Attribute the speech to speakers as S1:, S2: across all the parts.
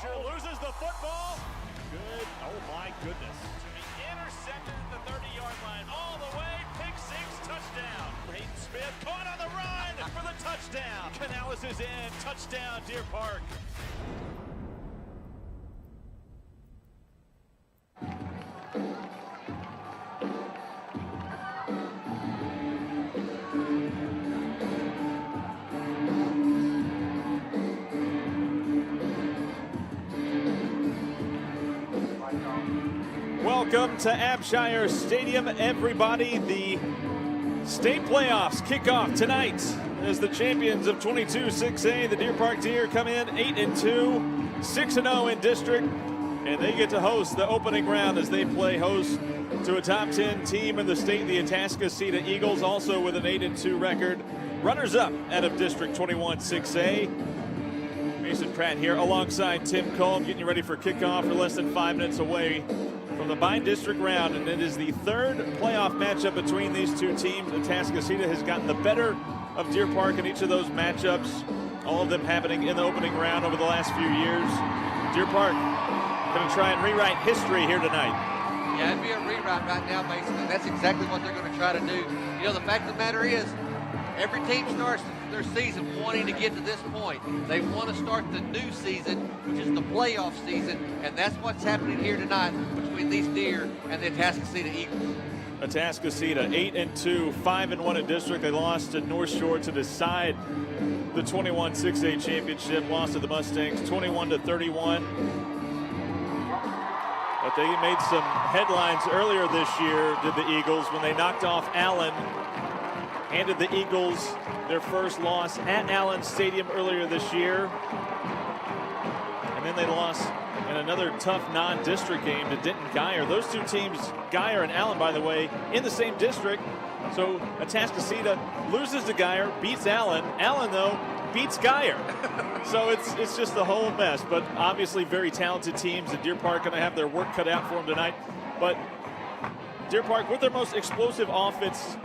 S1: Fisher loses the football. Good. Oh, my goodness. Intercepted at the 30-yard line. All the way. Pick six. Touchdown. Hayden Smith caught on the run for the touchdown. Canales is in. Touchdown, Deer Park. Welcome to Abshire Stadium, everybody. The state playoffs kick off tonight as the champions of 22-6A, the Deer Park Deer, come in 8-2, 6-0 in district, and they get to host the opening round as they play host to a top 10 team in the state, the Atascocita Eagles, also with an 8-2 record. Runners-up out of District 21-6A. Mason Pratt here alongside Tim Cullen, getting you ready for kickoff. We're less than 5 minutes away from the bi-district round, and it is the third playoff matchup between these two teams. Atascocita has gotten the better of Deer Park in each of those matchups, all of them happening in the opening round over the last few years. Deer Park going to try and rewrite history here tonight.
S2: Yeah, it'd be a rewrite right now, Mason, and that's exactly what they're going to try to do. You know, the fact of the matter is, every team starts their season wanting to get to this point. They want to start the new season, which is the playoff season, and that's what's happening here tonight between these Deer and the Atascocita Eagles.
S1: Atascocita 8-2, 5-1 in district. They lost to North Shore to decide the 21-6A championship. Lost to the Mustangs 21-31. But they made some headlines earlier this year, did the Eagles, when they knocked off Allen. Handed the Eagles their first loss at Allen Stadium earlier this year. And then they lost in another tough non-district game to Denton Geyer. Those two teams, Geyer and Allen, by the way, in the same district. So Atascocita loses to Geyer, beats Allen. Allen, though, beats Geyer. So it's just the whole mess. But obviously very talented teams. And Deer Park going to have their work cut out for them tonight. But Deer Park, with their most explosive offense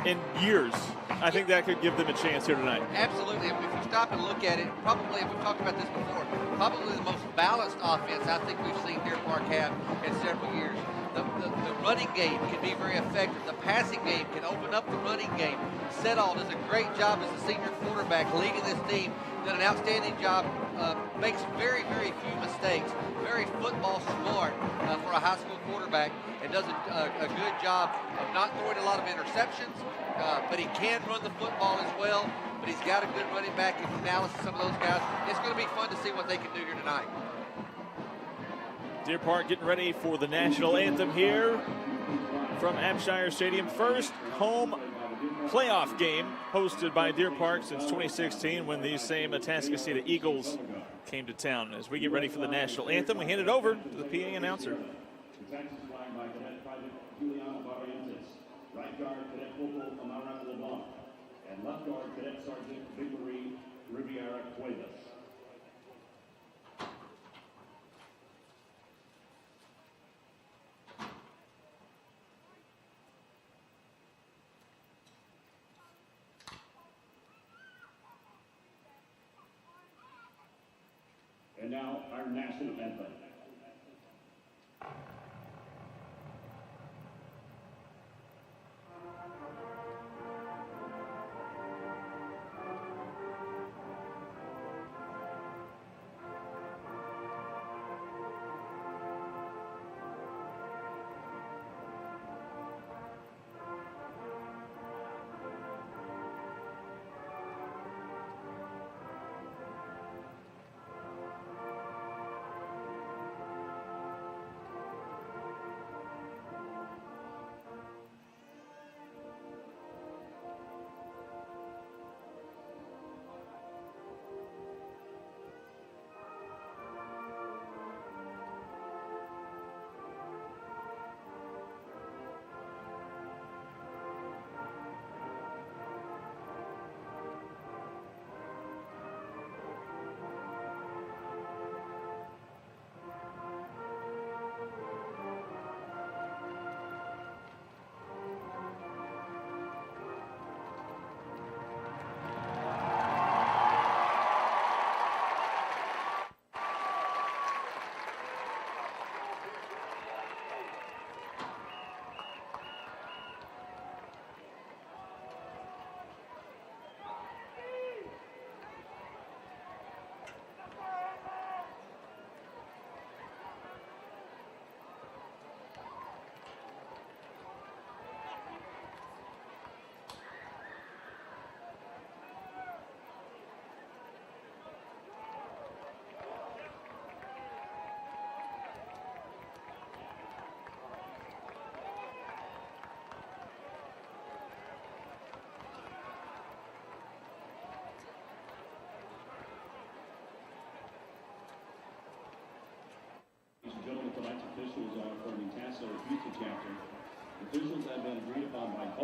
S1: in years, I think that could give them a chance here tonight.
S2: Absolutely. If you stop and look at it, probably, and we've talked about this before, probably the most balanced offense I think we've seen Deer Park have in several years. The running game can be very effective. The passing game can open up the running game. Setall does a great job as a senior quarterback leading this team. Did an outstanding job. Makes very, very few mistakes. Very football smart for a high school quarterback, and does a good job of not throwing a lot of interceptions. But he can run the football as well. But he's got a good running back in Canales and some of those guys. It's going to be fun to see what they can do here tonight.
S1: Deer Park getting ready for the national anthem here from Abshire Stadium. First home playoff game hosted by Deer Park since 2016, when these same Atascocita Eagles came to town. As we get ready for the national anthem, we hand it over to the PA announcer.
S3: Right guard, Cadet Focal Amara LeBlanc, and left guard, Cadet Sergeant Victory Riviera Cuevas. And now our national anthem.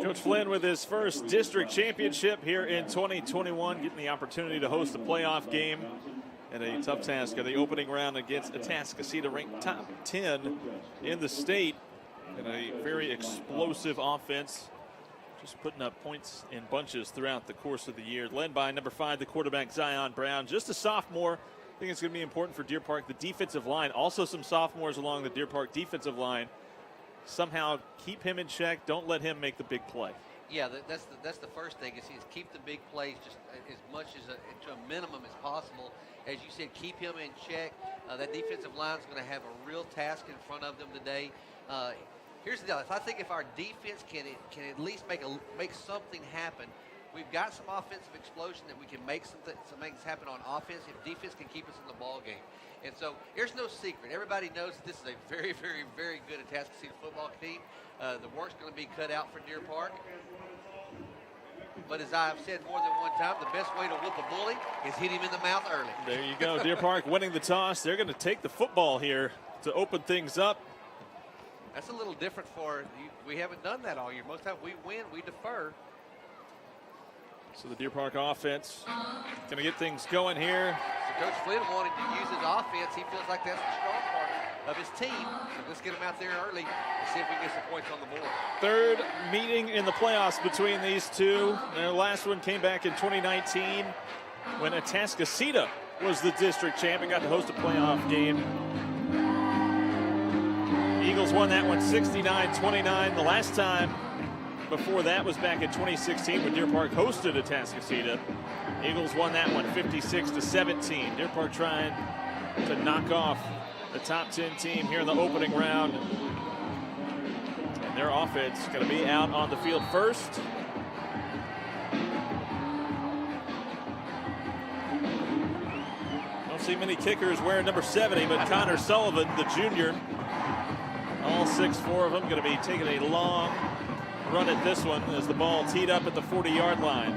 S1: Coach Flynn with his first district championship here in 2021, getting the opportunity to host a playoff game and a tough task of the opening round against Atascocita, ranked top 10 in the state, and a very explosive offense, just putting up points in bunches throughout the course of the year, led by number 5, the quarterback Zion Brown, just a sophomore. I think it's going to be important for Deer Park. The defensive line, also some sophomores along the Deer Park defensive line. Somehow keep him in check. Don't let him make the big play.
S2: Yeah, that's the first thing is keep the big plays just as much as to a minimum as possible. As you said, keep him in check. That defensive line is going to have a real task in front of them today. Here's the deal: if our defense can at least make something happen, we've got some offensive explosion that we can make some things happen on offense if defense can keep us in the ball game. And so there's no secret. Everybody knows that this is a very, very, very good Atascocita football team. The work's going to be cut out for Deer Park. But as I've said more than one time, the best way to whoop a bully is hit him in the mouth early.
S1: There you go. Deer Park winning the toss. They're going to take the football here to open things up.
S2: That's a little different for you. We haven't done that all year. Most times we win, we defer.
S1: So the Deer Park offense going to get things going here.
S2: So Coach Flynn wanted to use his offense. He feels like that's the strong part of his team. So let's get him out there early and see if we can get some points on the board.
S1: Third meeting in the playoffs between these two. Their last one came back in 2019 when Atascocita was the district champ and got to host a playoff game. Eagles won that one 69-29. The last time before that was back in 2016 when Deer Park hosted Atascocita. Eagles won that one 56-17. Deer Park trying to knock off the top 10 team here in the opening round. And their offense going to be out on the field first. Don't see many kickers wearing number 70, but Connor Sullivan, the junior, all 6'4" of them going to be taking a long run at this one as the ball teed up at the 40-yard line.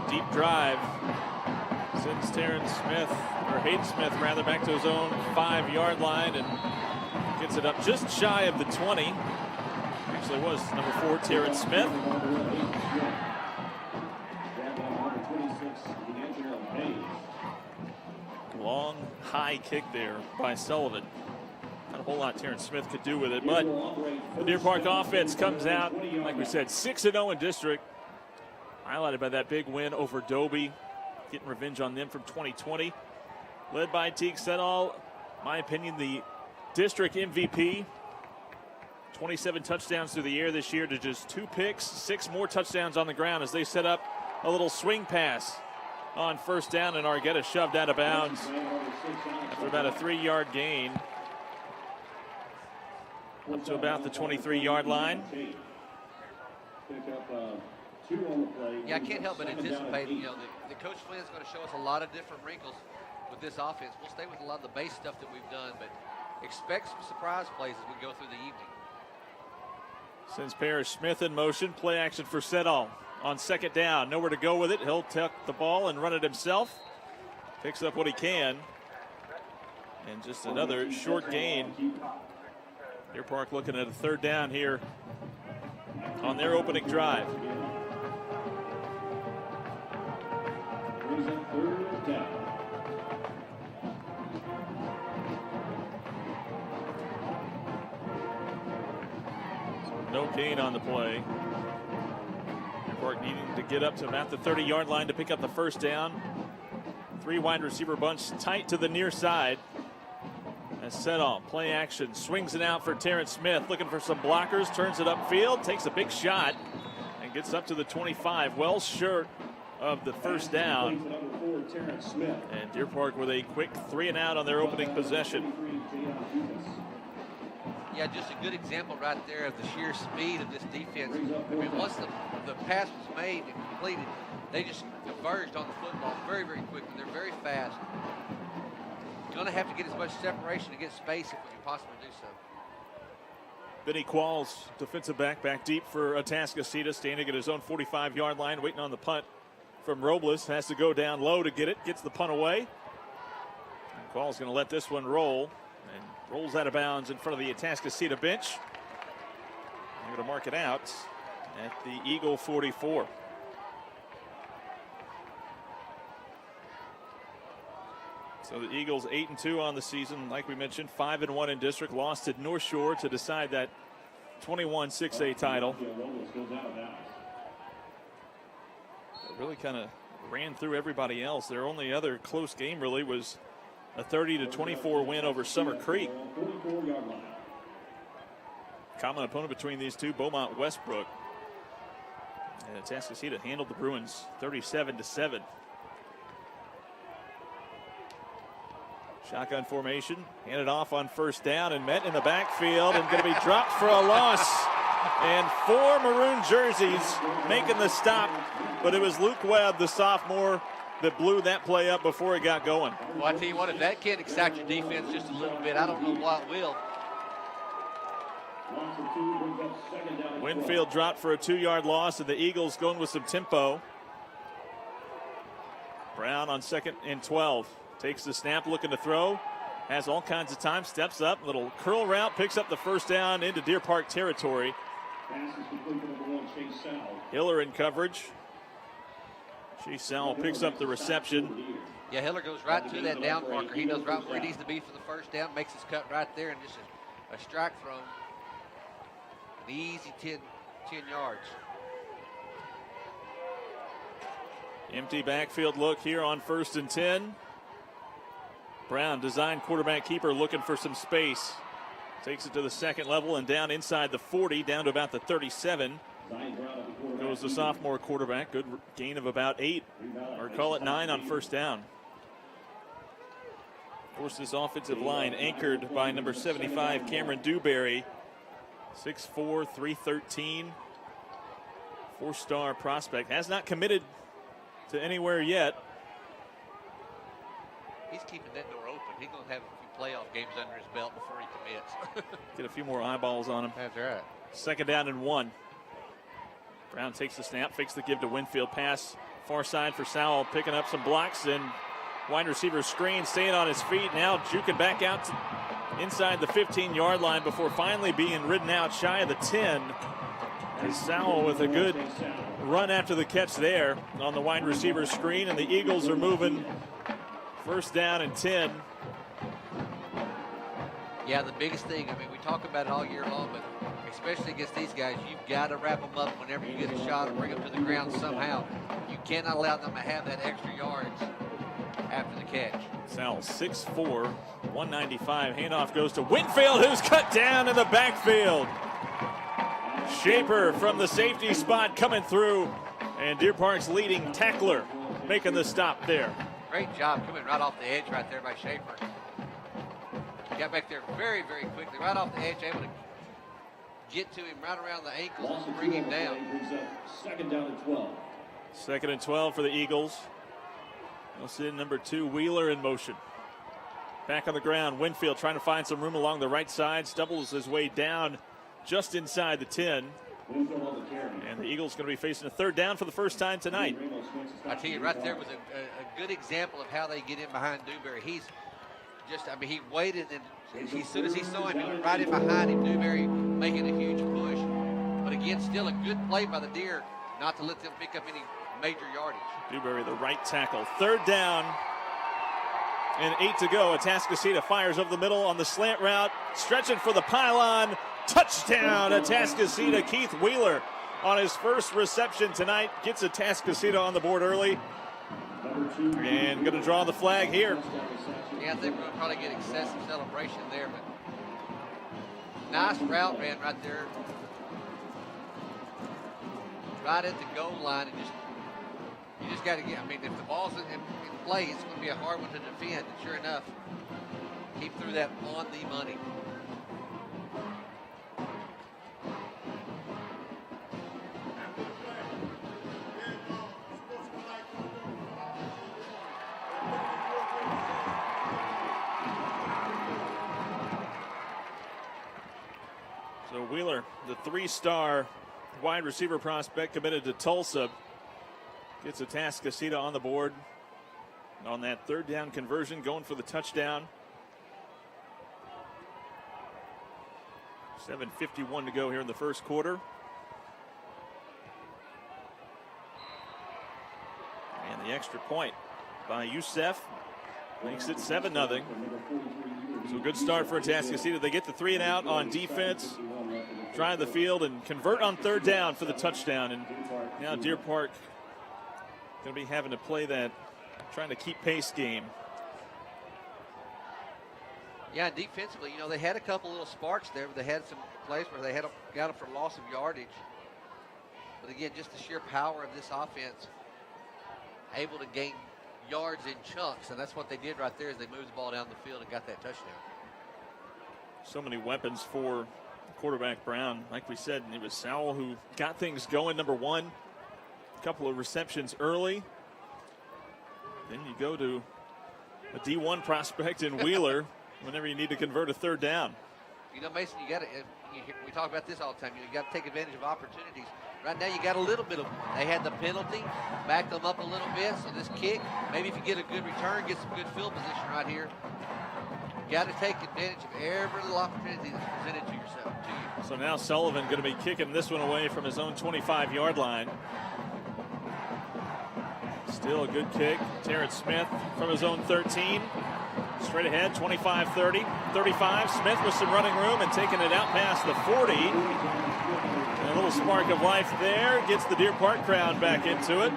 S1: Deep drive sends Hayden Smith back to his own 5-yard line and gets it up just shy of the 20. Actually was number 4, Terrence Smith. Long, high kick there by Sullivan. Not a whole lot Terrence Smith could do with it, but the Deer Park offense comes out, like we said, 6-0 in district, highlighted by that big win over Dobie, getting revenge on them from 2020. Led by Teague Sedall, my opinion, the district MVP. 27 touchdowns through the air this year to just 2 picks, 6 more touchdowns on the ground as they set up a little swing pass on first down, and Argueta shoved out of bounds after about a 3-yard gain up to about the 23-yard line.
S2: Yeah, I can't help but anticipate, the Coach Flynn is going to show us a lot of different wrinkles with this offense. We'll stay with a lot of the base stuff that we've done, but expect some surprise plays as we go through the evening.
S1: Sends Parrish Smith in motion, play action for Sedall. On second down, nowhere to go with it. He'll tuck the ball and run it himself. Picks up what he can. And just another short gain. Deer Park looking at a 3rd down here on their opening drive. No gain on the play. Park needing to get up to about the 30-yard line to pick up the first down. 3 wide receiver bunch tight to the near side. As Sedall, play action, swings it out for Terrence Smith, looking for some blockers, turns it upfield, takes a big shot, and gets up to the 25, well short of the first down. And Deer Park with a quick 3-and-out on their opening possession.
S2: Yeah, just a good example right there of the sheer speed of this defense. I mean, once the pass was made and completed, they just converged on the football very, very quickly. They're very fast. Going to have to get as much separation to get space if we can possibly do so.
S1: Benny Qualls, defensive back deep for Atascocita, standing at his own 45-yard line, waiting on the punt from Robles. Has to go down low to get it, gets the punt away. Qual's going to let this one roll and rolls out of bounds in front of the Atascocita bench. They're going to mark it out at the Eagle 44. So the Eagles 8-2 on the season. Like we mentioned, 5-1 in district. Lost at North Shore to decide that 21 6A title. They really kind of ran through everybody else. Their only other close game really was a 30-24 win over Summer Creek. Common opponent between these two, Beaumont Westbrook. And Atascocita handled the Bruins 37-7. Shotgun formation, handed off on first down and met in the backfield and going to be dropped for a loss. And 4 maroon jerseys making the stop, but it was Luke Webb, the sophomore, that blew that play up before it got going.
S2: Well, I tell you what, if that can't excite your defense just a little bit, I don't know what will.
S1: Winfield dropped for a 2-yard loss, and the Eagles going with some tempo. Brown on 2nd and 12. Takes the snap, looking to throw. Has all kinds of time, steps up, little curl route, picks up the first down into Deer Park territory. Hiller in coverage. Chase Sowell picks up the reception.
S2: Yeah, Hiller goes right to that down marker. He knows right where he needs to be for the first down, makes his cut right there, and just a strike throw. An easy 10 yards.
S1: Empty backfield look here on 1st and 10. Brown, design quarterback keeper, looking for some space. Takes it to the 2nd level and down inside the 40, down to about the 37. Goes the sophomore quarterback. Good gain of about 8, or call it 9 on first down. Of course, this offensive line anchored by number 75, Cameron Dewberry. 6'4", 313. 4-star prospect. Has not committed to anywhere yet.
S2: He's keeping that door open. He's going to have a few playoff games under his belt before he commits.
S1: Get a few more eyeballs on him.
S2: That's right.
S1: 2nd down and 1. Brown takes the snap, fakes the give to Winfield. Pass far side for Sowell, picking up some blocks, and wide receiver screen, staying on his feet. Now juking back out to inside the 15-yard line before finally being ridden out shy of the 10. And Sowell with a good run after the catch there on the wide receiver screen, and the Eagles are moving 1st down and 10.
S2: Yeah, the biggest thing, I mean, we talk about it all year long, but especially against these guys, you've got to wrap them up whenever you get a shot or bring them to the ground somehow. You cannot allow them to have that extra yards after the catch.
S1: Sowell, 6'4", 195. Handoff goes to Winfield, who's cut down in the backfield. Shaper from the safety spot coming through, and Deer Park's leading tackler making the stop there.
S2: Great job coming right off the edge right there by Shaper. Got back there very, very quickly, right off the edge, able to get to him right around the ankles and bring him down.
S3: 2nd down and 12.
S1: 2nd and 12 for the Eagles. We'll see number 2, Wheeler in motion. Back on the ground, Winfield trying to find some room along the right side, stumbles his way down just inside the 10. And the Eagles going to be facing a 3rd down for the first time tonight.
S2: I tell you, right there was a good example of how they get in behind Dewberry. He's just, I mean, he waited, and as soon as he saw him, he went right in behind him. Dewberry making a huge push. But again, still a good play by the Deer not to let them pick up any major yardage.
S1: Dewberry, the right tackle. 3rd down and 8 to go. Atascocita fires over the middle on the slant route, stretching for the pylon. Touchdown, Atascocita. Keith Wheeler on his first reception tonight gets Atascocita on the board early. And going to draw the flag here.
S2: Yeah, I think we're going to probably get excessive celebration there, but nice route ran right there. Right at the goal line, and you just got to get, I mean, if the ball's in play, it's going to be a hard one to defend, and sure enough, he threw that on the money.
S1: So Wheeler, the 3-star wide receiver prospect committed to Tulsa, gets Atascocita on the board. on that third down conversion, going for the touchdown. 7:51 to go here in the first quarter. And the extra point by Youssef makes it 7-0. So a good start for Atascocita. They get the 3 and out on defense, drive the field, and convert on third down for the touchdown. And now Deer Park going to be having to play that, trying to keep pace game.
S2: Yeah, and defensively, you know, they had a couple little sparks there, but they had some plays where they got them for loss of yardage. But again, just the sheer power of this offense, able to gain yards in chunks, and that's what they did right there as they moved the ball down the field and got that touchdown.
S1: So many weapons for quarterback Brown. Like we said, it was Sowell who got things going, number one. A couple of receptions early. Then you go to a D1 prospect in Wheeler whenever you need to convert a third down.
S2: You know, Mason, you got to. We talk about this all the time. You got to take advantage of opportunities. Right now, you got a little bit of. They had the penalty, backed them up a little bit. So this kick, maybe if you get a good return, get some good field position right here. You got to take advantage of every little opportunity that's presented to yourself. To you.
S1: So now Sullivan going to be kicking this one away from his own 25-yard line. Still a good kick. Terrence Smith from his own 13. Straight ahead, 25-30, 35. Smith with some running room and taking it out past the 40. And a little spark of life there. Gets the Deer Park crowd back into it.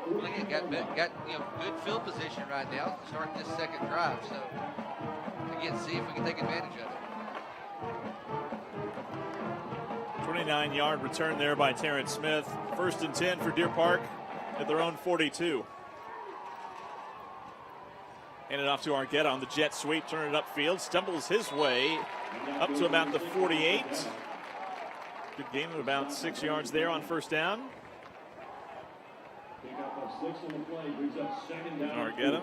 S2: Well, again, got good field position right now to start this second drive. So again, see if we can take advantage of it.
S1: 29-yard return there by Terrence Smith. 1st and 10 for Deer Park at their own 42. Handed off to Argueta on the jet sweep, turn it upfield, stumbles his way up to about the 48. Good gain of about 6 yards there on first down. Argueta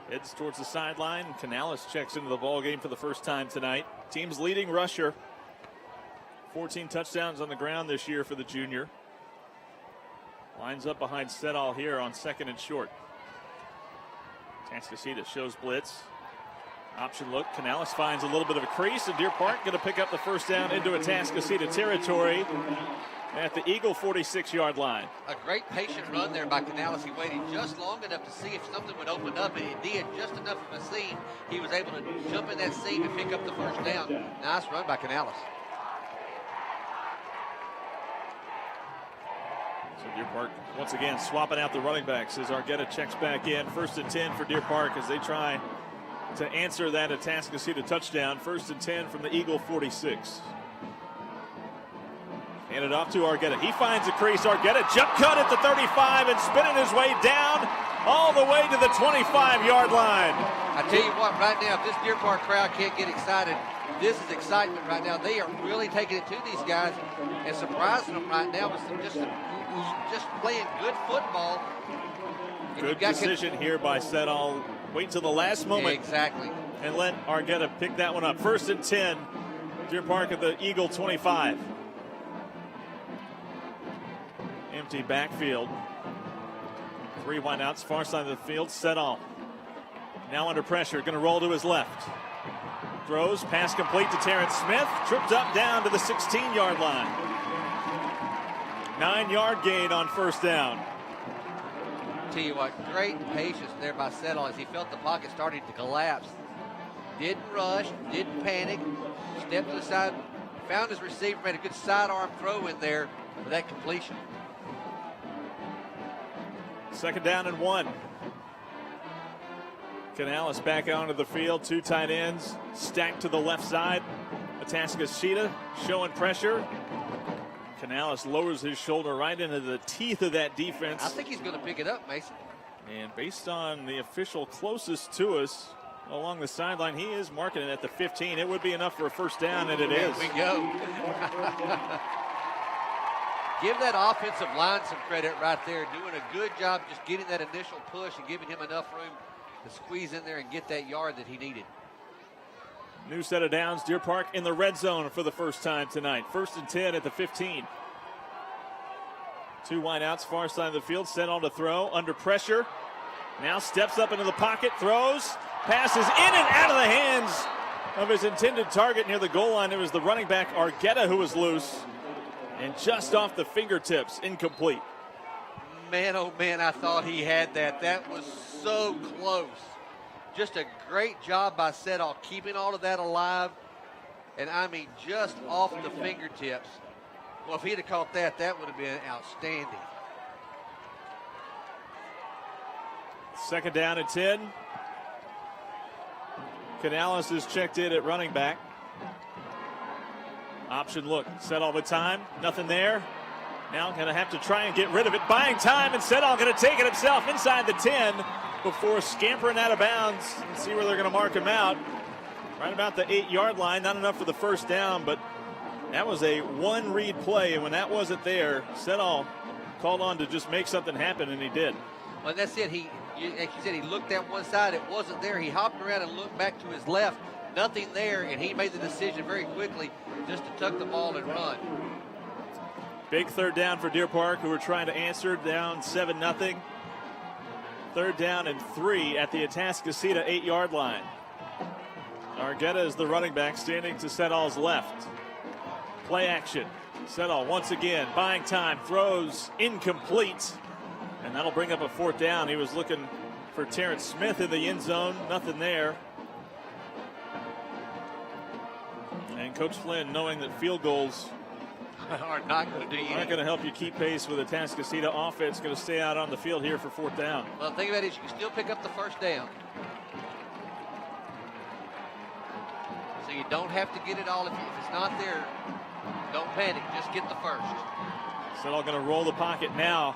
S1: heads towards the sideline. Canales checks into the ball game for the first time tonight. Team's leading rusher. 14 touchdowns on the ground this year for the junior. Lines up behind Sedall here on 2nd and short. Atascocita shows blitz. Option look. Canales finds a little bit of a crease, and Deer Park going to pick up the first down into Atascocita territory at the Eagle 46-yard line.
S2: A great patient run there by Canales. He waited just long enough to see if something would open up, and it did. Just enough of a seam. He was able to jump in that seam and pick up the first down. Nice run by Canales.
S1: So Deer Park once again swapping out the running backs as Argueta checks back in. 1st and 10 for Deer Park as they try to answer that Atascocita touchdown. 1st and 10 from the Eagle 46. Handed off to Argueta. He finds a crease. Argueta jump cut at the 35 and spinning his way down all the way to the 25-yard line.
S2: I tell you what, right now, if this Deer Park crowd can't get excited, this is excitement right now. They are really taking it to these guys and surprising them right now with some just playing good football. And
S1: good decision here by Sedall. Wait till the last moment.
S2: Exactly.
S1: And let Argueta pick that one up. 1st and 10. Deer Park at the Eagle 25. Empty backfield. 3 wideouts, far side of the field. Sedall now under pressure. Going to roll to his left. Throws, pass complete to Terrence Smith. Tripped up down to the 16-yard line. 9-yard gain on first down.
S2: Tell you what, great patience there by Sedall as he felt the pocket starting to collapse. Didn't rush, didn't panic, stepped to the side, found his receiver, made a good sidearm throw in there for that completion.
S1: 2nd down and 1. Canales back onto the field. 2 tight ends stacked to the left side. Atascocita showing pressure. Canales lowers his shoulder right into the teeth of that defense.
S2: I think he's going to pick it up, Mason.
S1: And based on the official closest to us along the sideline, he is marking it at the 15. It would be enough for a first down, and it is.
S2: There we go. Give that offensive line some credit right there. Doing a good job just getting that initial push and giving him enough room to squeeze in there and get that yard that he needed.
S1: New set of downs. Deer Park in the red zone for the first time tonight. 1st and 10 at the 15. 2 wideouts, far side of the field. Settle to throw, under pressure. Now steps up into the pocket, throws, passes in and out of the hands of his intended target near the goal line. It was the running back, Argueta, who was loose. And just off the fingertips, incomplete.
S2: Man, oh man, I thought he had that. That was so close. Just a great job by Settle keeping all of that alive. And I mean, just off the fingertips. Well, if he'd have caught that, that would have been outstanding.
S1: 2nd down and 10. Canales is checked in at running back. Option look, Settle with time, nothing there. Now going to have to try and get rid of it. Buying time, and Settle going to take it himself inside the 10 before scampering out of bounds. And see where they're going to mark him out. Right about the 8-yard line. Not enough for the first down, but that was a one-read play. And when that wasn't there, Settle called on to just make something happen, and he did.
S2: Well, that's it. Like you said, he looked at one side. It wasn't there. He hopped around and looked back to his left. Nothing there, and he made the decision very quickly just to tuck the ball and run.
S1: Big 3rd down for Deer Park, who were trying to answer, down 7-0. 3rd down and 3 at the Atascocita 8-yard line. Argueta is the running back, standing to Settle's left. Play action. Settle once again, buying time, throws incomplete. And that'll bring up a 4th down. He was looking for Terrence Smith in the end zone. Nothing there. And Coach Flynn, knowing that field goals
S2: are not going to do anything.
S1: Aren't going to help you keep pace with the Atascocita offense. Going to stay out on the field here for 4th down.
S2: Well, the thing about it is you can still pick up the 1st down. So you don't have to get it all. If it's not there, don't panic. Just get the 1st.
S1: Settle going to roll the pocket now.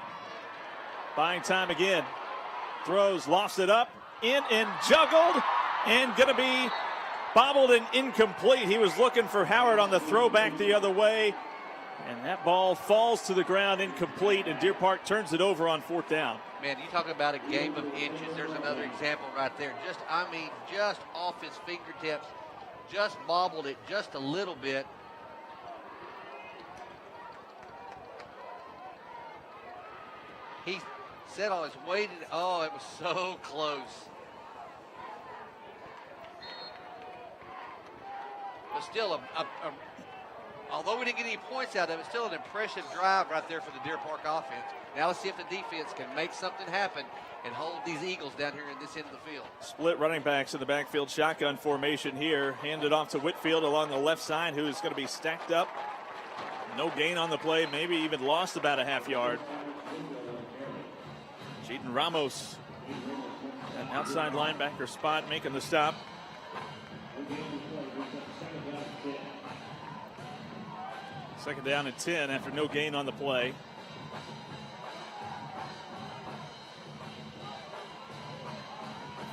S1: Buying time again. Throws, lofts it up, in and juggled, and going to be bobbled and incomplete. He was looking for Howard on the throw back the other way. And that ball falls to the ground incomplete, and Deer Park turns it over on 4th down.
S2: Man, you talk about a game of inches. There's another example right there. Just off his fingertips. Just bobbled it just a little bit. He said all his weight. Oh, it was so close. But still, although we didn't get any points out of it, still an impressive drive right there for the Deer Park offense. Now let's see if the defense can make something happen and hold these Eagles down here in this end of the field.
S1: Split running backs in the backfield, shotgun formation here. Handed off to Whitfield along the left side, who's going to be stacked up. No gain on the play, maybe even lost about a half yard. Jaden Ramos, an outside linebacker spot, making the stop. Second down and 10 after no gain on the play.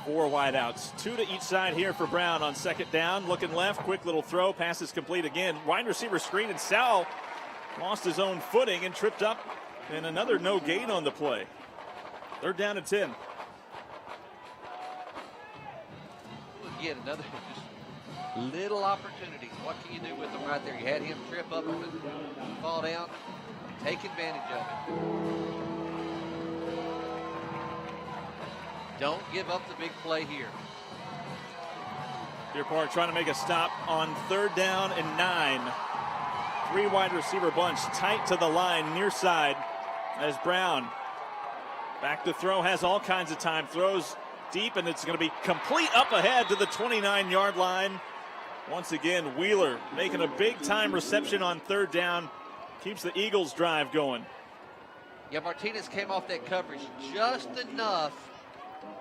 S1: Four wideouts, 2 to each side here for Brown on 2nd down. Looking left, quick little throw, pass is complete again. Wide receiver screen, and Sal lost his own footing and tripped up, and another no gain on the play. 3rd down and 10.
S2: Again, another just little opportunities. What can you do with them right there? You had him trip up and fall down. Take advantage of it. Don't give up the big play here.
S1: Deer Park trying to make a stop on 3rd down and 9. 3 wide receiver bunch tight to the line near side as Brown back to throw, has all kinds of time, throws deep, and it's going to be complete up ahead to the 29-yard line. Once again, Wheeler making a big-time reception on 3rd down, keeps the Eagles' drive going.
S2: Yeah, Martinez came off that coverage just enough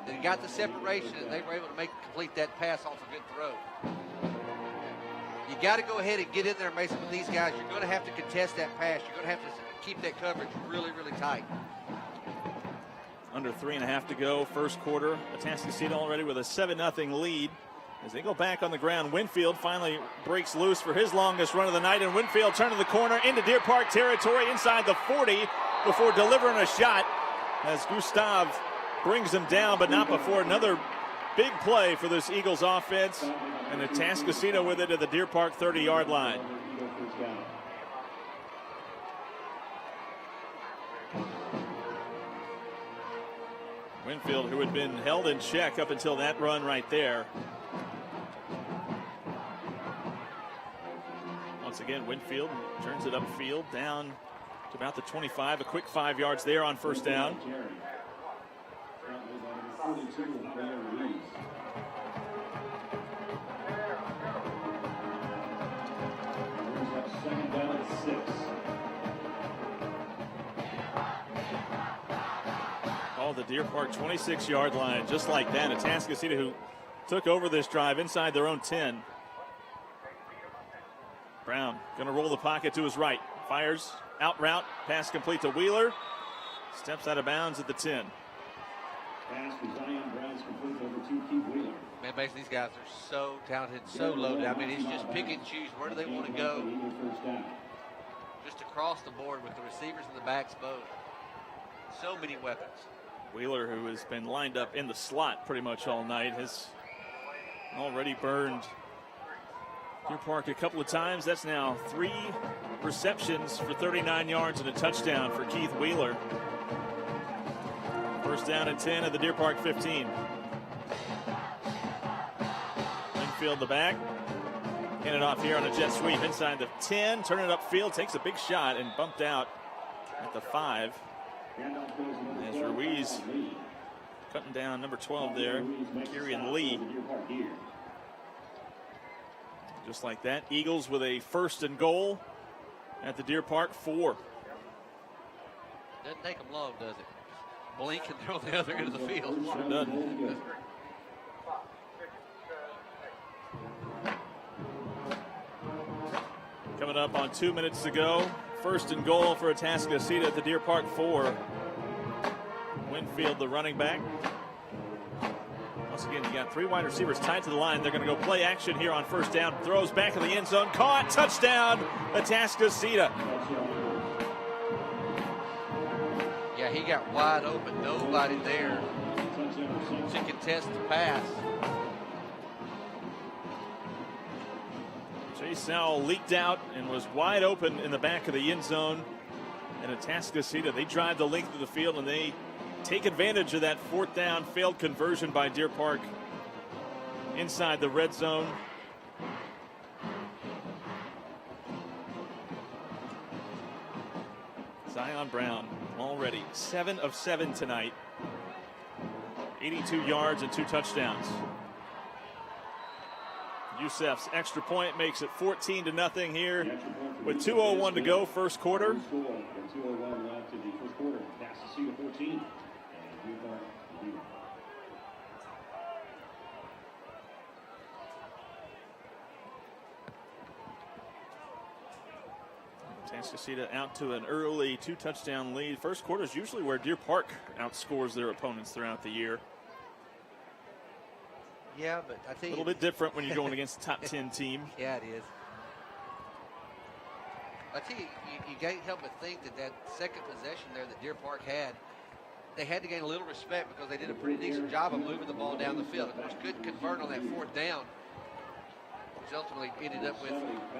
S2: that he got the separation, and they were able to complete that pass off a good throw. You got to go ahead and get in there, Mason, with these guys. You're going to have to contest that pass. You're going to have to keep that coverage really, really tight.
S1: Under 3.5 to go, first quarter. Atascocita already with a 7-0 lead. As they go back on the ground, Winfield finally breaks loose for his longest run of the night, and Winfield turning the corner into Deer Park territory inside the 40 before delivering a shot as Gustav brings him down, but not before another big play for this Eagles offense, and Atascocita with it at the Deer Park 30-yard line. Winfield, who had been held in check up until that run right there. Once again, Winfield turns it upfield down to about the 25. A quick 5 yards there on first down.
S3: Second down and 6.
S1: Oh, the Deer Park 26-yard line, just like that. Atascocita, who took over this drive inside their own 10. Brown going to roll the pocket to his right. Fires out route. Pass complete to Wheeler. Steps out of bounds at the 10.
S3: Pass to Zion Brown's complete over to Keith Wheeler.
S2: Man, basically, these guys are so talented, so loaded. I mean, it's just pick and choose. Where do they want to go? Just across the board with the receivers and the backs both. So many weapons.
S1: Wheeler, who has been lined up in the slot pretty much all night, has already burned Deer Park a couple of times. That's now 3 receptions for 39 yards and a touchdown for Keith Wheeler. First down and 10 at the Deer Park 15. Winfield the back. Hand it off here on a jet sweep inside the 10. Turn it upfield. Takes a big shot and bumped out at the 5. As Ruiz cutting down number 12 there. Kieran Lee. Just like that. Eagles with a 1st and goal at the Deer Park 4.
S2: Doesn't take them long, does it? Blink and throw the other end of the field.
S1: Sure doesn't. Coming up on 2 minutes to go. 1st and goal for Atascocita at the Deer Park 4. Winfield, the running back. Once again, you got 3 wide receivers tied to the line. They're going to go play action here on first down. Throws back in the end zone. Caught. Touchdown, Atascocita.
S2: Yeah, he got wide open. Nobody there to contest the pass.
S1: Chase Sowell leaked out and was wide open in the back of the end zone. And Atascocita, they drive the length of the field and they take advantage of that 4th down failed conversion by Deer Park inside the red zone. Zion Brown already 7 of 7 tonight. 82 yards and 2 touchdowns. Youssef's extra point makes it 14-0 here with 2:01 to go, first quarter.
S3: 2:01 left in the first quarter. Atascocita 14 and Deer Park 0.
S1: Atascocita out to an early 2-touchdown lead. First quarter is usually where Deer Park outscores their opponents throughout the year.
S2: Yeah, but I think
S1: a little bit different when you're going against a top 10 team.
S2: Yeah, it is. I tell you, you can't help but think that second possession there that Deer Park had, they had to gain a little respect because they did a pretty decent job of moving the ball down the field. Of course, couldn't convert on that 4th down, which ultimately ended up with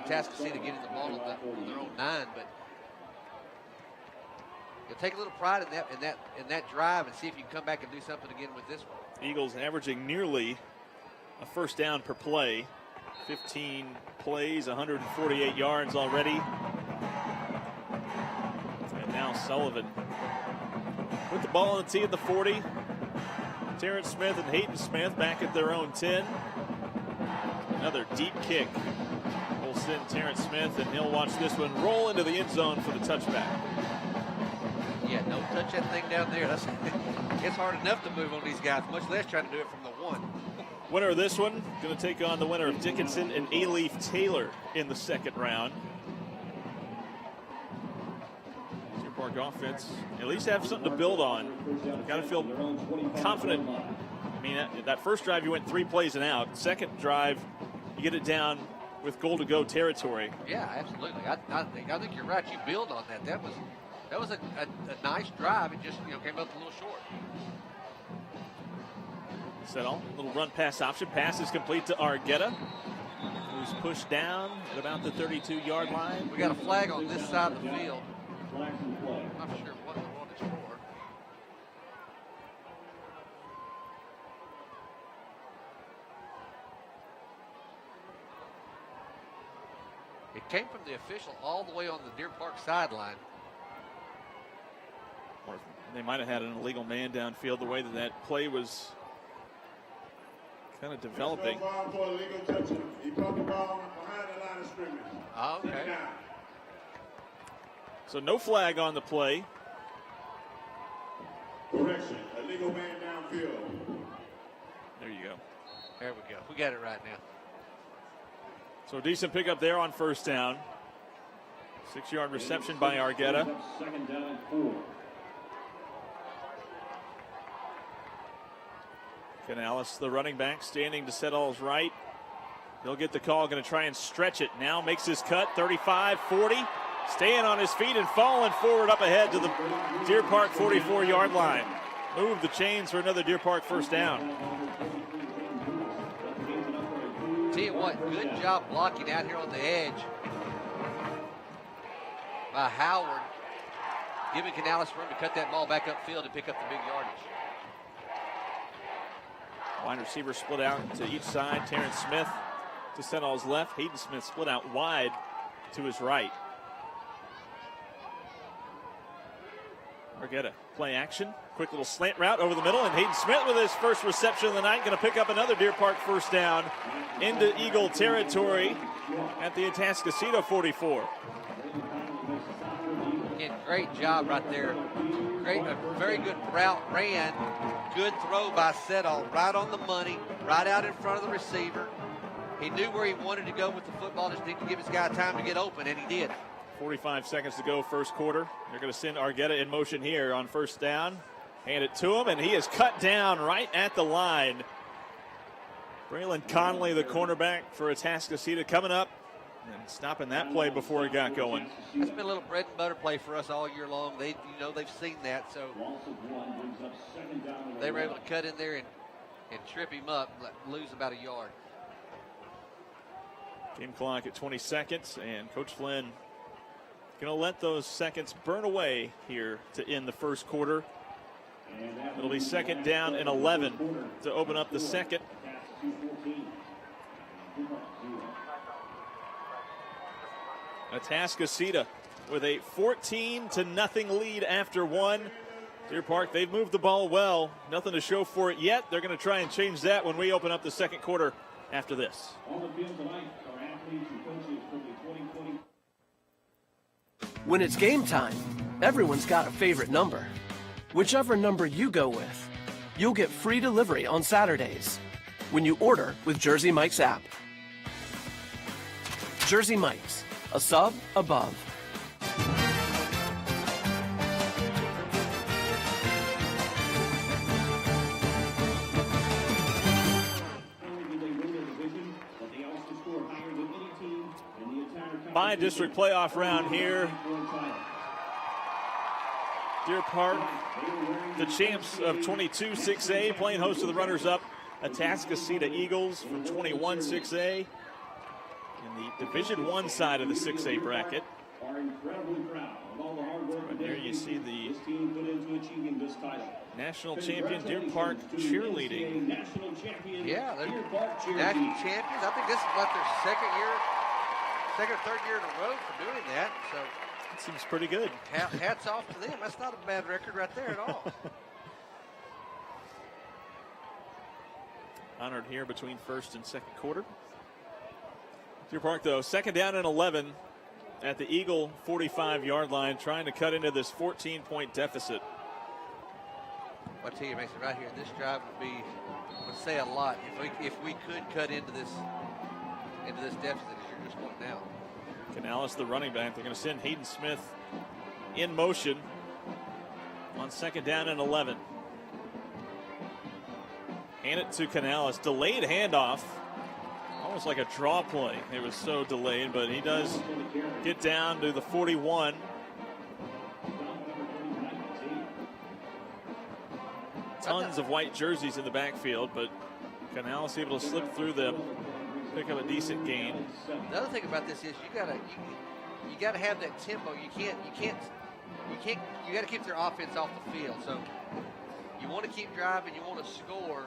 S2: Atascocita getting the ball on their own 9. But you'll take a little pride in that drive and see if you can come back and do something again with this one.
S1: Eagles averaging nearly a first down per play. 15 plays, 148 yards already. And now Sullivan with the ball on the tee at the 40. Terrence Smith and Hayden Smith back at their own 10. Another deep kick. We'll send Terrence Smith, and he'll watch this one roll into the end zone for the touchback.
S2: Yeah, don't touch that thing down there. It's hard enough to move on these guys, much less trying to do it from the 1.
S1: Winner of this one going to take on the winner of Dickinson and A-Leaf Taylor in the second round. Deer Park offense at least have something to build on. Got to feel confident. I mean, that first drive you went 3 plays and out. Second drive, you get it down with goal to go territory.
S2: Yeah, absolutely. I think you're right. You build on that. That was a nice drive. It just came up a little short.
S1: Settle, little run pass option. Pass is complete to Argueta, who's pushed down at about the 32-yard line.
S2: We got a flag on this side of the field.
S3: Flag and play.
S2: I'm not sure what the one is for. It came from the official all the way on the Deer Park sideline.
S1: Or they might have had an illegal man downfield the way that play was kind of developing.
S4: For a legal touchdown. He caught the ball behind the line of scrimmage.
S2: Oh, okay.
S4: Second down.
S1: So no flag on the play.
S4: Correction. Illegal man downfield.
S1: There you go.
S2: There we go. We got it right now.
S1: So decent pickup there on first down. 6-yard reception by Argueta.
S3: Second down and 4.
S1: Canales, the running back, standing to Settle's right. He'll get the call, going to try and stretch it. Now makes his cut, 35, 40. Staying on his feet and falling forward up ahead to the Deer Park 44-yard line. Move the chains for another Deer Park first down.
S2: Tell you what, good job blocking out here on the edge by Howard, giving Canales room to cut that ball back upfield and pick up the big yardage.
S1: Wide receiver split out to each side. Terrence Smith to Settle's left. Hayden Smith split out wide to his right. Argueta, play action. Quick little slant route over the middle, and Hayden Smith with his first reception of the night, going to pick up another Deer Park first down into Eagle territory at the Atascocita 44.
S2: Again, great job right there. A very good route ran. Good throw by Settle, right on the money, right out in front of the receiver. He knew where he wanted to go with the football, just didn't give his guy time to get open, and he did.
S1: 45 seconds to go, first quarter. They're going to send Argueta in motion here on first down. Hand it to him, and he is cut down right at the line. Braylon Conley, the cornerback for Atascocita, coming up and stopping that play before it got going.
S2: It's been a little bread and butter play for us all year long. They've seen that, so they were able to cut in there and trip him up, lose about a yard.
S1: Game clock at 20 seconds, and Coach Flynn going to let those seconds burn away here to end the first quarter. It'll be second down and 11 to open up the second. Atascocita with a 14-0 lead after one. Deer Park, they've moved the ball well. Nothing to show for it yet. They're going to try and change that when we open up the second quarter after this.
S3: On the field tonight are athletes and coaches from the 2020.
S5: When it's game time, everyone's got a favorite number. Whichever number you go with, you'll get free delivery on Saturdays when you order with Jersey Mike's app. Jersey Mike's, a sub above.
S1: By district playoff round here. Deer Park, the champs of 22-6A, playing host to the runners-up Atascocita Eagles from 21-6A in the Division I side of the 6A bracket.
S3: Are incredibly proud of all the hard work
S1: Right there you see the
S3: this team put into achieving this title.
S1: national champion Deer Park cheerleading.
S3: National champion.
S2: Yeah, they're
S3: Deer Park
S2: national
S3: cheerleading.
S2: champions. I think this is what their second or third year in a row for doing that. So
S1: It seems pretty good.
S2: hats off to them. That's not a bad record right there at all.
S1: Honored here between first and second quarter. Deer Park, though, second down and 11 at the Eagle 45-yard line, trying to cut into this 14-point deficit.
S2: I'll tell you, Mason, right here, this drive would say a lot if we could cut into this deficit as you're just pointing out.
S1: Canales, the running back, they're going to send Hayden Smith in motion on second down and 11. Hand it to Canales, delayed handoff, almost like a draw play. It was so delayed, but he does get down to the 41.
S2: It's
S1: tons of white jerseys in the backfield, but Canales able to slip through them, pick up a decent gain.
S2: The other thing about this is you gotta have that tempo. You gotta keep their offense off the field. So you want to keep driving, you want to score.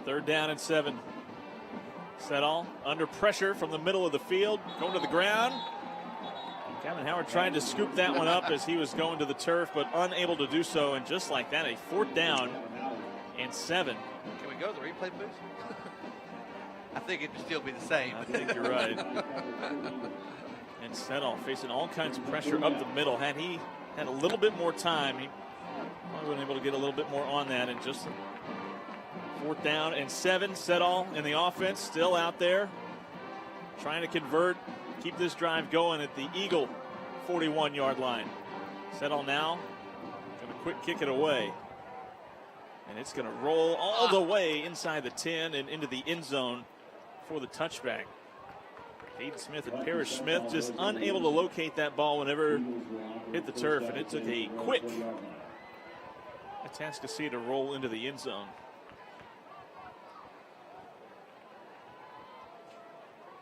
S1: 3rd down and 7. Settle under pressure from the middle of the field, going to the ground. Kevin Howard tried to scoop that one up as he was going to the turf, but unable to do so. And just like that, a 4th down and 7.
S2: Can we go to the replay booth? I think it'd still be the same.
S1: I think you're right. And Settle facing all kinds of pressure up the middle. Had he had a little bit more time, he probably would have been able to get a little bit more on that. And just 4th down and 7. Settle in the offense, still out there, trying to convert, keep this drive going at the Eagle 41-yard line. Settle now, going to quick kick it away. And it's going to roll all the way inside the 10 and into the end zone for the touchback. Hayden Smith and Parrish Smith just unable to locate that ball whenever it hit the turf, and it took a quick Atascocita roll into the end zone.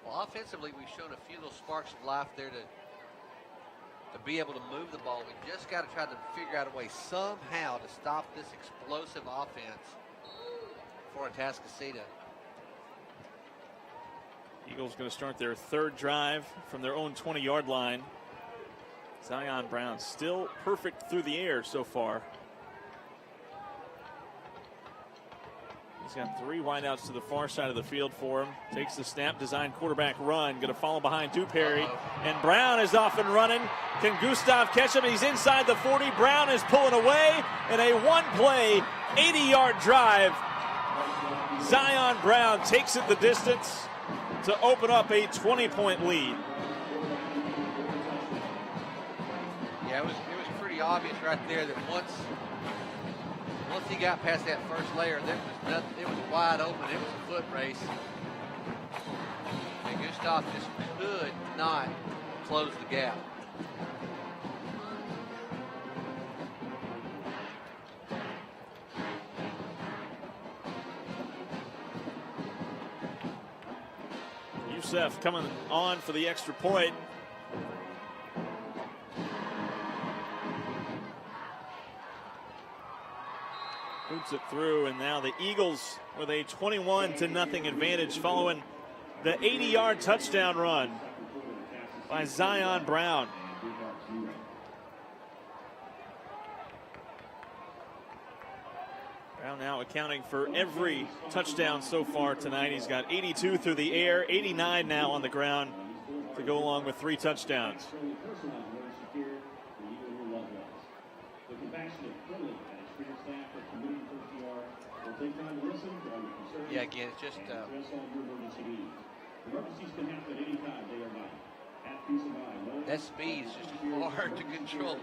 S2: Well, offensively, we've shown a few little sparks of life there to be able to move the ball. We just got to try to figure out a way somehow to stop this explosive offense for Atascocita.
S1: Eagles going to start their 3rd drive from their own 20-yard line. Zion Brown still perfect through the air so far. He's got 3 wideouts to the far side of the field for him. Takes the snap, design quarterback run. Going to follow behind Dewperry. And Brown is off and running. Can Gustav catch him? He's inside the 40. Brown is pulling away. And a 1-play, 80-yard drive. Zion Brown takes it the distance to open up a 20-point lead.
S2: Yeah, it was pretty obvious right there that once he got past that first layer, there was nothing, it was wide open. It was a foot race. And Gustav just could not close the gap.
S1: Youssef coming on for the extra point. Boots it through, and now the Eagles with a 21-0 advantage following the 80-yard touchdown run by Zion Brown. Brown now accounting for every touchdown so far tonight. He's got 82 through the air, 89 now on the ground to go along with 3 touchdowns.
S2: Yeah, again, it's just that speed is just hard to control.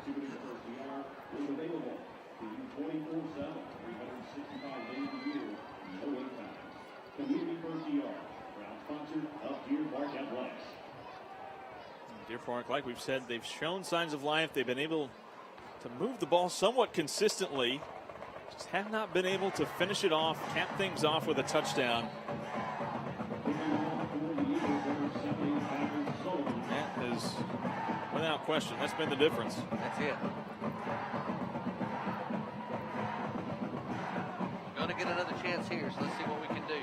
S2: Deer
S1: Park, like we've said, they've shown signs of life. They've been able to move the ball somewhat consistently. Just have not been able to finish it off, cap things off with a touchdown. That is, without question, that's been the difference.
S2: That's it. We're going to get another chance here, so let's see what we can do.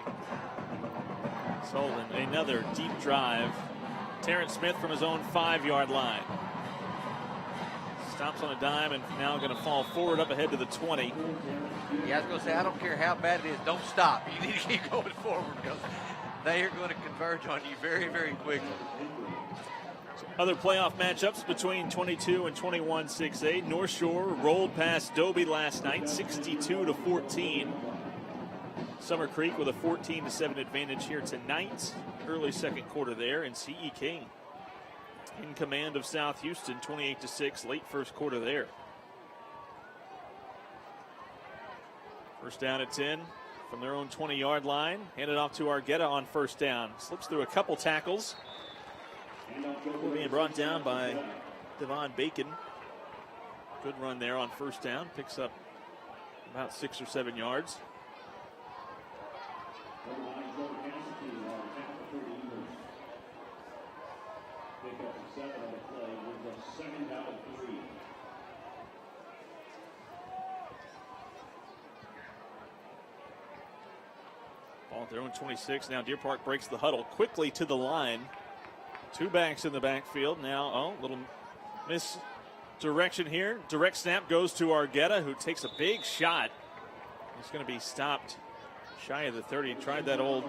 S1: Sullivan, another deep drive. Terrence Smith from his own 5-yard line. Stops on a dime and now going to fall forward up ahead to the 20.
S2: Yeah, I was going to say, I don't care how bad it is, don't stop. You need to keep going forward because they are going to converge on you very, very quickly.
S1: Other playoff matchups between 22 and 21 6A. North Shore rolled past Dobie last night, 62-14. Summer Creek with a 14-7 advantage here tonight. Early second quarter there, and CE King in command of South Houston, 28-6, late first quarter there. First down at 10 from their own 20-yard line. Handed off to Argueta on first down. Slips through a couple tackles. Being brought down by Devon Bacon. Good run there on first down. Picks up about 6 or 7 yards. Ball at their own 26. Now Deer Park breaks the huddle quickly to the line. 2 backs in the backfield. Now, little misdirection here. Direct snap goes to Argueta, who takes a big shot. He's going to be stopped shy of the 30. Tried that old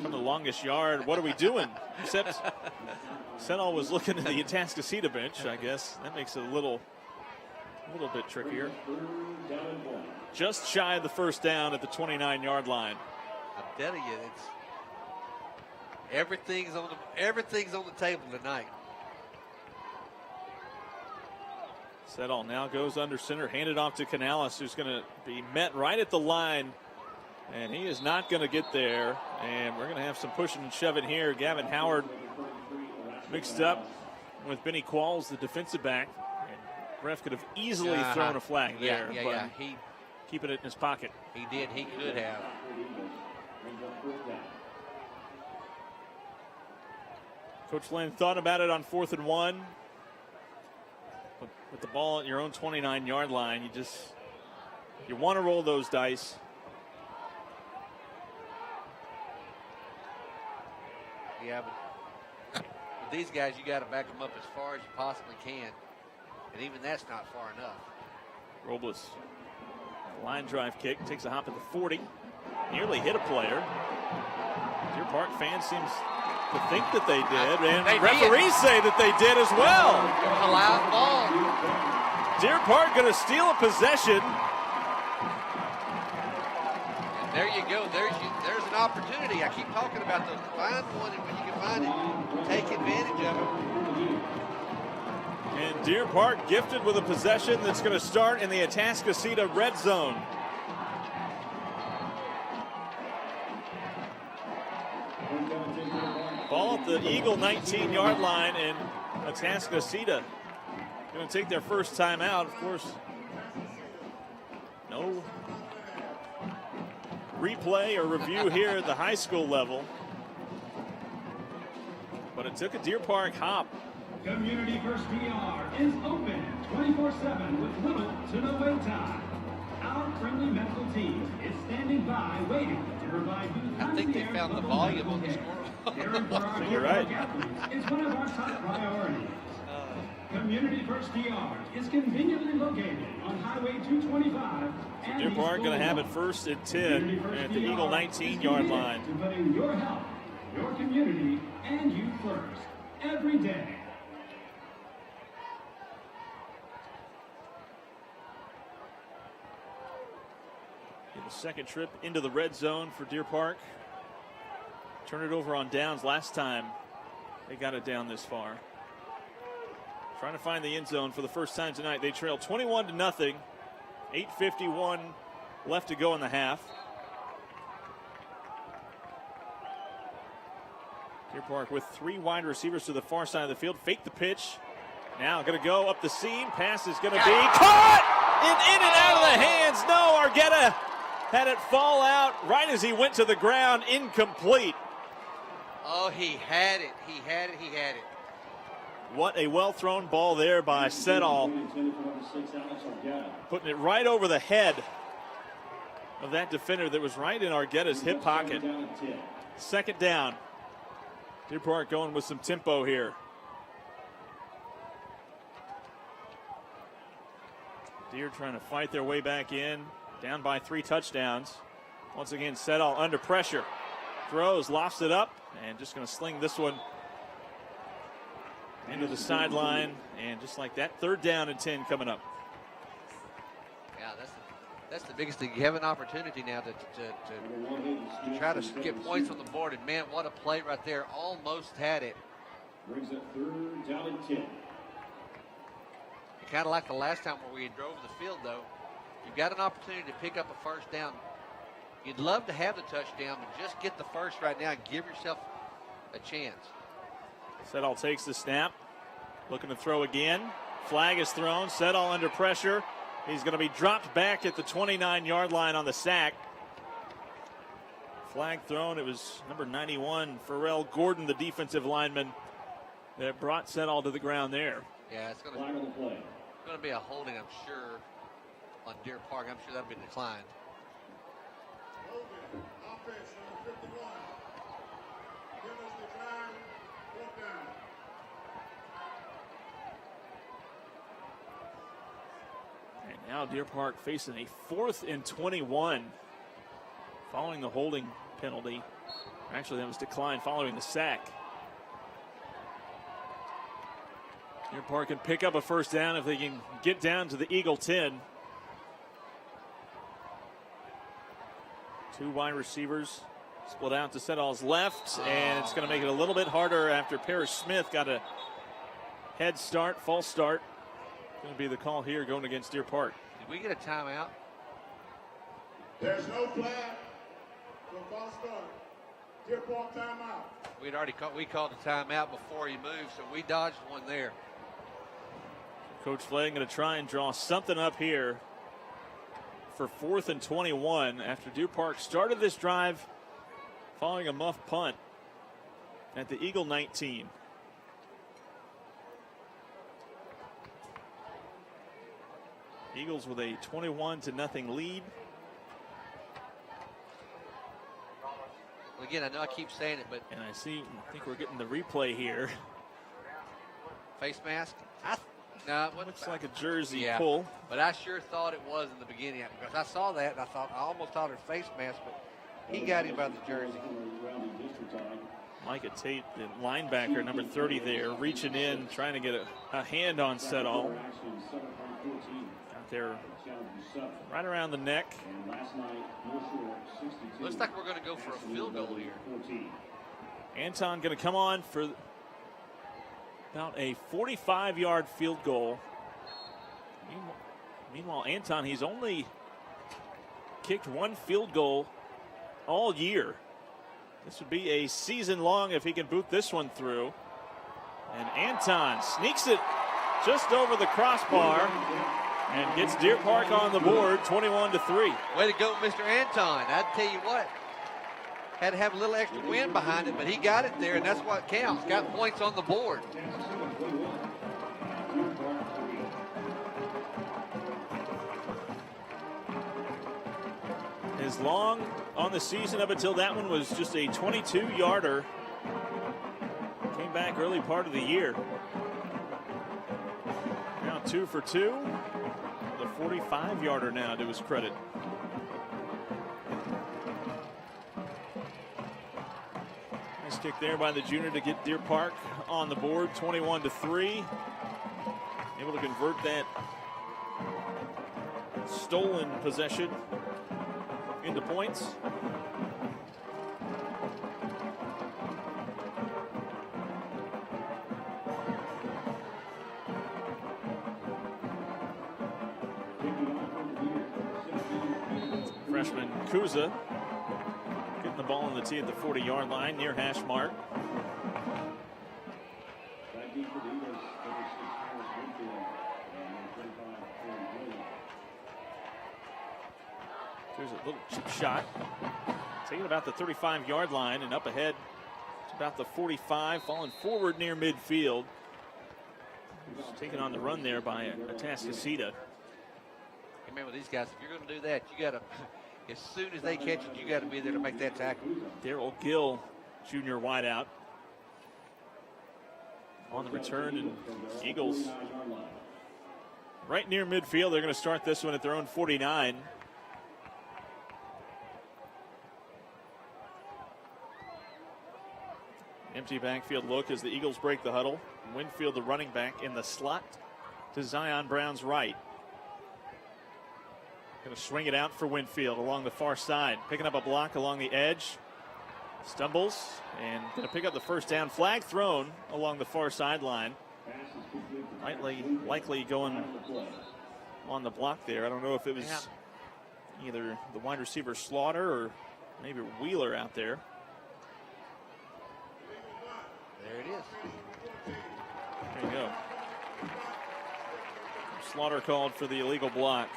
S1: from the longest yard. What are we doing? Except Senall was looking at the Atascocita bench, I guess. That makes it a little bit trickier. Just shy of the first down at the 29-yard line.
S2: I'm telling you, everything's on the table tonight.
S1: Senall now goes under center, handed off to Canales, who's going to be met right at the line. And he is not going to get there. And we're going to have some pushing and shoving here. Gavin Howard mixed up with Benny Qualls, the defensive back. And ref could have easily thrown a flag there.
S2: Yeah. He
S1: keeping it in his pocket.
S2: He did. He could have.
S1: Coach Lynn thought about it on 4th and 1. But with the ball at your own 29-yard line, you want to roll those dice.
S2: Yeah, but with these guys, you got to back them up as far as you possibly can. And even that's not far enough.
S1: Robles, line drive kick, takes a hop at the 40. Nearly hit a player. Deer Park fans seems to think that they did, and referees say that they did as well.
S2: A loud ball.
S1: Deer Park going to steal a possession.
S2: And there you go. There's an opportunity. I keep talking about those. Find one, and when you can find it, take advantage of it.
S1: And Deer Park gifted with a possession that's going to start in the Atascocita red zone. Ball at the Eagle 19-yard line, and Atascocita going to take their first time out. Of course, no replay or review here at the high school level. But it took a Deer Park hop.
S6: Community First PR is open 24/7 with little to no wait time. Our friendly medical team is standing by waiting to provide you.
S2: I think they found the volume on the score.
S1: You're right.
S6: It's one of our top priorities. Community First PR is conveniently located on Highway 225.
S1: So Deer Park going to have it first and 10 at the Eagle 19-yard line.
S6: To putting your health, your community, and you first every day.
S1: The second trip into the red zone for Deer Park. Turn it over on downs. Last time they got it down this far. Trying to find the end zone for the first time tonight. They trail 21-0. 8:51 left to go in the half. Deer Park with 3 wide receivers to the far side of the field. Fake the pitch. Now going to go up the seam. Pass is going to be caught in and out of the hands. No, Argueta had it fall out right as he went to the ground. Incomplete.
S2: Oh, he had it. He had it.
S1: What a well-thrown ball there by Senall. Putting it right over the head of that defender that was right in Argueta's hip pocket. Second down. Deer Park going with some tempo here. Deer trying to fight their way back in. Down by 3 touchdowns. Once again, Senall under pressure. Throws, lofts it up, and just going to sling this one into the sideline. And just like that, 3rd down and 10 coming up.
S2: Yeah, that's the biggest thing. You have an opportunity now to try to get points on the board. And, man, what a play right there. Almost had it.
S3: Brings it 3rd down and 10.
S2: Kind of like the last time where we drove the field, though. You've got an opportunity to pick up a first down. You'd love to have the touchdown, but just get the first right now and give yourself a chance.
S1: Senall takes the snap. Looking to throw again. Flag is thrown. Settle under pressure. He's going to be dropped back at the 29-yard line on the sack. Flag thrown. It was number 91, Pharrell Gordon, the defensive lineman, that brought Settle to the ground there.
S2: Yeah, it's going to be a holding, I'm sure, on Deer Park. I'm sure that'll be declined.
S4: Offense, number 51. Give us decline, 4th down.
S1: And now Deer Park facing a 4th and 21 following the holding penalty. Actually, that was declined following the sack. Deer Park can pick up a first down if they can get down to the Eagle 10. 2 wide receivers split out to Settle's left, and it's going to make it a little bit harder after Parrish Smith got a head start, false start. Going to be the call here going against Deer Park.
S2: Did we get a timeout?
S4: There's no flag for false start. Deer Park timeout.
S2: We called a timeout before he moved, so we dodged one there.
S1: Coach Flay going to try and draw something up here for 4th and 21 after Deer Park started this drive following a muff punt at the Eagle 19. Eagles with a 21-0 lead.
S2: Again, I know I keep saying it, but
S1: And I think we're getting the replay here.
S2: face mask? No, it
S1: Looks like a jersey
S2: yeah,
S1: pull.
S2: but I sure thought it was in the beginning because I saw that and I almost thought it was face mask, but he got him by the jersey.
S1: Micah Tate, the linebacker, number 30 there, reaching in, trying to get a hand on Settle. Out there right around the neck.
S2: Looks like we're going to go for a field goal here.
S1: Anton going to come on for about a 45-yard field goal. Meanwhile, Anton, he's only kicked 1 field goal all year. This would be a season long if he can boot this one through. And Anton sneaks it just over the crossbar and gets Deer Park on the board, 21-3.
S2: Way to go, Mr. Anton. I'd tell you what, had to have a little extra wind behind it, but he got it there, and that's what counts. Got points on the board.
S1: His long on the season up until that one was just a 22-yarder. Came back early part of the year. Now 2 for 2. The 45-yarder now to his credit. Nice kick there by the junior to get Deer Park on the board, 21-3. Able to convert that stolen possession into points. Freshman Kuza getting the ball on the tee at the 40-yard line near hash mark. There's a little chip shot. Taking about the 35-yard line and up ahead to about the 45, falling forward near midfield. Just taken on the run there by Atascocita.
S2: Remember, these guys, if you're going to do that, you got to, as soon as they catch it, you got to be there to make that tackle.
S1: Darrell Gill, junior wideout, on the return, and Eagles right near midfield. They're going to start this one at their own 49. Empty backfield look as the Eagles break the huddle. Winfield, the running back, in the slot to Zion Brown's right. Going to swing it out for Winfield along the far side. Picking up a block along the edge. Stumbles and going to pick up the first down. Flag thrown along the far sideline. Likely going on the block there. I don't know if it was either the wide receiver Slaughter or maybe Wheeler out there.
S2: There it is.
S1: There you go. Slaughter called for the illegal block.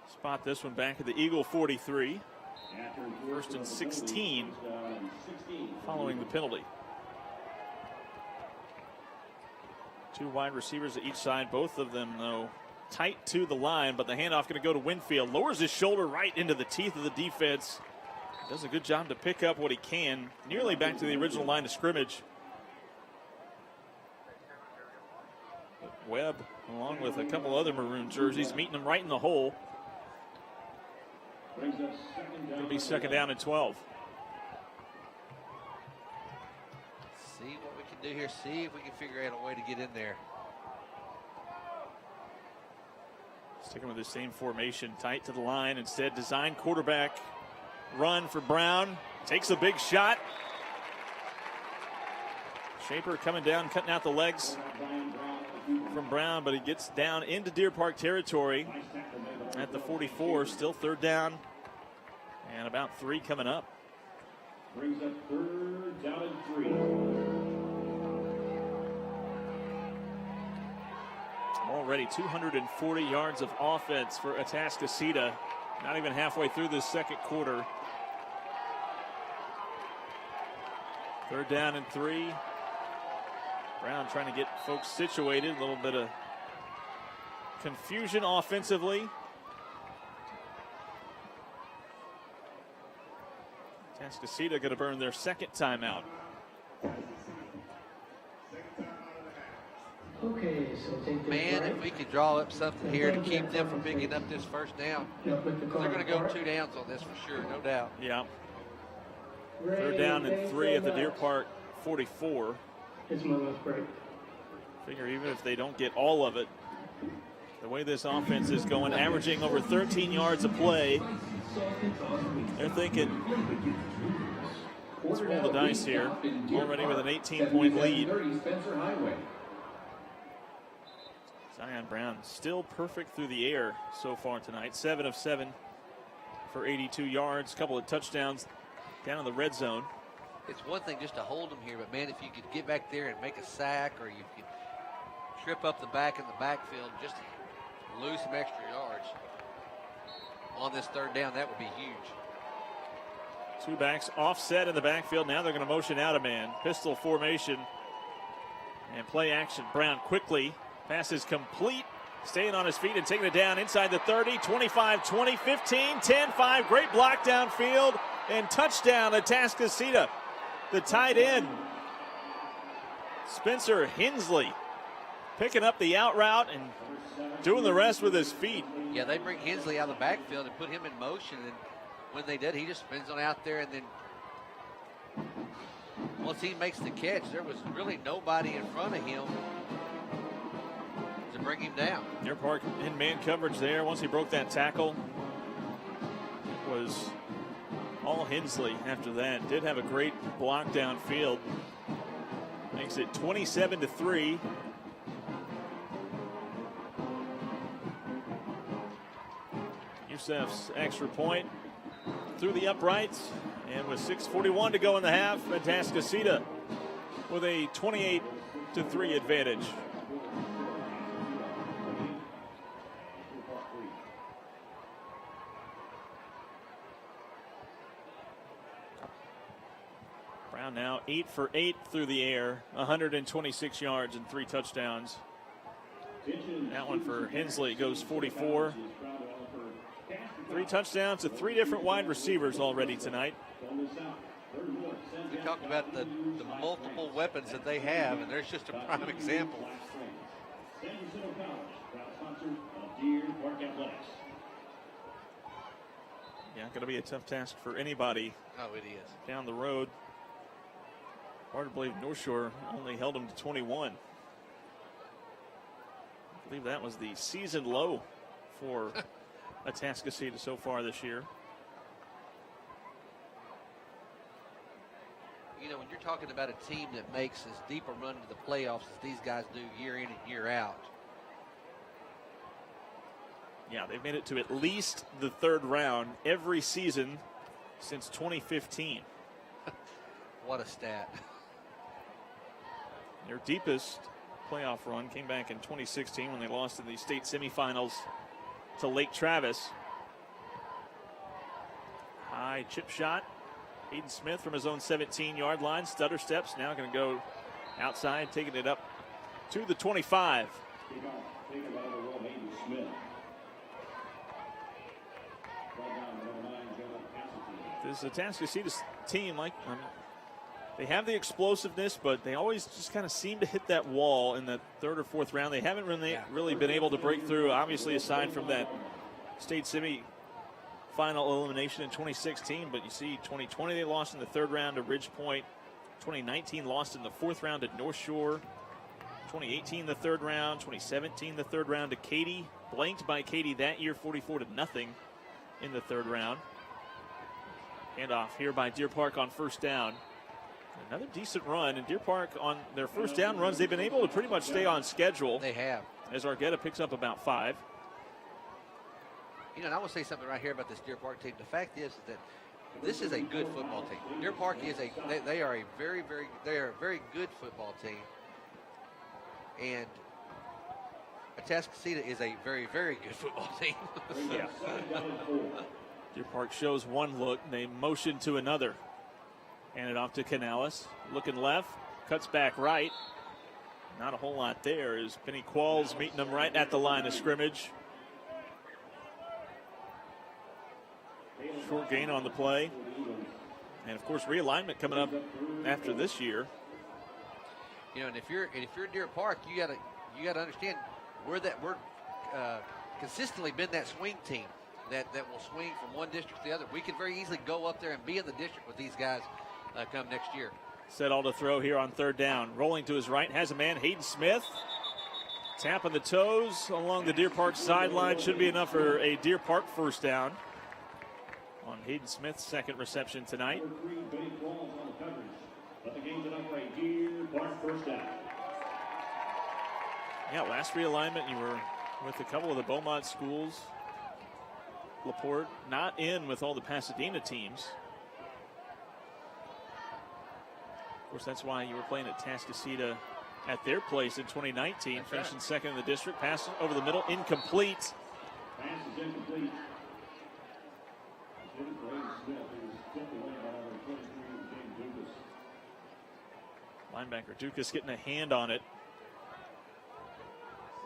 S1: Spot this one back at the Eagle 43. First and 16 following the penalty. Two wide receivers at each side, both of them, though, tight to the line, but the handoff going to go to Winfield. Lowers his shoulder right into the teeth of the defense. Does a good job to pick up what he can, nearly back to the original line of scrimmage. Webb, along with a couple other maroon jerseys, meeting him right in the hole. It'll be second down and 12.
S2: See what we can do here. See if we can figure out a way to get in there.
S1: Sticking with the same formation, tight to the line. Instead, design quarterback run for Brown. Takes a big shot. Shaper coming down, cutting out the legs from Brown, but he gets down into Deer Park territory at the 44. Still third down and about 3 coming up.
S3: Brings up third down and 3.
S1: Already 240 yards of offense for Atascocita. Not even halfway through this second quarter. Third down and 3. Brown trying to get folks situated. A little bit of confusion offensively. Atascocita going to burn their second timeout.
S7: Okay, so take this
S2: Man,
S7: right.
S2: if we could draw up something here to keep them from picking up this first down.
S7: Now put the
S2: They're going to go
S7: car
S2: 2 downs on this for sure, no doubt.
S1: Yeah.
S7: apart.
S1: Third down and
S7: Ray,
S1: 3 at the
S7: stand
S1: Deer
S7: up.
S1: Park 44.
S7: It's my last break.
S1: Figure even if they don't get all of it, the way this offense is going, averaging over 13 yards a play, they're thinking, let's roll the dice here. Already with an 18-point lead. Zion Brown still perfect through the air so far tonight. 7 of 7 for 82 yards, couple of touchdowns down in the red zone.
S2: It's one thing just to hold them here, but man, if you could get back there and make a sack, or you could trip up the back in the backfield, just to lose some extra yards on this third down, that would be huge.
S1: Two backs offset in the backfield. Now they're going to motion out a man. Pistol formation and play action. Brown quickly. Pass is complete. Staying on his feet and taking it down inside the 30, 25, 20, 15, 10, 5. Great block downfield and touchdown Atascocita. The tight end, Spencer Hensley, picking up the out route and doing the rest with his feet.
S2: Yeah, they bring Hensley out of the backfield and put him in motion, and when they did, he just spins on out there, and then once he makes the catch, there was really nobody in front of him to bring him down.
S1: Deer Park in man coverage there. Once he broke that tackle, it was all Hensley after that. Did have a great block downfield. Makes it 27-3. Youssef's extra point through the uprights, and with 6:41 to go in the half, Atascocita with a 28-3 advantage. Brown now 8 for 8 through the air, 126 yards and 3 touchdowns. That one for Hensley goes 44. 3 touchdowns to 3 different wide receivers already tonight.
S2: We talked about the multiple weapons that they have, and there's just a prime example.
S1: Yeah, going to be a tough task for anybody
S2: Oh, it is.
S1: down the road. Hard to believe North Shore only held them to 21. I believe that was the season low for Atascocita so far this year.
S2: you know, when you're talking about a team that makes as deep a run to the playoffs as these guys do year in and year out.
S1: Yeah, they've made it to at least the third round every season since 2015.
S2: What a stat.
S1: Their deepest playoff run came back in 2016 when they lost in the state semifinals to Lake Travis. High chip shot. Hayden Smith from his own 17-yard line. Stutter steps. Now going to go outside, taking it up to the 25.
S3: Taken by number 1, Hayden Smith.
S1: This Atascocita team, they have the explosiveness, but they always just kind of seem to hit that wall in the third or fourth round. They haven't really been able to break through, obviously, aside from that state semi-final elimination in 2016. But you see, 2020 they lost in the third round to Ridge Point. 2019 lost in the fourth round at North Shore. 2018 the third round. 2017 the third round to Katy. Blanked by Katy that year, 44-0 in the third round. Handoff here by Deer Park on first down. Another decent run. And Deer Park, on their first down runs, they've been able to pretty much stay on schedule.
S2: They have.
S1: As Argueta picks up about 5.
S2: You know, and I want to say something right here about this Deer Park team. The fact is that this is a good football team. Deer Park is they are a very good football team. And Atascocita is a very good football team.
S1: Yeah. Deer Park shows one look, they motion to another. Hand it off to Canales. Looking left, cuts back right. Not a whole lot there as Penny Qualls meeting them right at the line of scrimmage. Short gain on the play. And of course, realignment coming up after this year.
S2: You know, and if you're Deer Park, you gotta understand we're consistently been that swing team that will swing from one district to the other. We could very easily go up there and be in the district with these guys come next year.
S1: Set all to throw here on third down. Rolling to his right, has a man, Hayden Smith. Tapping the toes along the Deer Park sideline. Should be enough for a Deer Park first down on Hayden Smith's second reception tonight. Yeah, last realignment you were with a couple of the Beaumont schools. LaPorte not in with all the Pasadena teams. Of course, that's why you were playing at Atascocita at their place in 2019,
S2: that's
S1: finishing
S2: right.
S1: second in the district. Pass over the middle, incomplete.
S3: Pass is incomplete.
S1: Linebacker Dukas getting a hand on it.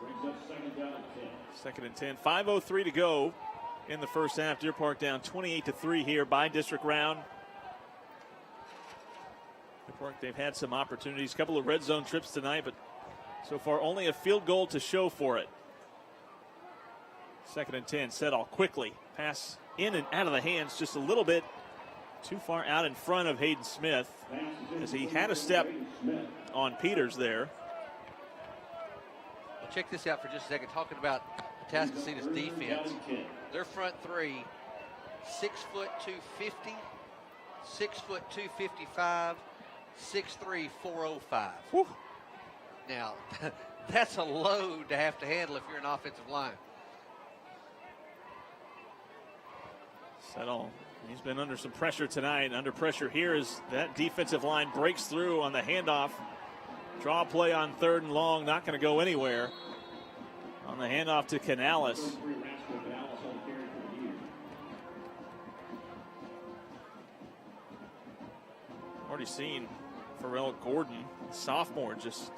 S3: Brings up second down and 10.
S1: Second and 10. 5:03 to go in the first half. Deer Park down 28-3 here by district round. Deer Park, they've had some opportunities, a couple of red zone trips tonight, but so far only a field goal to show for it. Second and 10. Settle quickly. Pass in and out of the hands just a little bit too far out in front of Hayden Smith as he had a step on Peters there.
S2: Well, check this out for just a second. Talking about Atascocita's defense. Their front three, 6'2", 250, 6'2", 255, 6'3", 405.
S1: Whew.
S2: Now, that's a load to have to handle if you're an offensive line.
S1: Settle. He's been under some pressure tonight, and under pressure here as that defensive line breaks through on the handoff. Draw play on third and long, not going to go anywhere. On the handoff to Canales. Already seen Pharrell Gordon, sophomore, just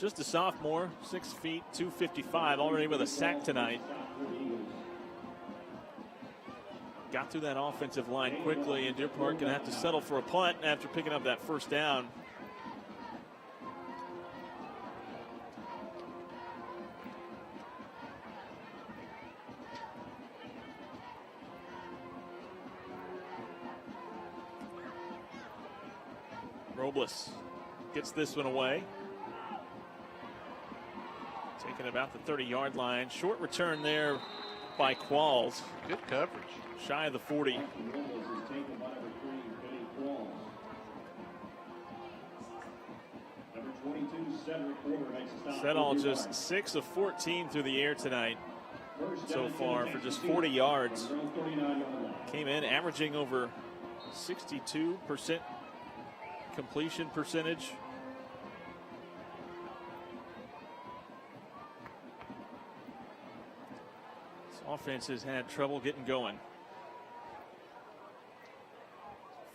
S1: a sophomore, 6 feet, 255, already with a sack tonight. Got through that offensive line quickly, and Deer Park going to have to settle for a punt after picking up that first down. Robles gets this one away. Taking about the 30-yard line. Short return there by Qualls.
S2: Good coverage.
S1: Shy of the 40. Setall just 6 of 14 through the air tonight so far for just 40 yards. Came in averaging over 62% completion percentage. This offense has had trouble getting going.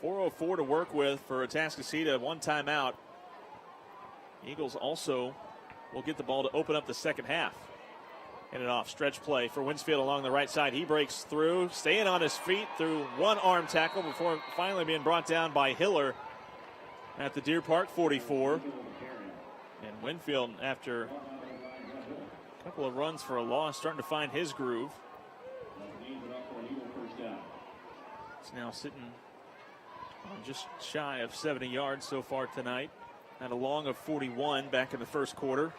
S1: 4:04 to work with for Atascocita, one timeout. Eagles also will get the ball to open up the second half. And an off stretch play for Winsfield along the right side. He breaks through, staying on his feet through one arm tackle before finally being brought down by Hiller at the Deer Park 44. And Winfield, after a couple of runs for a loss, starting to find his groove. It's now sitting on just shy of 70 yards so far tonight. Had a long of 41 back in the first quarter.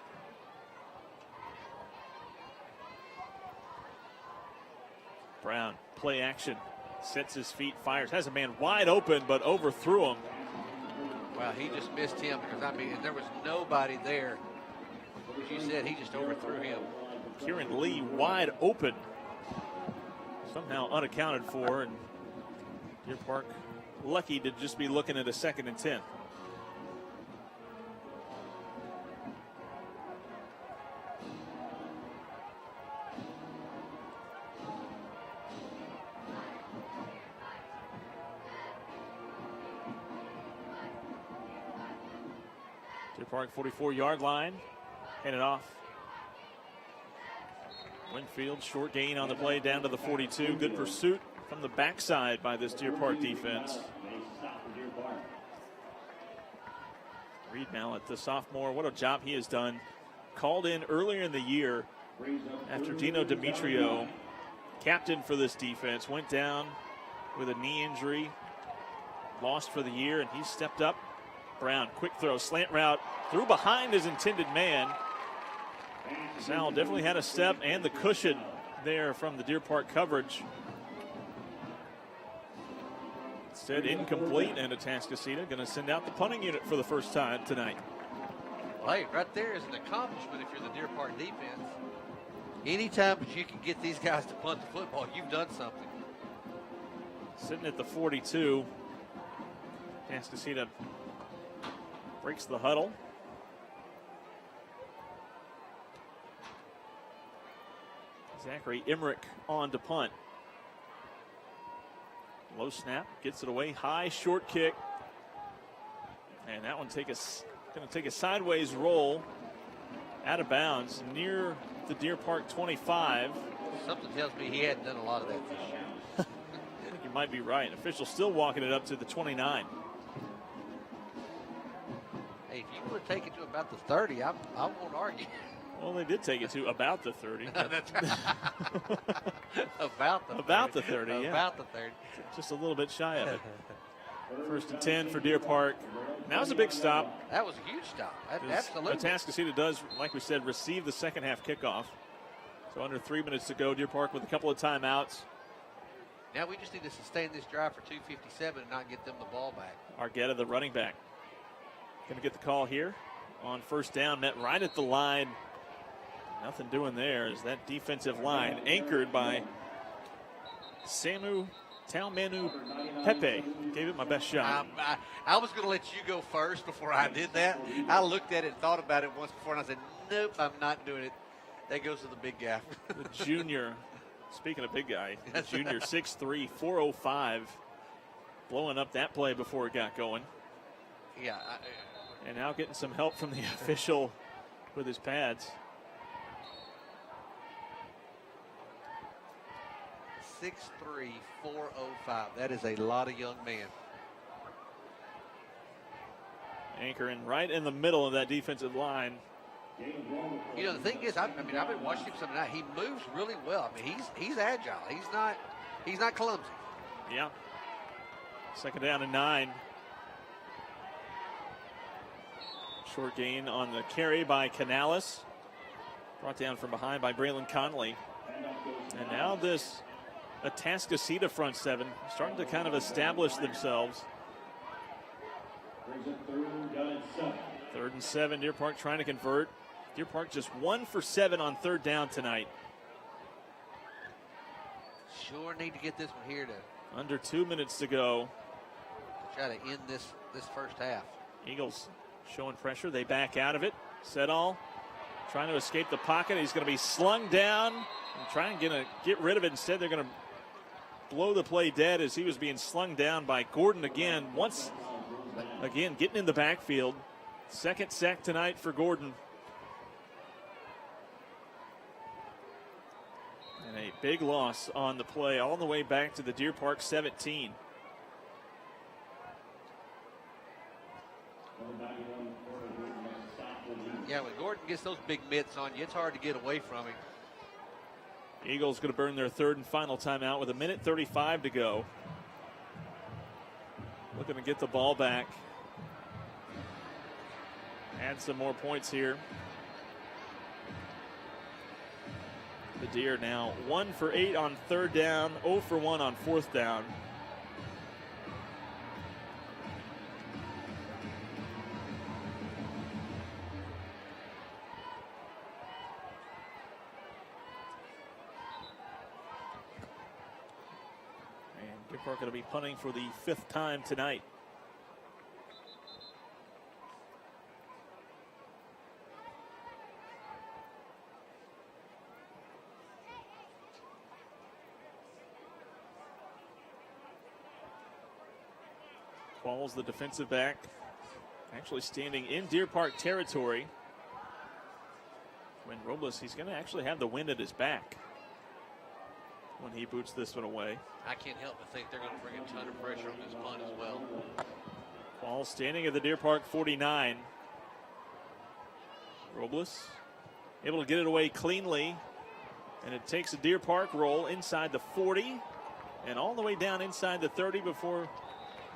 S1: Brown, play action, sets his feet, fires, has a man wide open, but overthrew him.
S2: Wow, he just missed him because, I mean, there was nobody there. As you said, he just overthrew him.
S1: Kieran Lee wide open, somehow unaccounted for, and Deer Park lucky to just be looking at a 2nd and 10. Deer Park 44-yard line, hand it off. Winfield, short gain on the play down to the 42. Good pursuit from the backside by this Deer Park defense. Reed Mallett, the sophomore, what a job he has done. Called in earlier in the year after Dino Demetrio, captain for this defense, went down with a knee injury, lost for the year, and he stepped up. Brown, quick throw, slant route, threw behind his intended man. Sal definitely had a step and the cushion there from the Deer Park coverage. Instead, incomplete, and Atascocita going to send out the punting unit for the first time tonight.
S2: Well, hey, right there is an accomplishment if you're the Deer Park defense. Anytime that you can get these guys to punt the football, you've done something.
S1: Sitting at the 42. Atascocita breaks the huddle. Zachary Emmerich on to punt. Low snap, gets it away, high short kick. And that one going to take a sideways roll out of bounds near the Deer Park 25.
S2: Something tells me he hadn't done a lot of that this year.
S1: I think you might be right. Official still walking it up to the 29.
S2: Hey, if you would have taken it to about the 30, I won't argue.
S1: Well, they did take it to about the 30.
S2: That's right. About the 30.
S1: About the 30, yeah.
S2: About the 30.
S1: Just a little bit shy of it. 1st and 10 for Deer Park. That was a big stop.
S2: That was a huge stop. Absolutely.
S1: Atascocita does, like we said, receive the second half kickoff. So under 3 minutes to go, Deer Park with a couple of timeouts.
S2: Now we just need to sustain this drive for 2:57 and not get them the ball back.
S1: Argueta, the running back, going to get the call here on first down. Met right at the line. Nothing doing there as that defensive line anchored by Samu Taumenu Pepe. Gave it my best shot.
S2: I was going to let you go first before I did that. I looked at it and thought about it once before, and I said, nope, I'm not doing it. That goes to the big guy.
S1: The junior, speaking of big guy, the junior 6'3", 405, blowing up that play before it got going.
S2: Yeah.
S1: And now getting some help from the official with his pads.
S2: 6'3", 405. That is a lot of young men.
S1: Anchoring right in the middle of that defensive line.
S2: You know, the thing is, I've been watching him some tonight. He moves really well. I mean, he's agile. He's not clumsy.
S1: Yeah. 2nd down and 9. Short gain on the carry by Canales. Brought down from behind by Braylon Conley. And now this Atascocita front seven starting to kind of establish themselves. 3rd and 7, Deer Park trying to convert. Deer Park just 1 for 7 on 3rd down tonight.
S2: Sure need to get this one here to
S1: Under 2 minutes to go.
S2: try to end this first half.
S1: Eagles showing pressure. They back out of it. Sedall trying to escape the pocket. He's going to be slung down and trying to get rid of it. Instead, they're going to blow the play dead as he was being slung down by Gordon again. Again, getting in the backfield. 2nd sack tonight for Gordon. And a big loss on the play all the way back to the Deer Park 17.
S2: Yeah, when Gordon gets those big mitts on you, it's hard to get away from him.
S1: Eagles going to burn their 3rd and final timeout with 1:35 to go. Looking to get the ball back. Add some more points here. The Deer now 1 for 8 on 3rd down, 0 for 1 on 4th down. And Deer Park going to be punting for the 5th time tonight. Qualls, the defensive back, actually standing in Deer Park territory. When Robles, he's going to actually have the wind at his back when he boots this one away.
S2: I can't help but think they're going to bring a ton of pressure on this punt as well.
S1: Qualls standing at the Deer Park 49. Robles able to get it away cleanly, and it takes a Deer Park roll inside the 40 and all the way down inside the 30 before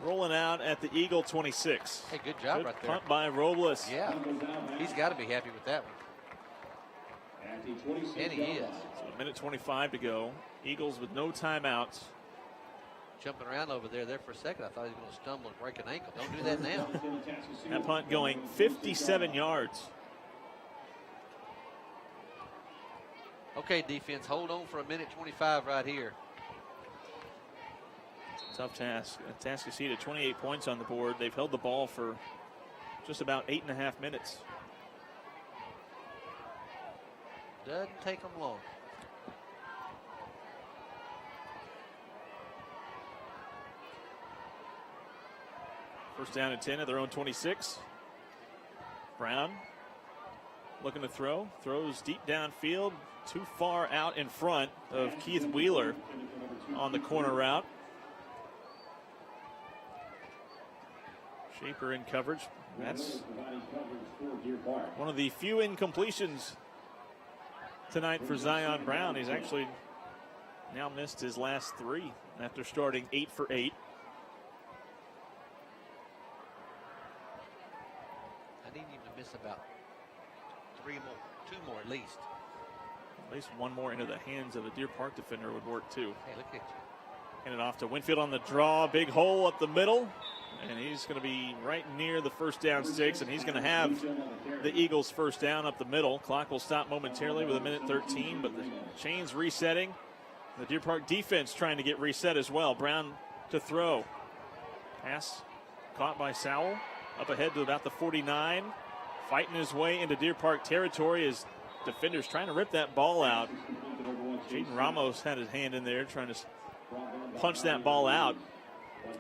S1: rolling out at the Eagle 26.
S2: Hey, good job right there.
S1: Punt by Robles.
S2: Yeah, he's got to be happy with that one. And he is.
S1: So 1:25 to go. Eagles with no timeouts.
S2: Jumping around over there for a second. I thought he was going to stumble and break an ankle. Don't do that now.
S1: That punt going 57 yards.
S2: Okay, defense, hold on for 1:25 right here.
S1: Tough task. Atascocita 28 points on the board. They've held the ball for just about 8.5 minutes.
S2: Doesn't take them long.
S1: First down and 10 at their own 26. Brown looking to throw. Throws deep downfield. Too far out in front of Keith Wheeler on the corner route. Shaper in coverage. That's one of the few incompletions tonight for Zion Brown. He's actually now missed his last 3 after starting 8 for 8.
S2: I need him to miss about 3 more, 2 more at least.
S1: At least 1 more into the hands of a Deer Park defender would work too.
S2: Hey, look at you.
S1: Hand it off to Winfield on the draw. Big hole up the middle. And he's going to be right near the first down sticks, and he's going to have the Eagles' first down up the middle. Clock will stop momentarily with 1:13, but the chain's resetting. The Deer Park defense trying to get reset as well. Brown to throw. Pass caught by Sowell. Up ahead to about the 49. Fighting his way into Deer Park territory as defenders trying to rip that ball out. Jaden Ramos had his hand in there trying to punch that ball out.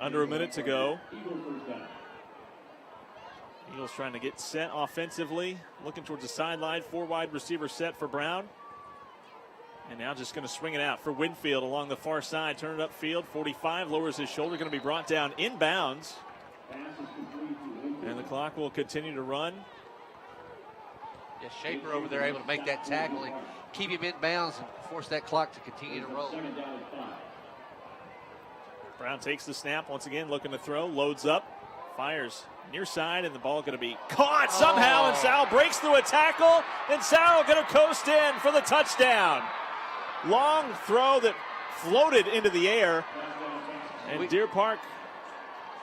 S1: Under a minute to go. Eagles trying to get set offensively. Looking towards the sideline. 4 wide receiver set for Brown. And now just going to swing it out for Winfield along the far side. Turn it upfield. 45 lowers his shoulder. Going to be brought down inbounds. And the clock will continue to run.
S2: Yeah, Shaper over there able to make that tackle and keep him in bounds and force that clock to continue to roll.
S1: Brown takes the snap once again, looking to throw, loads up, fires near side, and the ball going to be caught somehow, and Sowell breaks through a tackle, and Sowell going to coast in for the touchdown. Long throw that floated into the air, and Deer Park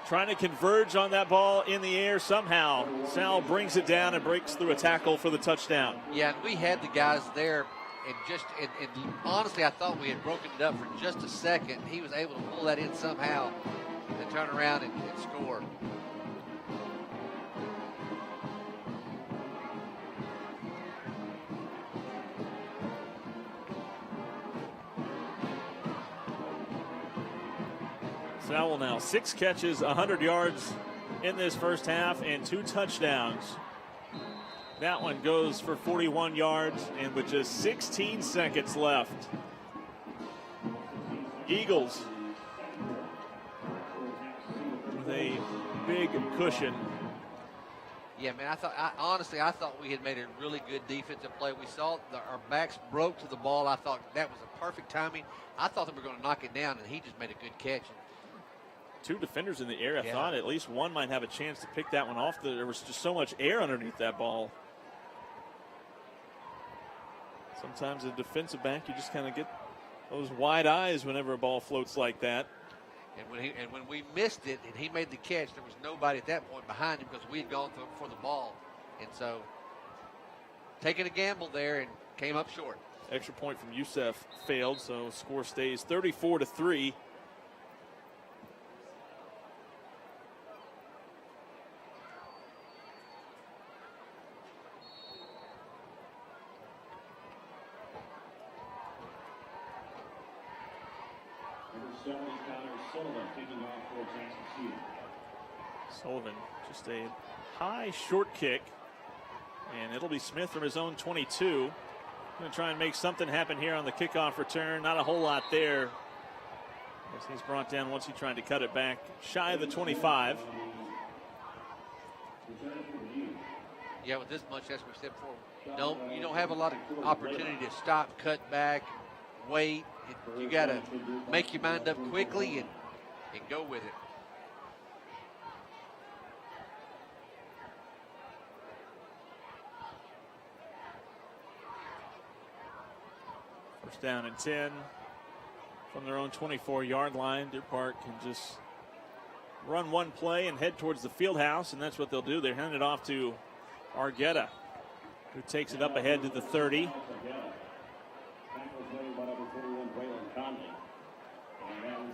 S1: trying to converge on that ball in the air somehow. Sal brings it down and breaks through a tackle for the touchdown.
S2: Yeah, and we had the guys there, and honestly, I thought we had broken it up for just a second. He was able to pull that in somehow and turn around and score.
S1: Sal now 6 catches, 100 yards in this first half, and 2 touchdowns. That one goes for 41 yards, and with just 16 seconds left, Eagles with a big cushion.
S2: Yeah, man, honestly, I thought we had made a really good defensive play. We saw our backs broke to the ball. I thought that was a perfect timing. I thought they were going to knock it down, and he just made a good catch.
S1: 2 defenders in the air. I thought at least one might have a chance to pick that one off. There was just so much air underneath that ball. Sometimes a defensive back, you just kind of get those wide eyes whenever a ball floats like that.
S2: And when we missed it and he made the catch, there was nobody at that point behind him because we had gone for the ball. And so taking a gamble there and came up short.
S1: Extra point from Youssef failed, so score stays 34-3. Sullivan, just a high short kick, and it'll be Smith from his own 22. Going to try and make something happen here on the kickoff return. Not a whole lot there, as he's brought down once he tried to cut it back shy of the 25.
S2: Yeah, with this much, as we said before, you don't have a lot of opportunity to stop, cut back, wait. You got to make your mind up quickly and go with it.
S1: First down and 10 from their own 24-yard line. Deer Park can just run one play and head towards the field house, and that's what they'll do. They hand it off to Argueta, who takes it up ahead to the 30.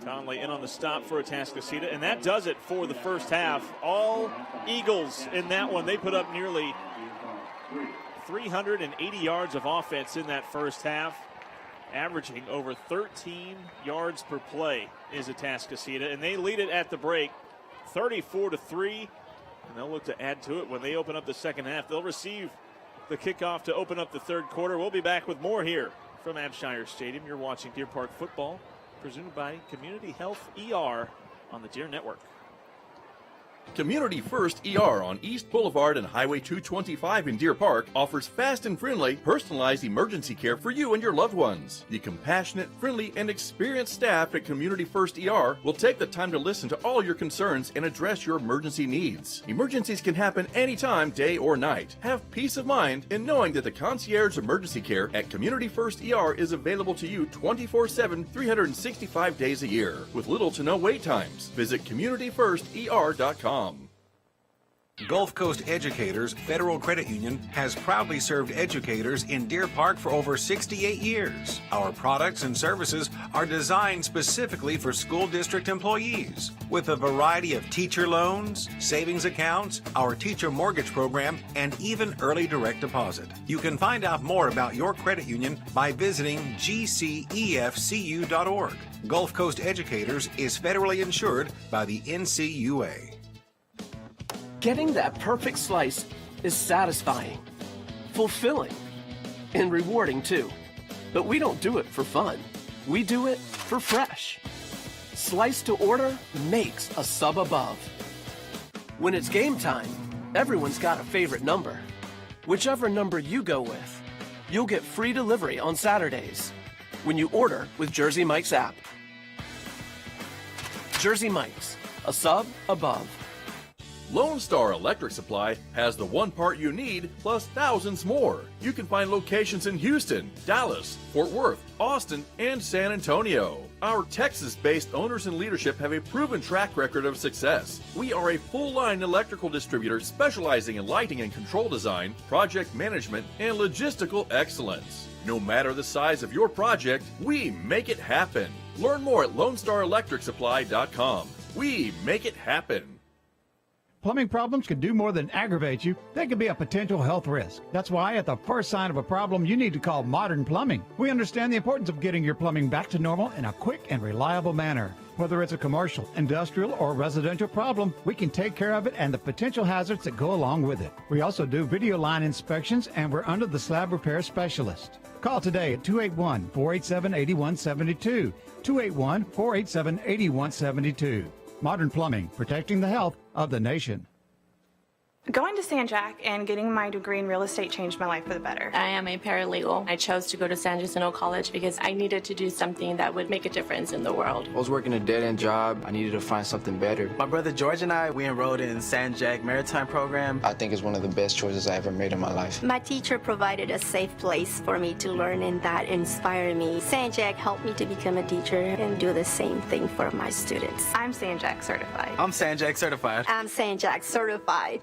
S1: Conley in on the stop for Atascocita, and that does it for the first half. All Eagles in that one. They put up nearly 380 yards of offense in that first half, averaging over 13 yards per play is Atascocita, and they lead it at the break 34-3, and they'll look to add to it when they open up the second half. They'll receive the kickoff to open up the third quarter. We'll be back with more here from Abshire Stadium. You're watching Deer Park football, presented by Community Health ER on the Deer Network.
S8: Community First ER on East Boulevard and Highway 225 in Deer Park offers fast and friendly, personalized emergency care for you and your loved ones. The compassionate, friendly, and experienced staff at Community First ER will take the time to listen to all your concerns and address your emergency needs. Emergencies can happen anytime, day or night. Have peace of mind in knowing that the concierge emergency care at Community First ER is available to you 24/7, 365 days a year, with little to no wait times. Visit CommunityFirstER.com.
S9: Gulf Coast Educators Federal Credit Union has proudly served educators in Deer Park for over 68 years. Our products and services are designed specifically for school district employees, with a variety of teacher loans, savings accounts, our teacher mortgage program, and even early direct deposit. You can find out more about your credit union by visiting gcefcu.org. Gulf Coast Educators is federally insured by the NCUA.
S5: Getting that perfect slice is satisfying, fulfilling, and rewarding too. But we don't do it for fun. We do it for fresh. Slice to order makes a sub above. When it's game time, everyone's got a favorite number. Whichever number you go with, you'll get free delivery on Saturdays when you order with Jersey Mike's app. Jersey Mike's, a sub above.
S8: Lone Star Electric Supply has the one part you need, plus thousands more. You can find locations in Houston, Dallas, Fort Worth, Austin, and San Antonio. Our Texas-based owners and leadership have a proven track record of success. We are a full-line electrical distributor specializing in lighting and control design, project management, and logistical excellence. No matter the size of your project, we make it happen. Learn more at LoneStarElectricSupply.com. We make it happen.
S10: Plumbing problems can do more than aggravate you. They can be a potential health risk. That's why at the first sign of a problem, you need to call Modern Plumbing. We understand the importance of getting your plumbing back to normal in a quick and reliable manner. Whether it's a commercial, industrial, or residential problem, we can take care of it and the potential hazards that go along with it. We also do video line inspections, and we're under the slab repair specialist. Call today at 281-487-8172. 281-487-8172. Modern Plumbing, protecting the health of the nation.
S11: Going to San Jac and getting my degree in real estate changed my life for the better.
S12: I am a paralegal. I chose to go to San Jacinto College because I needed to do something that would make a difference in the world.
S13: I was working a dead-end job. I needed to find something better.
S14: My brother George and I, we enrolled in San Jac Maritime Program.
S13: I think it's one of the best choices I ever made in my life.
S15: My teacher provided a safe place for me to learn, and that inspired me. San Jac helped me to become a teacher and do the same thing for my students.
S11: I'm San Jac certified.
S14: I'm San Jac certified.
S15: I'm San Jac certified.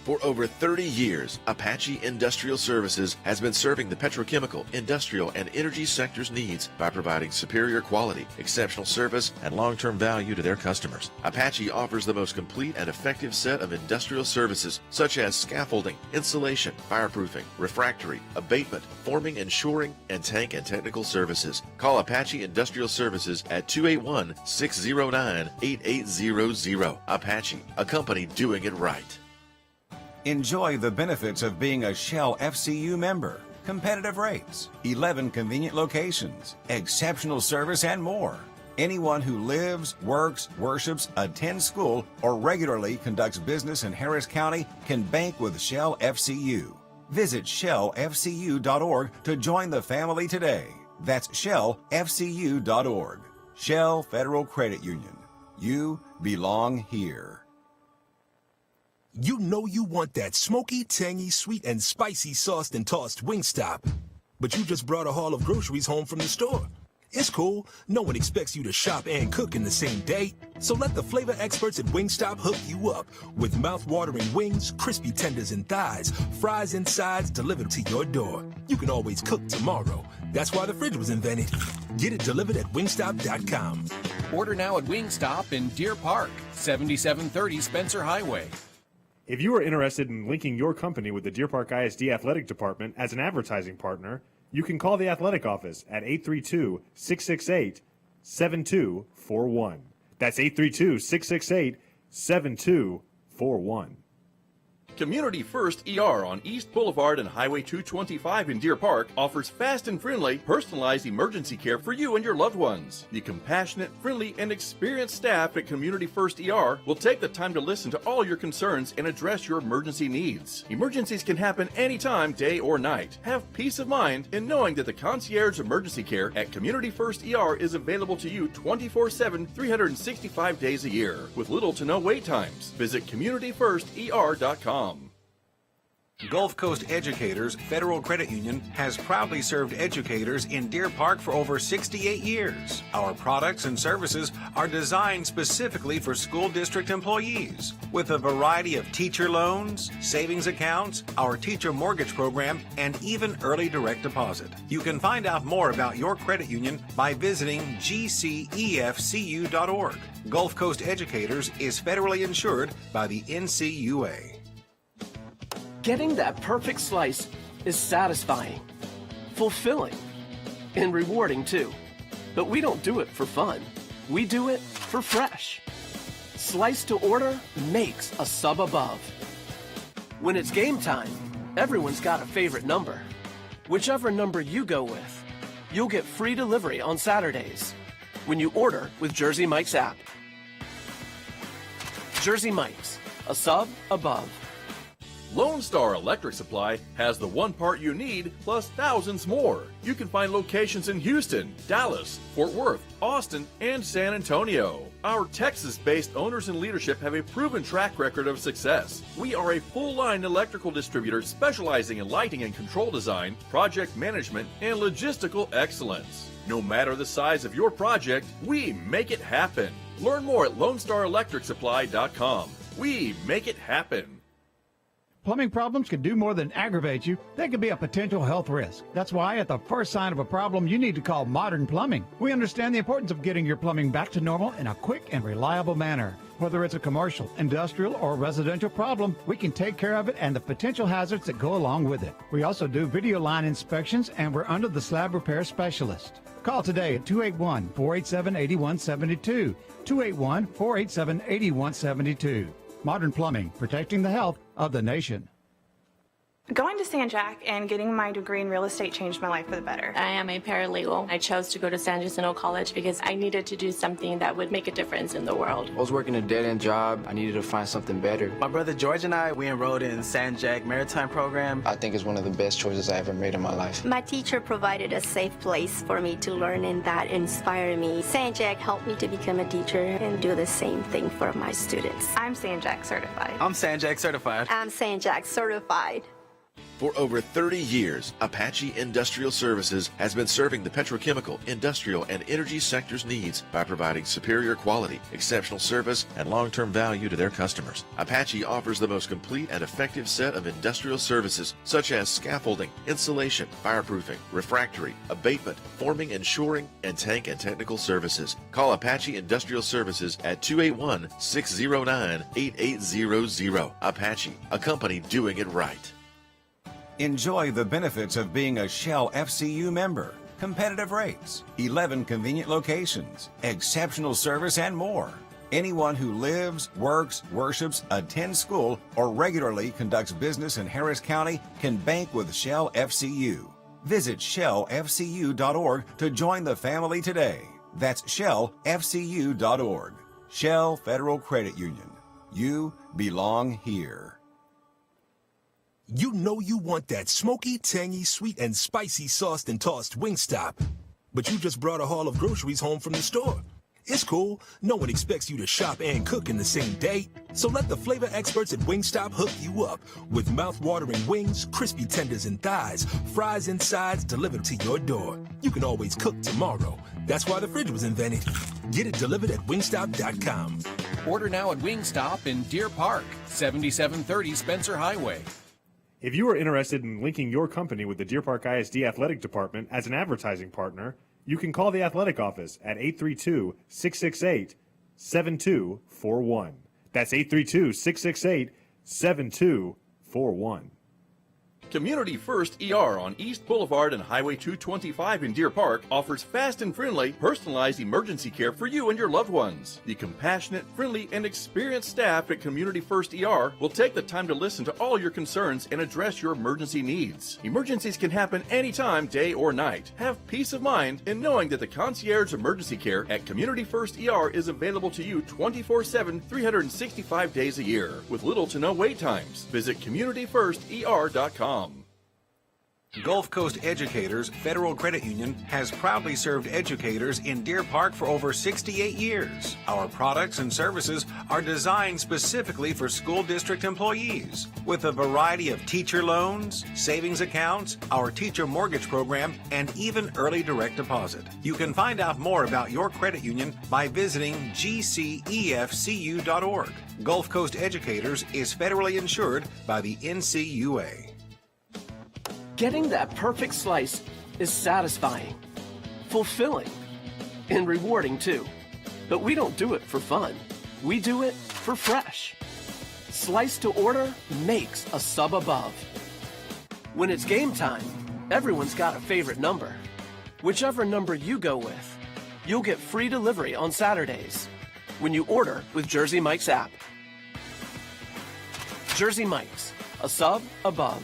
S16: For over 30 years, Apache Industrial Services has been serving the petrochemical, industrial, and energy sector's needs by providing superior quality, exceptional service, and long-term value to their customers. Apache offers the most complete and effective set of industrial services such as scaffolding, insulation, fireproofing, refractory, abatement, forming and shoring, and tank and technical services. Call Apache Industrial Services at 281-609-8800. Apache, a company doing it right.
S9: Enjoy the benefits of being a Shell FCU member. Competitive rates, 11 convenient locations, exceptional service, and more. Anyone who lives, works, worships, attends school, or regularly conducts business in Harris County can bank with Shell FCU. Visit shellfcu.org to join the family today. That's shellfcu.org. Shell Federal Credit Union. You belong here.
S17: You know you want that smoky, tangy, sweet, and spicy sauced and tossed Wingstop. But you just brought a haul of groceries home from the store. It's cool. No one expects you to shop and cook in the same day. So let the flavor experts at Wingstop hook you up with mouth-watering wings, crispy tenders and thighs, fries and sides delivered to your door. You can always cook tomorrow. That's why the fridge was invented. Get it delivered at wingstop.com.
S18: Order now at Wingstop in Deer Park, 7730 Spencer Highway.
S19: If you are interested in linking your company with the Deer Park ISD Athletic Department as an advertising partner, you can call the athletic office at 832-668-7241. That's 832-668-7241.
S8: Community First ER on East Boulevard and Highway 225 in Deer Park offers fast and friendly, personalized emergency care for you and your loved ones. The compassionate, friendly, and experienced staff at Community First ER will take the time to listen to all your concerns and address your emergency needs. Emergencies can happen anytime, day or night. Have peace of mind in knowing that the concierge emergency care at Community First ER is available to you 24/7, 365 days a year, with little to no wait times. Visit CommunityFirstER.com.
S9: Gulf Coast Educators Federal Credit Union has proudly served educators in Deer Park for over 68 years. Our products and services are designed specifically for school district employees, with a variety of teacher loans, savings accounts, our teacher mortgage program, and even early direct deposit. You can find out more about your credit union by visiting gcefcu.org. Gulf Coast Educators is federally insured by the NCUA.
S5: Getting that perfect slice is satisfying, fulfilling, and rewarding too. But we don't do it for fun. We do it for fresh. Slice to order makes a sub above. When it's game time, everyone's got a favorite number. Whichever number you go with, you'll get free delivery on Saturdays when you order with Jersey Mike's app. Jersey Mike's, a sub above.
S8: Lone Star Electric Supply has the one part you need plus thousands more. You can find locations in Houston, Dallas, Fort Worth, Austin, and San Antonio. Our Texas-based owners and leadership have a proven track record of success. We are a full-line electrical distributor specializing in lighting and control design, project management, and logistical excellence. No matter the size of your project, we make it happen. Learn more at LoneStarElectricSupply.com. We make it happen.
S10: Plumbing problems can do more than aggravate you. They can be a potential health risk. That's why at the first sign of a problem, you need to call Modern Plumbing. We understand the importance of getting your plumbing back to normal in a quick and reliable manner. Whether it's a commercial, industrial, or residential problem, we can take care of it and the potential hazards that go along with it. We also do video line inspections, and we're under the slab repair specialist. Call today at 281-487-8172. 281-487-8172. Modern Plumbing, protecting the health of the nation.
S11: Going to San Jac and getting my degree in real estate changed my life for the better.
S12: I am a paralegal. I chose to go to San Jacinto College because I needed to do something that would make a difference in the world.
S13: I was working a dead-end job. I needed to find something better.
S14: My brother George and I, we enrolled in San Jac Maritime Program.
S13: I think it's one of the best choices I ever made in my life.
S15: My teacher provided a safe place for me to learn, and that inspired me. San Jac helped me to become a teacher and do the same thing for my students.
S11: I'm San Jac certified.
S14: I'm San Jac certified.
S15: I'm San Jac certified.
S16: For over 30 years, Apache Industrial Services has been serving the petrochemical, industrial, and energy sector's needs by providing superior quality, exceptional service, and long-term value to their customers. Apache offers the most complete and effective set of industrial services such as scaffolding, insulation, fireproofing, refractory, abatement, forming and shoring, and tank and technical services. Call Apache Industrial Services at 281-609-8800. Apache, a company doing it right.
S9: Enjoy the benefits of being a Shell FCU member. Competitive rates, 11 convenient locations, exceptional service, and more. Anyone who lives, works, worships, attends school, or regularly conducts business in Harris County can bank with Shell FCU. Visit shellfcu.org to join the family today. That's shellfcu.org. Shell Federal Credit Union. You belong here.
S17: You know you want that smoky, tangy, sweet, and spicy sauced and tossed Wingstop. But you just brought a haul of groceries home from the store. It's cool. No one expects you to shop and cook in the same day. So let the flavor experts at Wingstop hook you up with mouth-watering wings, crispy tenders and thighs, fries and sides delivered to your door. You can always cook tomorrow. That's why the fridge was invented. Get it delivered at wingstop.com.
S18: Order now at Wingstop in Deer Park, 7730 Spencer Highway.
S19: If you are interested in linking your company with the Deer Park ISD Athletic Department as an advertising partner, you can call the athletic office at 832-668-7241. That's 832-668-7241.
S8: Community First ER on East Boulevard and Highway 225 in Deer Park offers fast and friendly, personalized emergency care for you and your loved ones. The compassionate, friendly, and experienced staff at Community First ER will take the time to listen to all your concerns and address your emergency needs. Emergencies can happen anytime, day or night. Have peace of mind in knowing that the concierge emergency care at Community First ER is available to you 24/7, 365 days a year, with little to no wait times. Visit CommunityFirstER.com.
S9: Gulf Coast Educators Federal Credit Union has proudly served educators in Deer Park for over 68 years. Our products and services are designed specifically for school district employees, with a variety of teacher loans, savings accounts, our teacher mortgage program, and even early direct deposit. You can find out more about your credit union by visiting gcefcu.org. Gulf Coast Educators is federally insured by the NCUA.
S5: Getting that perfect slice is satisfying, fulfilling, and rewarding too. But we don't do it for fun. We do it for fresh. Slice to order makes a sub above. When it's game time, everyone's got a favorite number. Whichever number you go with, you'll get free delivery on Saturdays when you order with Jersey Mike's app. Jersey Mike's, a sub above.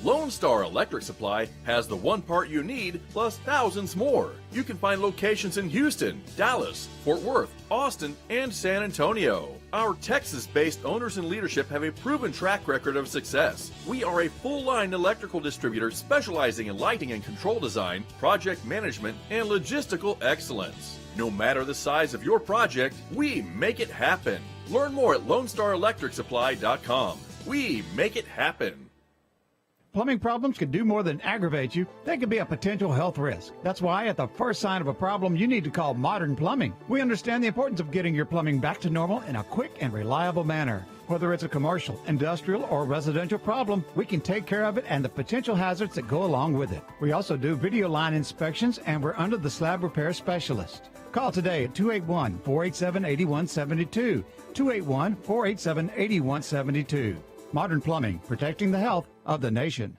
S8: Lone Star Electric Supply has the one part you need plus thousands more. You can find locations in Houston, Dallas, Fort Worth, Austin, and San Antonio. Our Texas-based owners and leadership have a proven track record of success. We are a full-line electrical distributor specializing in lighting and control design, project management, and logistical excellence. No matter the size of your project, we make it happen. Learn more at LoneStarElectricSupply.com. We make it happen.
S10: Plumbing problems can do more than aggravate you. They can be a potential health risk. That's why at the first sign of a problem, you need to call Modern Plumbing. We understand the importance of getting your plumbing back to normal in a quick and reliable manner. Whether it's a commercial, industrial, or residential problem, we can take care of it and the potential hazards that go along with it. We also do video line inspections, and we're under the slab repair specialist. Call today at 281-487-8172. 281-487-8172. Modern Plumbing, protecting the health of the nation.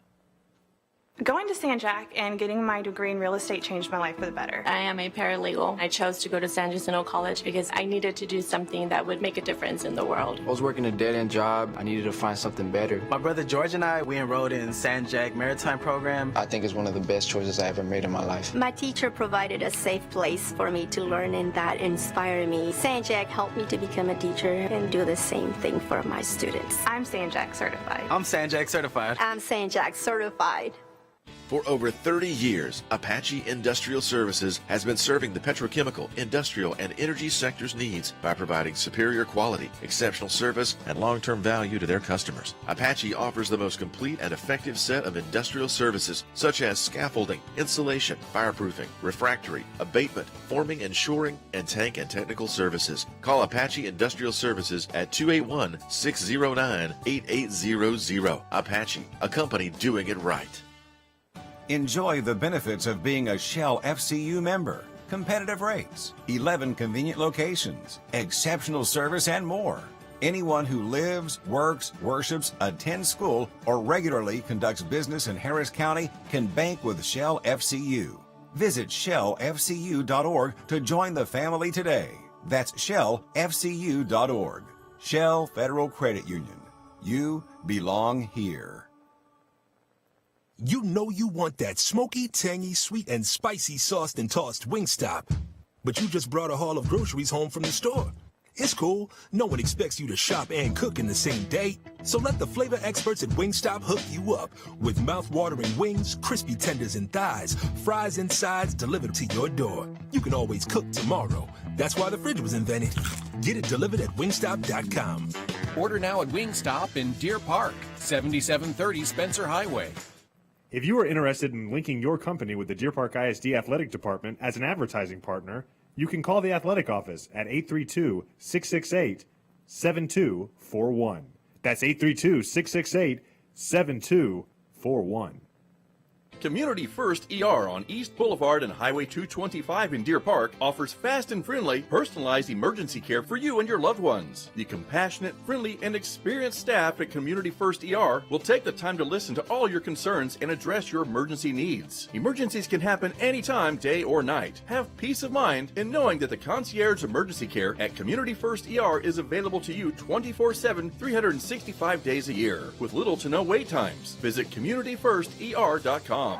S11: Going to San Jac and getting my degree in real estate changed my life for the better.
S12: I am a paralegal. I chose to go to San Jacinto College because I needed to do something that would make a difference in the world.
S13: I was working a dead-end job. I needed to find something better.
S14: My brother George and I, we enrolled in San Jac Maritime Program.
S13: I think it's one of the best choices I ever made in my life.
S15: My teacher provided a safe place for me to learn, and that inspired me. San Jac helped me to become a teacher and do the same thing for my students.
S11: I'm San Jac certified.
S14: I'm San Jac certified.
S15: I'm San Jac certified.
S16: For over 30 years, Apache Industrial Services has been serving the petrochemical, industrial, and energy sector's needs by providing superior quality, exceptional service, and long-term value to their customers. Apache offers the most complete and effective set of industrial services such as scaffolding, insulation, fireproofing, refractory, abatement, forming and shoring, and tank and technical services. Call Apache Industrial Services at 281-609-8800. Apache, a company doing it right.
S9: Enjoy the benefits of being a Shell FCU member. Competitive rates, 11 convenient locations, exceptional service, and more. Anyone who lives, works, worships, attends school, or regularly conducts business in Harris County can bank with Shell FCU. Visit shellfcu.org to join the family today. That's shellfcu.org. Shell Federal Credit Union. You belong here.
S17: You know you want that smoky, tangy, sweet, and spicy sauced and tossed Wingstop. But you just brought a haul of groceries home from the store. It's cool. No one expects you to shop and cook in the same day. So let the flavor experts at Wingstop hook you up with mouth-watering wings, crispy tenders and thighs, fries and sides delivered to your door. You can always cook tomorrow. That's why the fridge was invented. Get it delivered at wingstop.com.
S18: Order now at Wingstop in Deer Park, 7730 Spencer Highway.
S19: If you are interested in linking your company with the Deer Park ISD Athletic Department as an advertising partner, you can call the athletic office at 832-668-7241. That's 832-668-7241.
S8: Community First ER on East Boulevard and Highway 225 in Deer Park offers fast and friendly, personalized emergency care for you and your loved ones. The compassionate, friendly, and experienced staff at Community First ER will take the time to listen to all your concerns and address your emergency needs. Emergencies can happen anytime, day or night. Have peace of mind in knowing that the concierge emergency care at Community First ER is available to you 24/7, 365 days a year, with little to no wait times. Visit CommunityFirstER.com.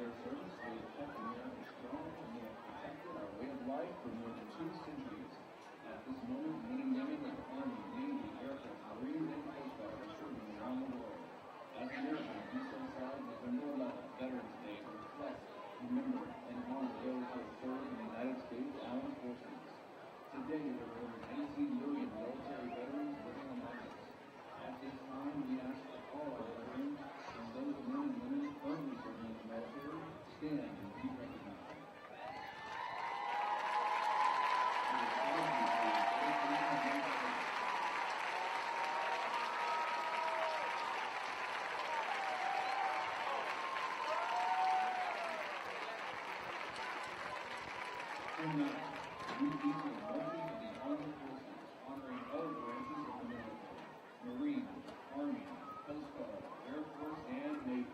S20: their service, they have kept America strong and they have protected our way of life for more than 2 centuries. At this moment, men and women of the Army, Navy, Air Force, Marines, and Coast Guard are serving around the world. As Americans, we set aside November 11th, Veterans Day, to reflect, remember, and honor those who have served in the United States Armed Forces. Today, there are over 18 million military veterans living among us. At this time, we ask that all our veterans and those men and women currently serving in the military stand and be recognized. And now, we keep the marching of the Armed Forces, honoring all branches of the military: Marines, Army, Coast Guard, Air Force, and Navy.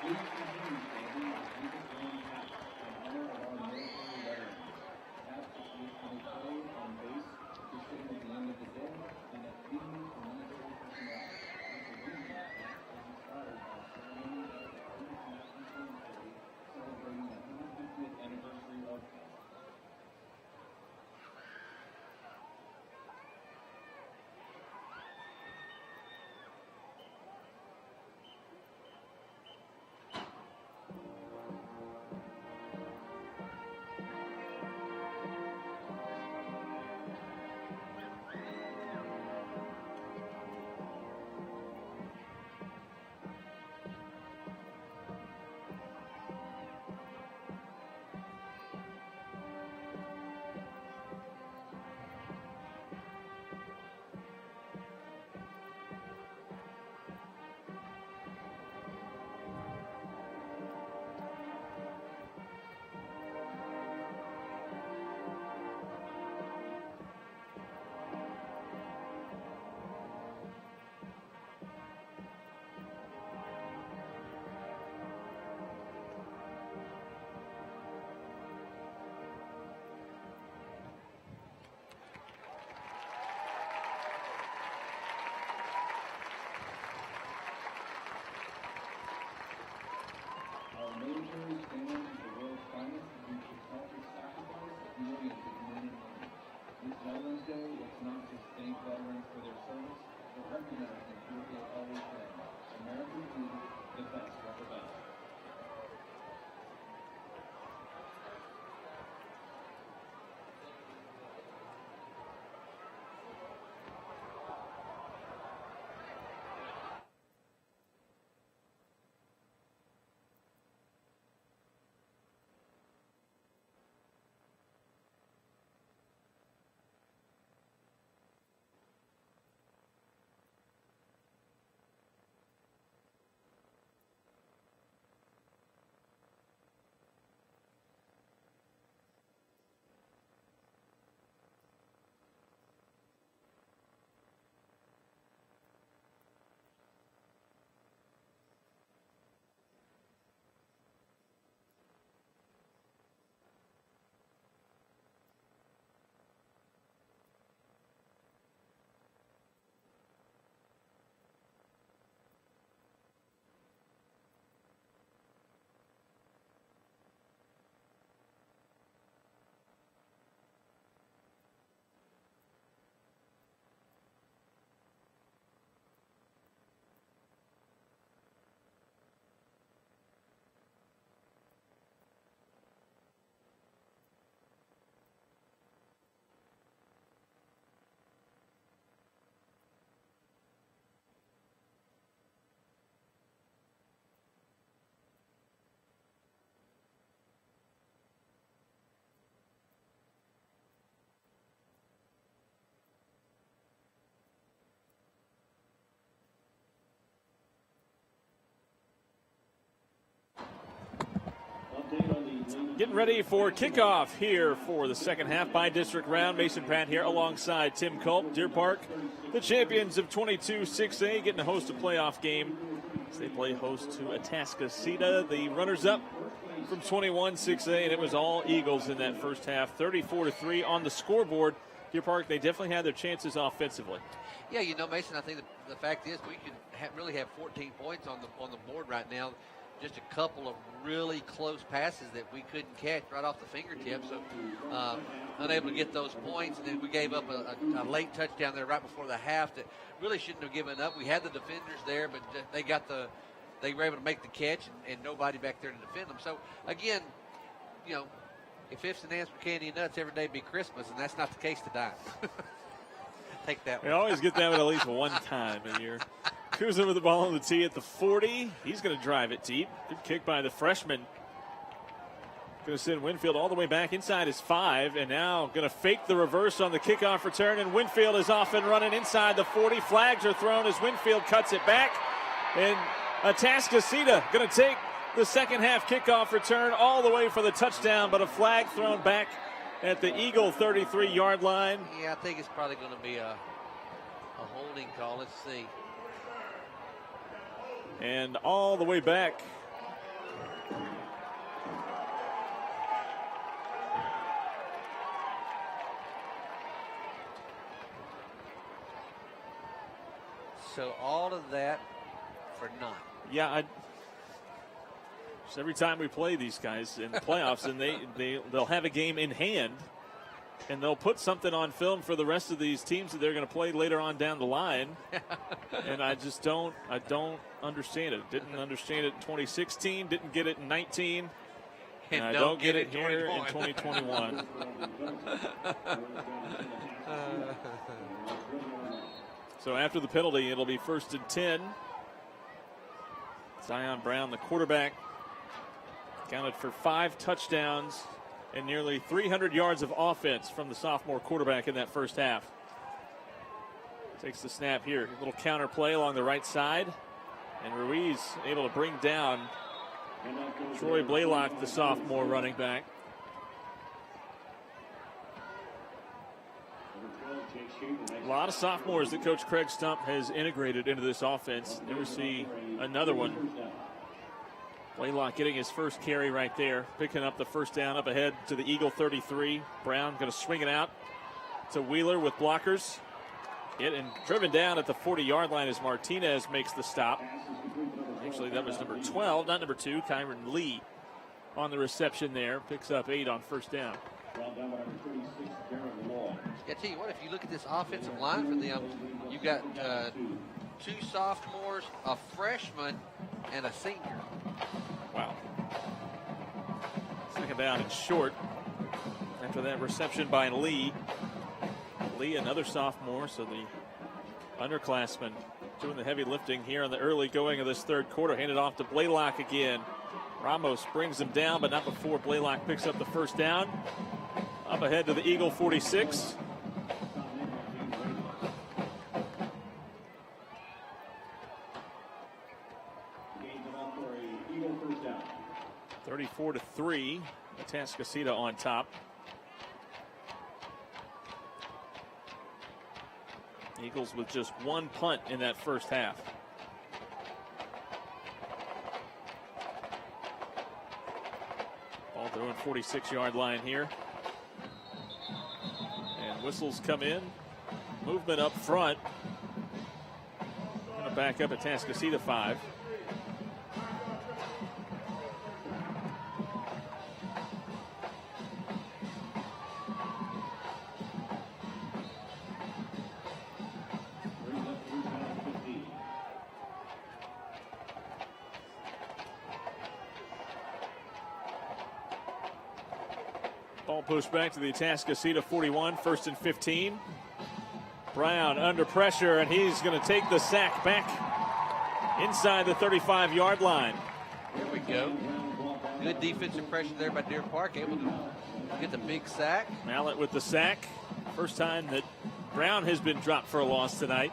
S20: Please continue standing with Jesus Green hat in honor of our military veterans. Hat is displayed on base to signal the end of the day and at feeding for military personnel. This original hat was inspired by a ceremony at the Army National Cemetery celebrating the 150th anniversary of Our military stands as the world's finest due to selfless sacrifice of millions of men and women. This Veterans Day, let's not just thank veterans for their service, but recognize them for what they've always been. American food, the best represent.
S1: Getting ready for kickoff here for the second half by district round. Mason Pratt here alongside Tim Culp. Deer Park, the champions of 22-6A, getting to host a playoff game as they play host to Atascocita, the runners-up from 21-6A, and it was all Eagles in that first half. 34-3 on the scoreboard. Deer Park, they definitely had their chances offensively.
S2: Yeah, you know, Mason, I think the fact is we can really have 14 points on the board right now. Just a couple of really close passes that we couldn't catch right off the fingertips. So unable to get those points. And then we gave up a late touchdown there right before the half that really shouldn't have given up. We had the defenders there, but they were able to make the catch and nobody back there to defend them. So, again, you know, if ifs and ands were candy and nuts, every day be Christmas, and that's not the case today. Take that one.
S1: We always get that one at least one time a year. Cruising with the ball on the tee at the 40. He's going to drive it deep. Good kick by the freshman. Going to send Winfield all the way back inside his 5, and now going to fake the reverse on the kickoff return, and Winfield is off and running inside the 40. Flags are thrown as Winfield cuts it back, and Atascocita going to take the second half kickoff return all the way for the touchdown, but a flag thrown back at the Eagle 33-yard line.
S2: Yeah, I think it's probably going to be a holding call. Let's see.
S1: And all the way back
S2: So all of that for naught.
S1: Yeah, just every time we play these guys in the playoffs, and they'll have a game in hand, and they'll put something on film for the rest of these teams that they're going to play later on down the line. And I don't understand it. Didn't understand it in 2016, didn't get it in 19, and I don't get it here in 2021. So after the penalty, it'll be 1st and 10. Zion Brown, the quarterback, accounted for 5 touchdowns and nearly 300 yards of offense from the sophomore quarterback in that first half. Takes the snap here. A little counter play along the right side. And Ruiz able to bring down Troy Blaylock, the sophomore running back. A lot of sophomores that Coach Craig Stump has integrated into this offense. Never see another one. Blaylock getting his first carry right there, picking up the first down up ahead to the Eagle 33. Brown going to swing it out to Wheeler with blockers. Hit and driven down at the 40-yard line as Martinez makes the stop. Actually, that was number 12, not number 2, Kyron Lee on the reception there. Picks up 8 on first down.
S2: Yeah, tell you what, if you look at this offensive line for them, you've got 2 sophomores, a freshman, and a senior.
S1: Wow. Second down and short after that reception by Lee. Lee, another sophomore, so the underclassmen doing the heavy lifting here in the early going of this third quarter. Handed off to Blaylock again. Ramos brings him down, but not before Blaylock picks up the first down. Up ahead to the Eagle 46. – 34-3, Atascocita on top. Eagles with just 1 punt in that first half. Ball throwing 46-yard line here. And whistles come in. Movement up front. Going to back up Atascocita 5. Ball pushed back to the Atascocita 41, 1st and 15. Brown under pressure, and he's going to take the sack back inside the 35-yard line.
S2: Here we go. Good defensive pressure there by Deer Park, able to get the big sack.
S1: Mallett with the sack. First time that Brown has been dropped for a loss tonight.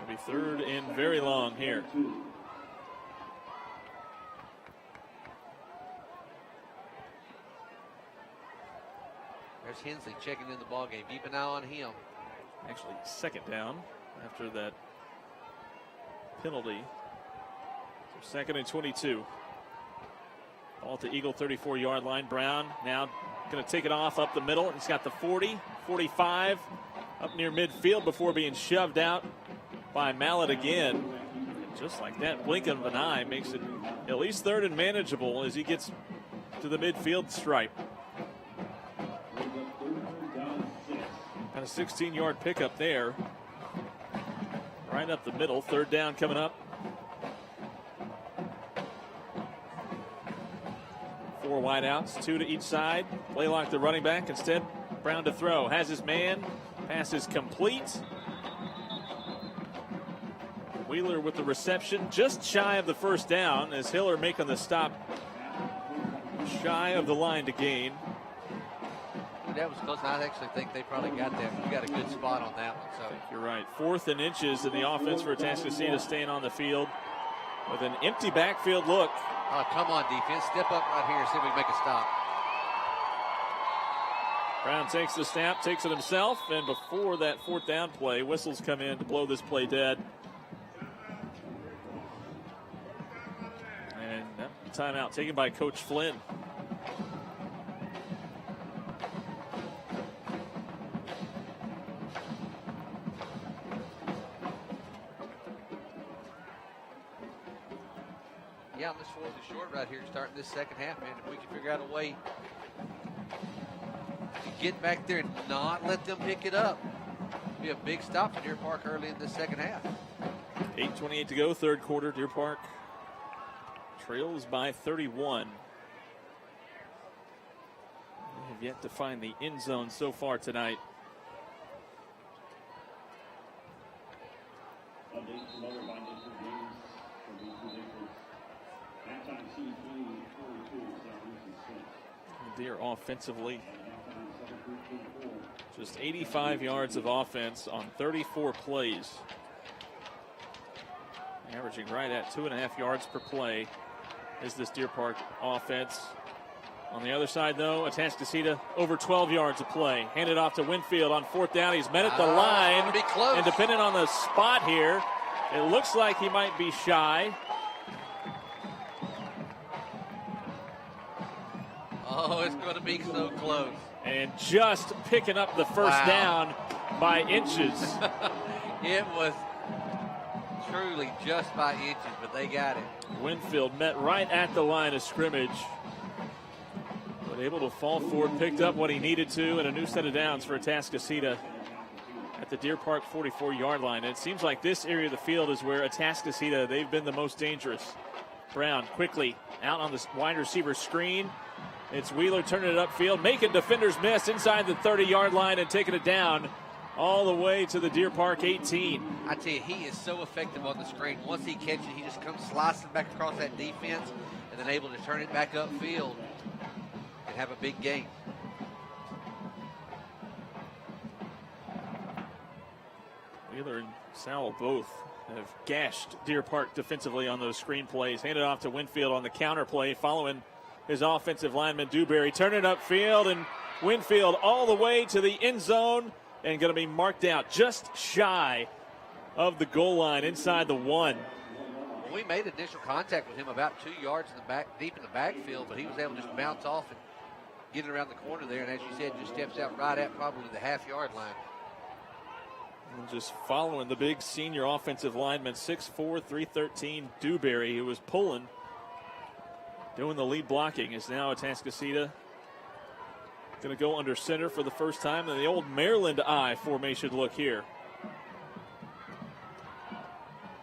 S1: It'll be 3rd and very long here.
S2: There's Hensley checking in the ball game. Keep an eye on him.
S1: Actually, 2nd down after that penalty. So 2nd and 22. Ball at the Eagle 34-yard line. Brown now going to take it off up the middle. He's got the 40, 45 up near midfield before being shoved out by Mallett again. And just like that, blink of an eye makes it at least 3rd and manageable as he gets to the midfield stripe. And a 16-yard pickup there. Right up the middle. 3rd down coming up. 4 wideouts, 2 to each side. Blaylock the running back. Instead, Brown to throw. Has his man. Pass is complete. Wheeler with the reception. Just shy of the first down as Hiller making the stop. Shy of the line to gain.
S2: That was close. I actually think they probably got that. You got a good spot on that one. So
S1: I think you're right. 4th and inches in the offense for Atascocita staying on the field with an empty backfield look.
S2: Oh, come on, defense. Step up right here and see if we can make a stop.
S1: Brown takes the snap, takes it himself, and before that 4th down play, whistles come in to blow this play dead. timeout taken by Coach Flynn.
S2: Yeah, on this 4th and short right here, starting this second half, man. If we can figure out a way to get back there and not let them pick it up, it'll be a big stop for Deer Park early in this second half.
S1: 8:28 to go, third quarter. Deer Park trails by 31. They have yet to find the end zone so far tonight.
S3: Updates from other by district games from these two districts. Halftime C3 42, Southeastern 6.
S1: Deer offensively, just 85 yards of offense on 34 plays. Averaging right at 2.5 yards per play is this Deer Park offense. On the other side, though, Atascocita over 12 yards of play. Handed off to Winfield on 4th down. He's met at the line.
S2: Be close.
S1: And depending on the spot here, it looks like he might be shy.
S2: Oh, it's going to be so close.
S1: And just picking up the first down by inches.
S2: It was truly just by inches, but they got it.
S1: Winfield met right at the line of scrimmage, but able to fall forward, picked up what he needed to, and a new set of downs for Atascocita at the Deer Park 44-yard line. And it seems like this area of the field is where Atascocita, they've been the most dangerous. Brown quickly out on the wide receiver screen. It's Wheeler turning it upfield, making defenders miss inside the 30-yard line and taking it down all the way to the Deer Park 18.
S2: I tell you, he is so effective on the screen. Once he catches it, he just comes slicing back across that defense and then able to turn it back upfield and have a big game.
S1: Wheeler and Sowell both have gashed Deer Park defensively on those screen plays. Handed off to Winfield on the counter play following his offensive lineman Dewberry. Turning upfield, and Winfield all the way to the end zone and going to be marked out just shy of the goal line inside the 1.
S2: We made initial contact with him about 2 yards in the back, deep in the backfield, but he was able to just bounce off and get it around the corner there. And as you said, just steps out right at probably the half-yard line.
S1: And just following the big senior offensive lineman, 6'4", 313 Dewberry, who was pulling, doing the lead blocking, is now Atascocita going to go under center for the first time in the old Maryland I formation look here.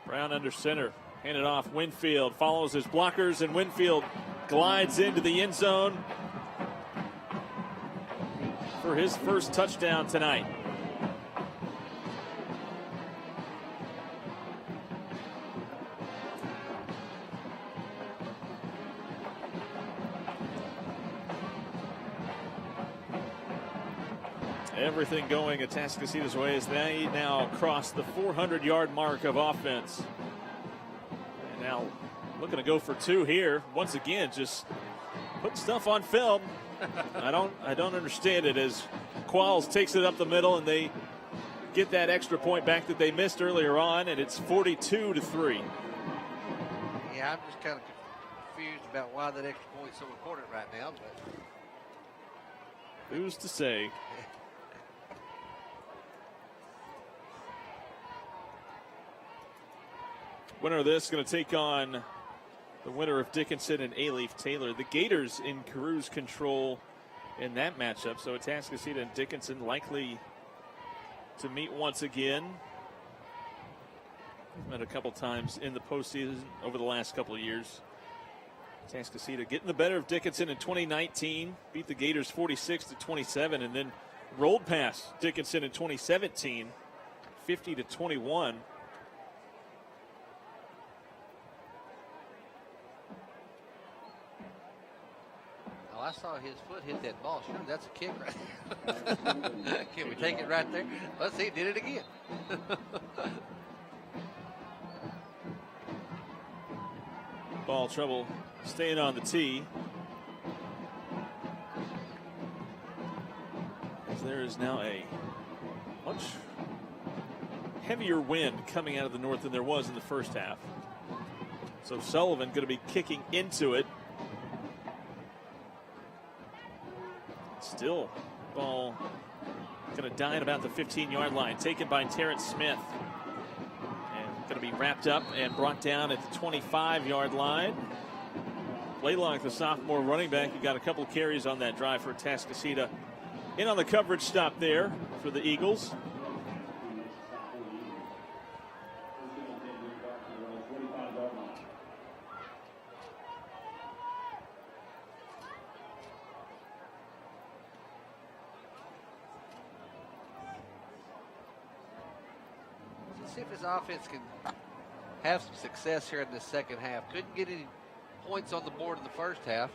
S1: Brown under center, handed off. Winfield follows his blockers, and Winfield glides into the end zone for his first touchdown tonight. Everything going Atascocita's way as they now cross the 400-yard mark of offense. And now looking to go for 2 here. Once again, just putting stuff on film. I don't understand it as Qualls takes it up the middle and they get that extra point back that they missed earlier on, and it's 42-3.
S2: Yeah, I'm just kind of confused about why that extra point is so important right now. But
S1: who's to say? Winner of this going to take on the winner of Dickinson and A-Leaf Taylor. The Gators in cruise control in that matchup. So Atascocita and Dickinson likely to meet once again. Met a couple times in the postseason over the last couple of years. Atascocita getting the better of Dickinson in 2019. Beat the Gators 46-27 and then rolled past Dickinson in 2017, 50-21.
S2: Oh, I saw his foot hit that ball. Sure, that's a kick right there. Can we take it right there? Let's see, did it again.
S1: Ball trouble staying on the tee. As there is now a much heavier wind coming out of the north than there was in the first half. So Sullivan going to be kicking into it. Still, ball going to die at about the 15-yard line. Taken by Terrence Smith. And going to be wrapped up and brought down at the 25-yard line. Blaylock, the sophomore running back, who got a couple carries on that drive for Atascocita. In on the coverage stop there for the Eagles.
S2: Let's see if his offense can have some success here in the second half. Couldn't get any points on the board in the first half.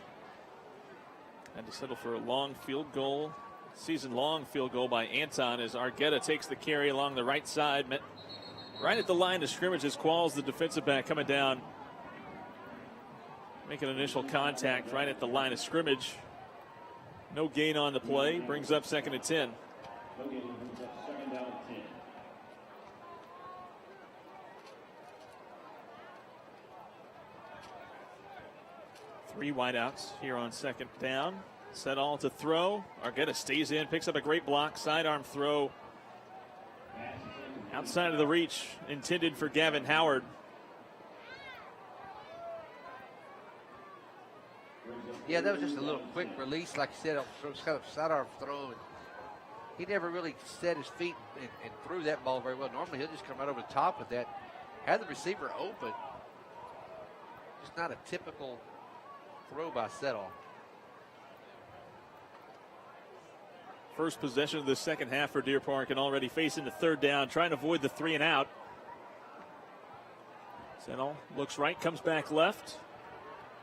S1: Had to settle for a long field goal. Season-long field goal by Anton as Argueta takes the carry along the right side. Right at the line of scrimmage as Qualls, the defensive back, coming down. Making initial contact right at the line of scrimmage. No gain on the play. Brings up 2nd and 10. Three wideouts here on 2nd down. Set all to throw. Argueta stays in, picks up a great block. Sidearm throw outside of the reach, intended for Gavin Howard.
S2: Yeah, that was just a little quick release, like you said, kind of sidearm throw. He never really set his feet and threw that ball very well. Normally, he'll just come right over the top with that. Had the receiver open. Just not a typical throw by Settle.
S1: First possession of the second half for Deer Park, and already facing the 3rd down, trying to avoid the 3 and out. Settle looks right, comes back left.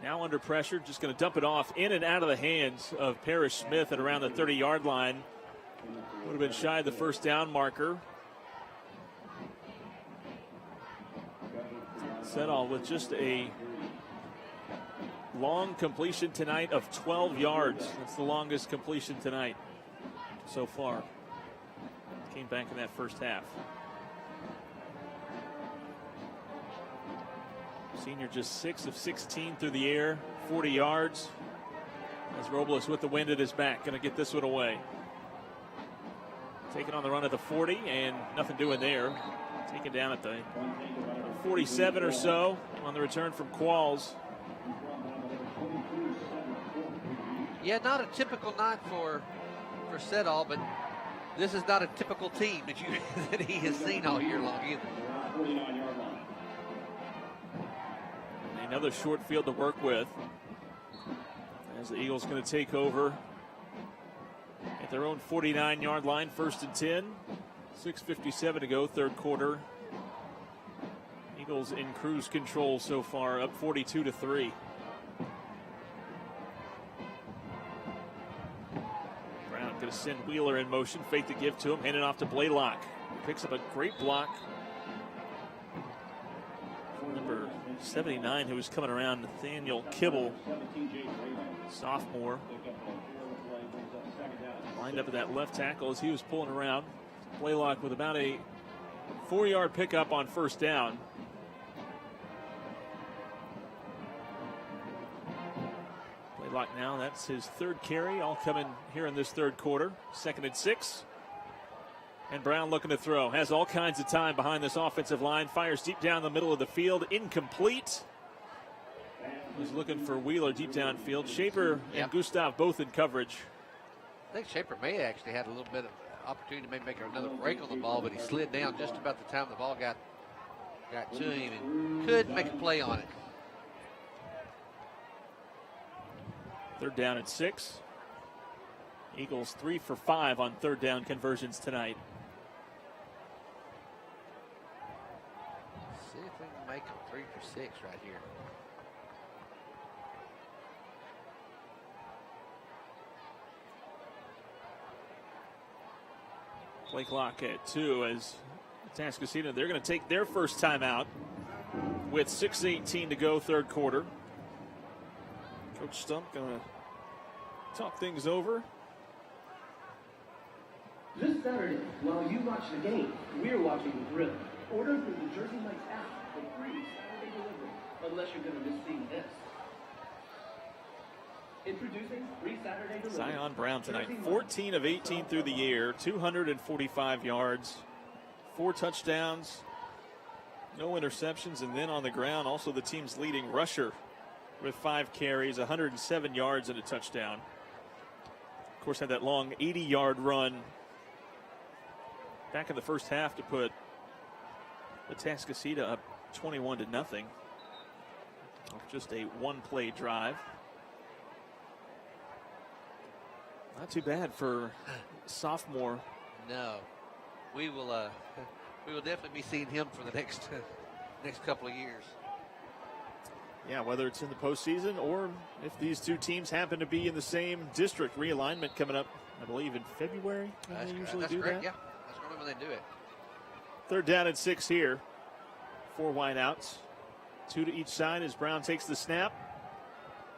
S1: Now under pressure, just going to dump it off in and out of the hands of Parrish Smith at around the 30-yard line. Would have been shy of the 1st down marker. Settle with just a long completion tonight of 12 yards. That's the longest completion tonight so far. Came back in that first half. Senior just 6 of 16 through the air, 40 yards. As Robles with the wind at his back, going to get this one away. Taking on the run at the 40, and nothing doing there. Taken down at the 47 or so on the return from Qualls.
S2: Yeah, not a typical night for Settle, but this is not a typical team that he has seen all year long either.
S1: Another short field to work with as the Eagles going to take over at their own 49-yard line, 1st and 10. 6:57 to go, 3rd quarter. Eagles in cruise control so far, up 42-3. Brown going to send Wheeler in motion, fake the give to him, hand it off to Blaylock. Picks up a great block. Number 79, who was coming around, Nathaniel Kibble, sophomore. Lined up at that left tackle as he was pulling around. Blaylock with about a 4-yard pickup on 1st down. Blaylock now, that's his 3rd carry, all coming here in this 3rd quarter. 2nd and 6. And Brown looking to throw. Has all kinds of time behind this offensive line. Fires deep down the middle of the field. Incomplete. He's looking for Wheeler deep downfield. Shaper and Gustav both in coverage.
S2: I think Shaper may have actually had a little bit of opportunity to maybe make another break on the ball, but he slid down just about the time the ball got to him and couldn't make a play on it.
S1: 3rd down and 6. Eagles 3 for 5 on 3rd down conversions tonight.
S2: See if we can make them 3 for 6 right here.
S1: Play clock at 2 as Atascocita, they're going to take their first time out with 6:18 to go, 3rd quarter. Coach Stump going to talk things over.
S21: This Saturday, while you watch the game, we're watching the grill. Order through the Jersey Mike's app for free Saturday delivery, unless you're going to miss seeing this. Introducing free Saturday delivery.
S1: Zion Brown tonight, 14 of 18 through the air, 245 yards, 4 touchdowns, no interceptions, and then on the ground, also the team's leading rusher with 5 carries, 107 yards and a touchdown. Of course, had that long 80-yard run back in the first half to put Atascocita up 21-0. Just a one-play drive. Not too bad for sophomore.
S2: No, we will definitely be seeing him for the next couple of years.
S1: Yeah, whether it's in the postseason or if these two teams happen to be in the same district. Realignment coming up, I believe, in February. They usually do that.
S2: Yeah, that's normally when they do it.
S1: 3rd down and 6 here. 4 wideouts, 2 to each side as Brown takes the snap.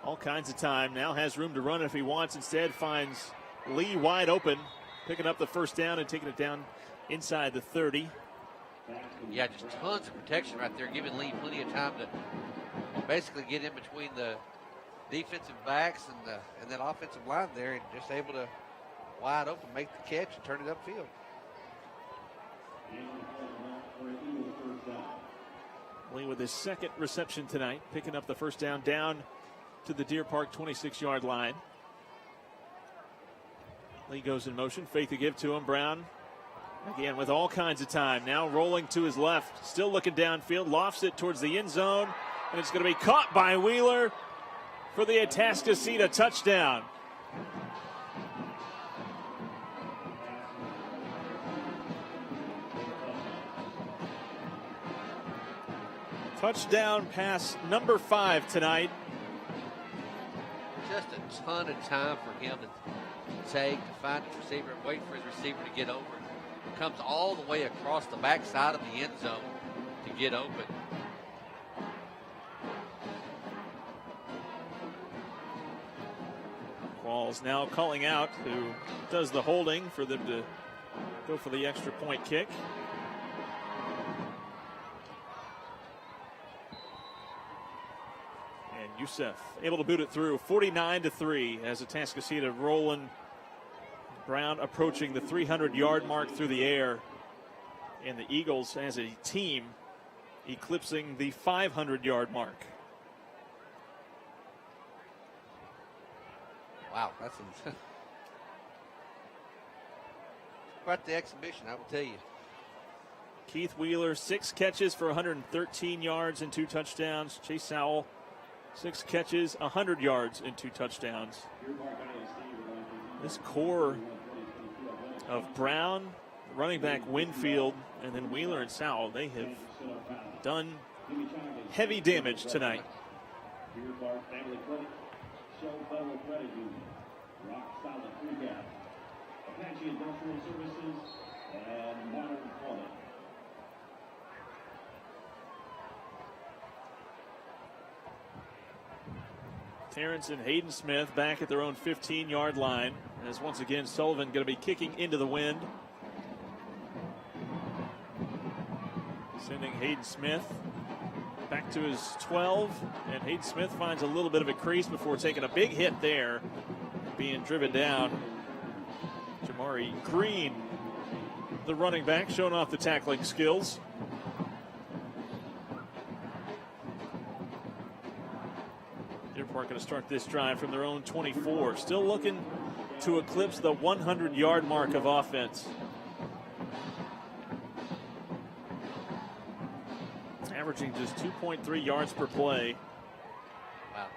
S1: All kinds of time. Now has room to run if he wants. Instead finds Lee wide open, picking up the first down and taking it down inside the 30.
S2: Yeah, just tons of protection right there, giving Lee plenty of time to basically get in between the defensive backs and that offensive line there, and just able to wide open make the catch and turn it upfield.
S1: Lee with his 2nd reception tonight, picking up the first down to the Deer Park 26-yard line. Lee goes in motion. Faith to give to him. Brown again with all kinds of time. Now rolling to his left. Still looking downfield. Lofts it towards the end zone. And it's going to be caught by Wheeler for the Atascocita touchdown. Touchdown pass number 5 tonight.
S2: Just a ton of time for him to take, to find his receiver, and wait for his receiver to get over. Comes all the way across the backside of the end zone to get open.
S1: Qualls now calling out who does the holding for them to go for the extra point kick. And Youssef able to boot it through 49-3 as Atascocita rolling. Brown approaching the 300-yard mark through the air. And the Eagles as a team eclipsing the 500-yard mark.
S2: Wow, that's quite the exhibition, I will tell you.
S1: Keith Wheeler, 6 catches for 113 yards and 2 touchdowns. Chase Sowell, 6 catches, 100 yards and 2 touchdowns. This core of Brown, running back Winfield, and then Wheeler and Sowell, they have done heavy damage tonight.
S3: Rock Solid Precast, Apache Industrial Services, and Modern Plumbing.
S1: Terrence and Hayden Smith back at their own 15-yard line, as once again Sullivan going to be kicking into the wind. Sending Hayden Smith back to his 12, and Hayden Smith finds a little bit of a crease before taking a big hit there, being driven down. Jamari Green, the running back, showing off the tackling skills. Deer Park going to start this drive from their own 24, still looking to eclipse the 100-yard mark of offense. Averaging just 2.3 yards per play.
S2: Wow.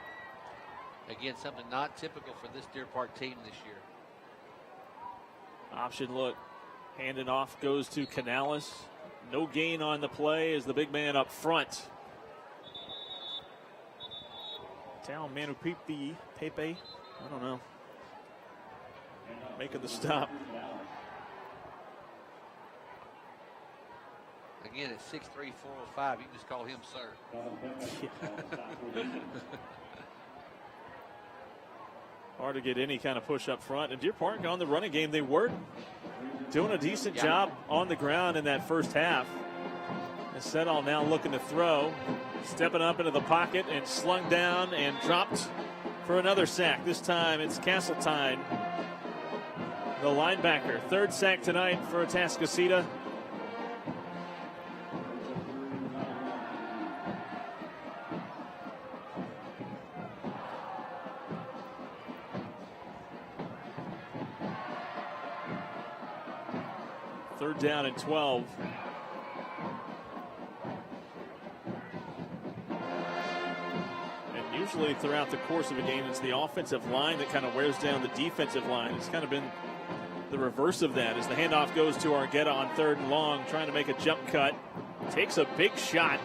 S2: Again, something not typical for this Deer Park team this year.
S1: Option look. Handing off goes to Canales. No gain on the play as the big man up front. Tal Manupipi, Pepe, I don't know. Making the stop.
S2: Again, at 6'3", 405, you can just call him sir.
S1: Hard to get any kind of push up front. And Deer Park on the running game, they were doing a decent job on the ground in that first half. And Settle now looking to throw. Stepping up into the pocket and slung down and dropped for another sack. This time it's Castletine, the linebacker. Third sack tonight for Atascocita. Third down and 12. And usually throughout the course of a game, it's the offensive line that kind of wears down the defensive line. It's kind of been the reverse of that as the handoff goes to Argueta on 3rd and long, trying to make a jump cut. Takes a big shot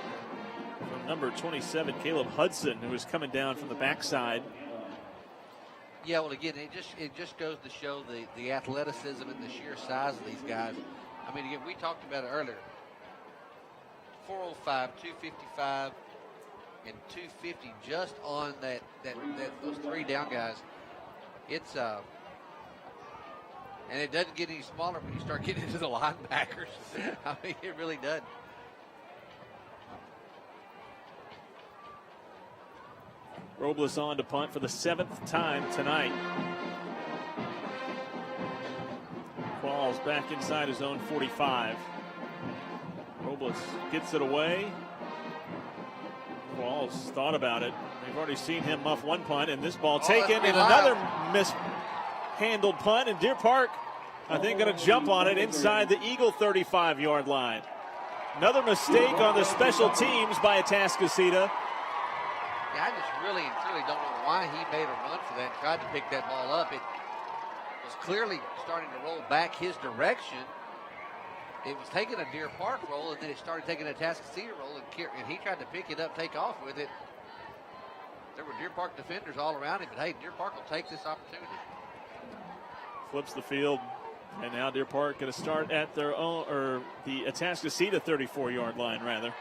S1: from number 27, Caleb Hudson, who is coming down from the backside.
S2: Yeah, well, again, it just goes to show the athleticism and the sheer size of these guys. I mean, again, we talked about it earlier. 405, 255, and 250 just on those 3 down guys. It's and it doesn't get any smaller when you start getting into the linebackers. I mean, it really doesn't.
S1: Robles on to punt for the 7th time tonight. Qualls back inside his own 45. Robles gets it away. Qualls thought about it. They've already seen him muff one punt, and this ball taken, and another mishandled punt. And Deer Park, I think, going to jump on it inside the Eagle 35-yard line. Another mistake on the special teams by Atascocita.
S2: Yeah, I just really and truly don't know why he made a run for that and tried to pick that ball up. It was clearly starting to roll back his direction. It was taking a Deer Park roll, and then it started taking a Atascocita roll, and he tried to pick it up, take off with it. There were Deer Park defenders all around him, but hey, Deer Park will take this opportunity.
S1: Flips the field, and now Deer Park going to start at their own, or the Atascocita 34-yard line, rather.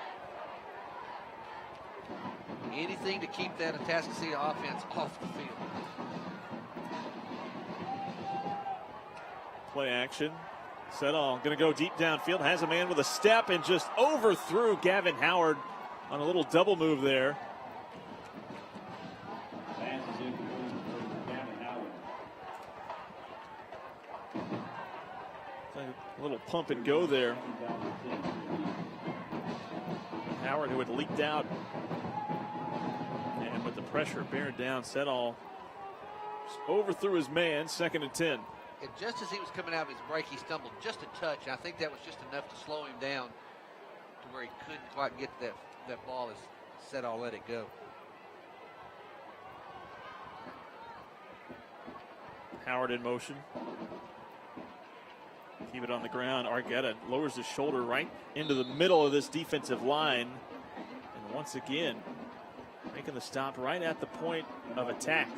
S2: Anything to keep that Atascocita offense off the field.
S1: Play action. Setall going to go deep downfield. Has a man with a step and just overthrew Gavin Howard on a little double move there.
S3: Pass is incomplete for Gavin Howard.
S1: A little pump and go there. Howard, who had leaked out. And with the pressure bearing down, Setall overthrew his man. 2nd and 10.
S2: And just as he was coming out of his break, he stumbled just a touch. And I think that was just enough to slow him down to where he couldn't quite get that ball as Setall let it go.
S1: Howard in motion. Keep it on the ground. Argueta lowers his shoulder right into the middle of this defensive line. And once again, making the stop right at the point of attack.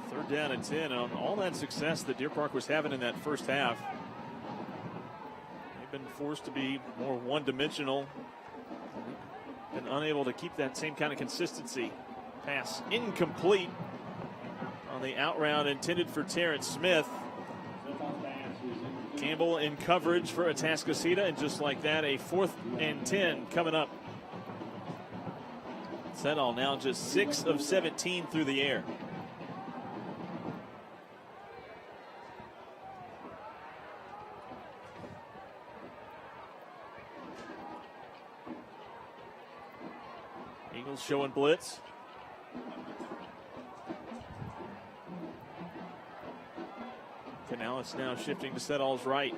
S1: Third down and 10. On all that success that Deer Park was having in that first half, they've been forced to be more one-dimensional and unable to keep that same kind of consistency. Pass incomplete on the out route intended for Terrence Smith. Campbell in coverage for Atascocita, and just like that, a 4th and 10 coming up. Setall now just 6 of 17 through the air. Eagles showing blitz. Canales now shifting to Setall's right.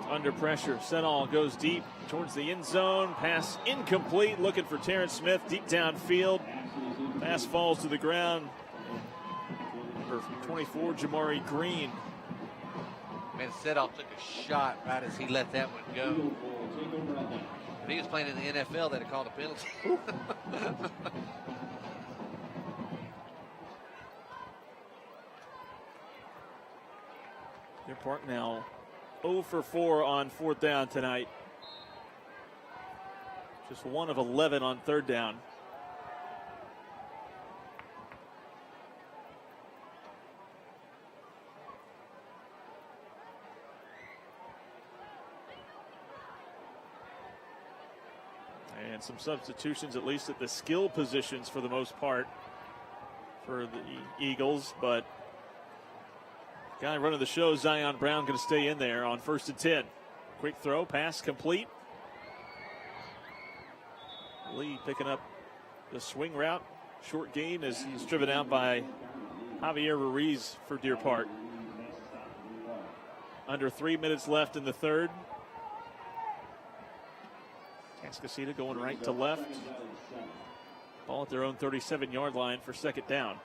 S1: Under pressure, Setall goes deep towards the end zone. Pass incomplete, looking for Terrence Smith deep downfield. Pass falls to the ground. Number 24, Jamari Green.
S2: Man, Setall took a shot right as he let that one go. If he was playing in the NFL, they'd have called a penalty.
S1: Deer Park now 0 for 4 on 4th down tonight. Just 1 of 11 on 3rd down. And some substitutions, at least at the skill positions for the most part for the Eagles. But guy running the show, Zion Brown, going to stay in there on 1st and 10. Quick throw, pass complete. Lee picking up the swing route. Short gain as he's driven out by Javier Ruiz for Deer Park. Under 3 minutes left in the third. Atascocita going right to left. Ball at their own 37-yard line for second down.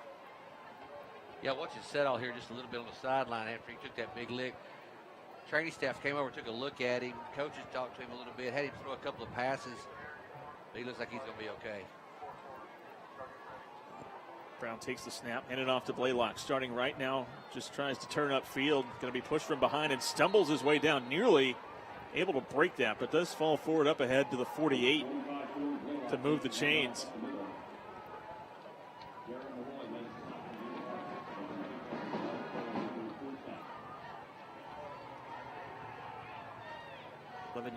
S2: Yeah, watch it settle here just a little bit on the sideline after he took that big lick. Training staff came over, took a look at him. Coaches talked to him a little bit, had him throw a couple of passes. But he looks like he's going to be okay.
S1: Brown takes the snap, handed off to Blaylock. Starting right now, just tries to turn upfield. Going to be pushed from behind and stumbles his way down, nearly able to break that, but does fall forward up ahead to the 48 to move the chains.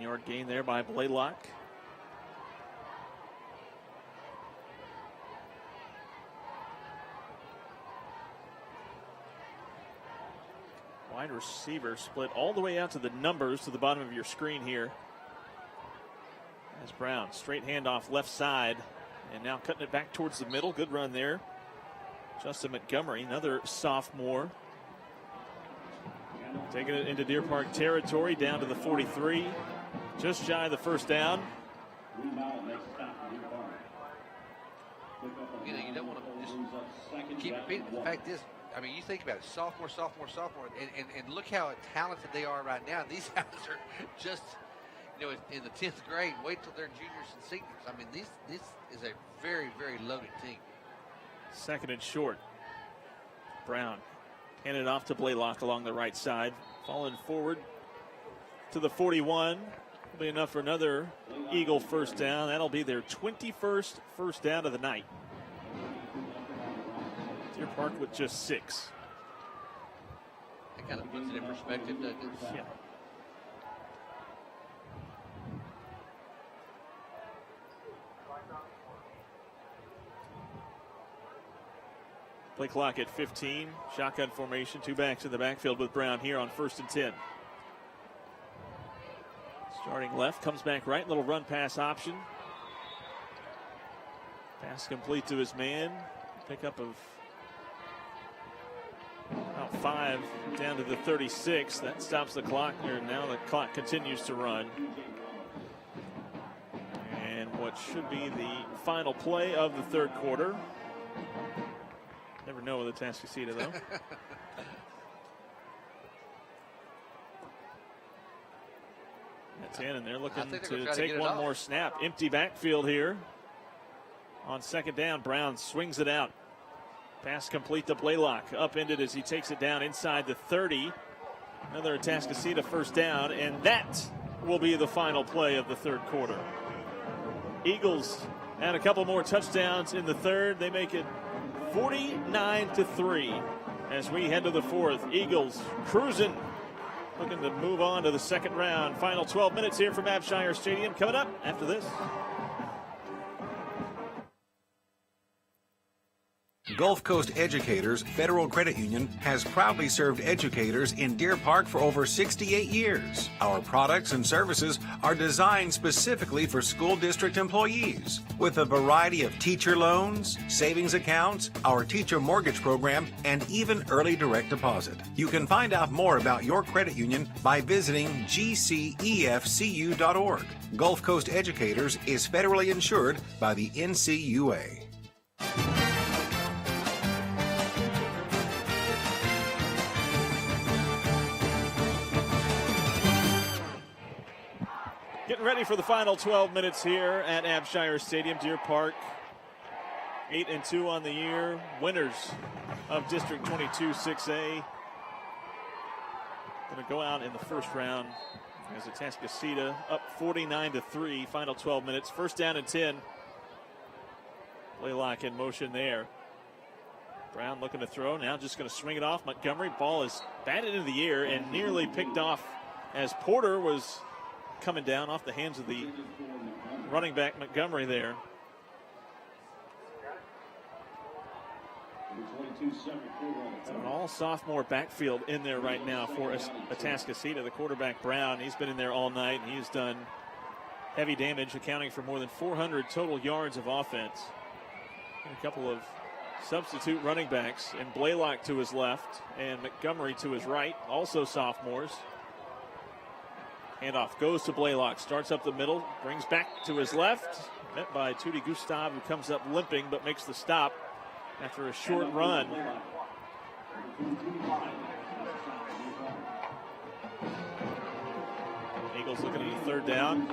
S1: Yard gain there by Blaylock. Wide receiver split all the way out to the numbers to the bottom of your screen here. As Brown, straight handoff left side, and now cutting it back towards the middle. Good run there. Justin Montgomery, another sophomore. Taking it into Deer Park territory, down to the 43. Just shy of the first down.
S2: You know, you don't want to just keep repeating. The fact is, I mean, you think about it, sophomore, and look how talented they are right now. These guys are just, you know, in the 10th grade. Wait till they're juniors and seniors. I mean, this is a very, very loaded team.
S1: Second and short. Brown handed off to Blaylock along the right side. Falling forward to the 41. Will be enough for another Eagle first down. That'll be their 21st first down of the night. Deer Park with just 6.
S2: That kind of puts it in perspective, doesn't it?
S1: Yeah. Play clock at 15. Shotgun formation. 2 backs in the backfield with Brown here on 1st and 10. Starting left, comes back right. Little run pass option. Pass complete to his man. Pickup of about 5 down to the 36. That stops the clock here. Now the clock continues to run. And what should be the final play of the third quarter. Never know with Atascocita, though. That's in, and they're looking to take one more snap. Empty backfield here. On second down, Brown swings it out. Pass complete to Blaylock. Upended as he takes it down inside the 30. Another Atascocita first down, and that will be the final play of the third quarter. Eagles add a couple more touchdowns in the third. They make it 49-3 as we head to the fourth. Eagles cruising, looking to move on to the second round. Final 12 minutes here from Abshire Stadium. Coming up after this.
S9: Gulf Coast Educators Federal Credit Union has proudly served educators in Deer Park for over 68 years. Our products and services are designed specifically for school district employees, with a variety of teacher loans, savings accounts, our teacher mortgage program, and even early direct deposit. You can find out more about your credit union by visiting gcefcu.org. Gulf Coast Educators is federally insured by the NCUA.
S1: Getting ready for the final 12 minutes here at Abshire Stadium, Deer Park. 8-2 on the year. Winners of District 22 6A. Going to go out in the first round as Atascocita up 49-3. Final 12 minutes. First down and 10. Blaylock in motion there. Brown looking to throw. Now just going to swing it off. Montgomery. Ball is batted into the air and nearly picked off as Porter was coming down off the hands of the running back Montgomery there. It's an all sophomore backfield in there right now for Atascocita. The quarterback Brown, he's been in there all night, and he's done heavy damage, accounting for more than 400 total yards of offense. And a couple of substitute running backs, and Blaylock to his left and Montgomery to his right, also sophomores. Handoff goes to Blaylock, starts up the middle, brings back to his left, met by Tutti Gustav, who comes up limping but makes the stop after a short run. Eagles looking at a third down.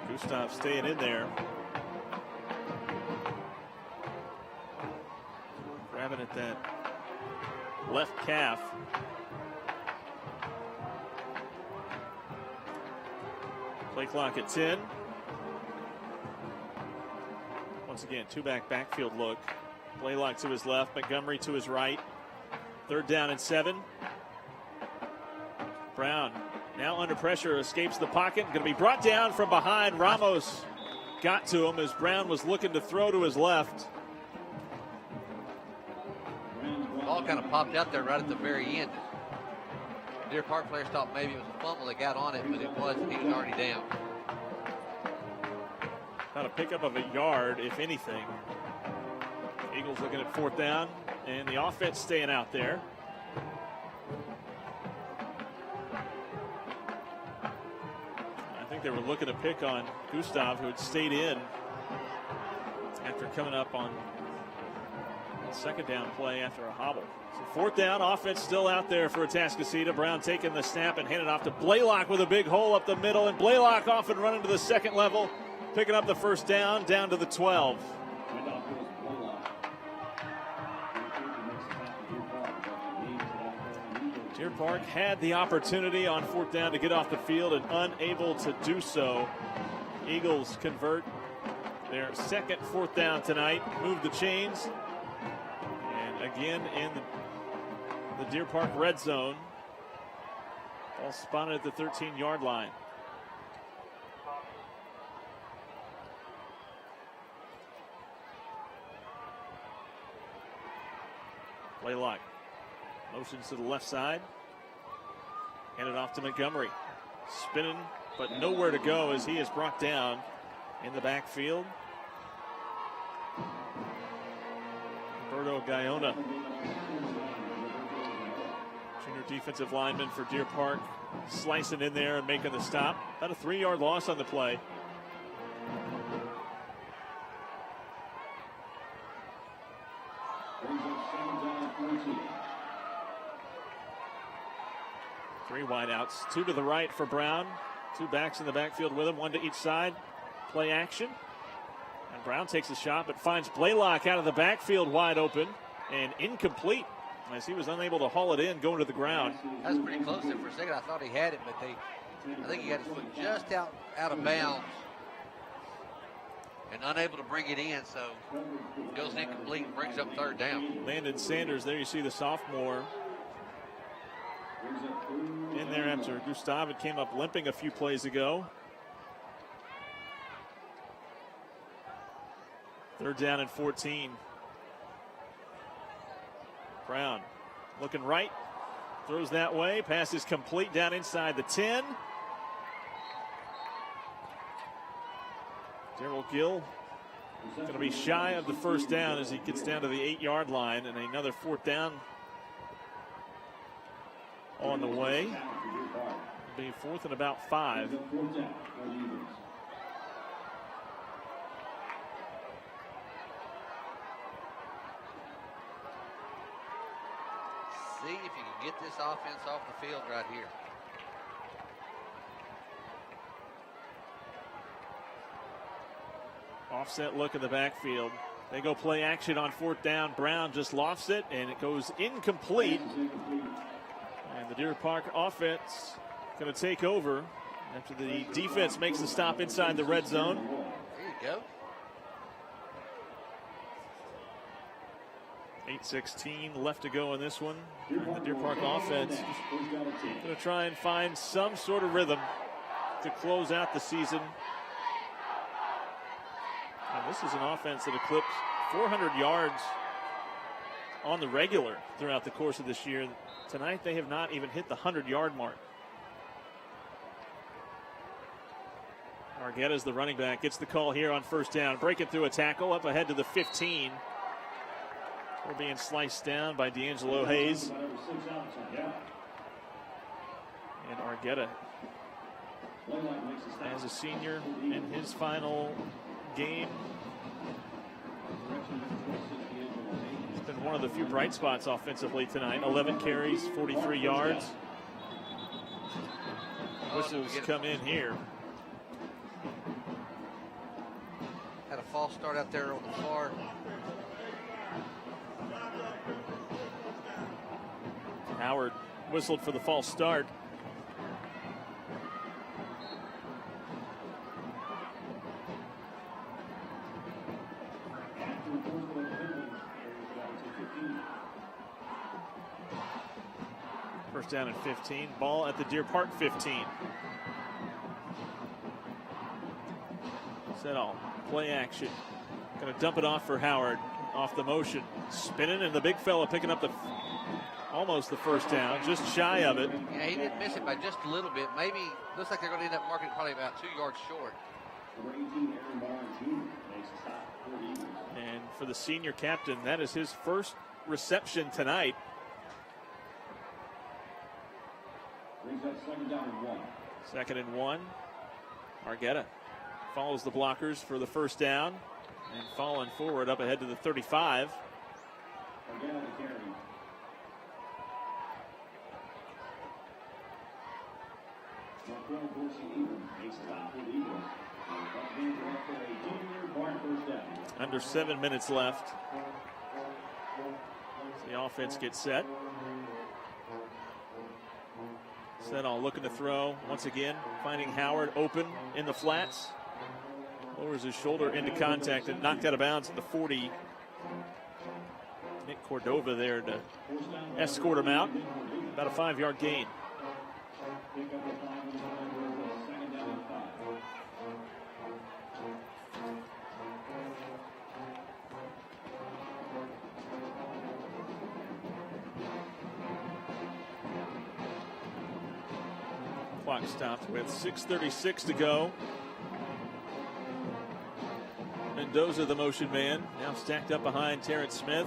S1: Gustav staying in there. Grabbing at that left calf. Play clock at 10. Once again, two-back backfield look. Blaylock to his left, Montgomery to his right. Third down and 7. Brown now under pressure, escapes the pocket. Going to be brought down from behind. Ramos got to him as Brown was looking to throw to his left.
S2: The ball kind of popped out there right at the very end. Deer Park players thought maybe it was a fumble. They got on it, but it wasn't. He was already down.
S1: About a pickup of a yard, if anything. Eagles looking at fourth down, and the offense staying out there. I think they were looking to pick on Gustav, who had stayed in after coming up on the second down play after a hobble. So fourth down, offense still out there for Atascocita. Brown taking the snap and handing off to Blaylock with a big hole up the middle, and Blaylock off and running to the second level, picking up the first down to the 12. Deer Park had the opportunity on fourth down to get off the field and unable to do so. Eagles convert their second fourth down tonight, move the chains, and again in the Deer Park red zone. Ball spotted at the 13-yard line. Blaylock motions to the left side. Handed off to Montgomery. Spinning, but nowhere to go as he is brought down in the backfield. Roberto Gaiona, junior defensive lineman for Deer Park, slicing in there and making the stop. About a 3-yard loss on the play. Three wideouts, two to the right for Brown, two backs in the backfield with him, one to each side. Play action. And Brown takes a shot, but finds Blaylock out of the backfield wide open and incomplete as he was unable to haul it in, going to the ground.
S2: That was pretty close there for a second. I thought he had it, but I think he got his foot just out of bounds and unable to bring it in, so goes incomplete and brings up third down.
S1: Landon Sanders, there you see the sophomore in there after Gustav had came up limping a few plays ago. Third down and 14. Brown looking right, throws that way, pass is complete down inside the 10. Darrell Gill going to be shy of the first down as he gets down to the 8-yard line, and another fourth down on the way. It'll be fourth and about 5.
S2: See if you can get this offense off the field right here.
S1: Offset look in the backfield. They go play action on fourth down. Brown just lofts it, and it goes incomplete. And the Deer Park offense going to take over after the defense makes the stop inside the red zone.
S2: There you go.
S1: 8:16 left to go in this one. And the Deer Park offense going to try and find some sort of rhythm to close out the season. And this is an offense that eclipsed 400 yards on the regular throughout the course of this year. Tonight, they have not even hit the 100-yard mark. Arguetta's the running back, gets the call here on first down. Breaking through a tackle up ahead to the 15. We're being sliced down by D'Angelo Hayes. And Arguetta, as a senior in his final game, it's been one of the few bright spots offensively tonight. 11 carries, 43 yards. Whistles come in here.
S2: Had a false start out there on the far.
S1: Howard whistled for the false start. First down and 15. Ball at the Deer Park 15. Settle, play action. Going to dump it off for Howard. Off the motion. Spinning, and the big fella picking up almost the first down. Just shy of it.
S2: Yeah, he didn't miss it by just a little bit. Maybe, looks like they're going to end up marking probably about 2 yards short.
S1: And for the senior captain, that is his first reception tonight. Second and one. Arguetta follows the blockers for the first down and falling forward up ahead to the 35. Under 7 minutes left. The offense gets set. Settle looking to throw once again, finding Howard open in the flats. Lowers his shoulder into contact and knocked out of bounds at the 40. Nick Cordova there to escort him out. About a 5-yard gain. Clock stopped with 6:36 to go. Mendoza, the motion man, now stacked up behind Terrence Smith.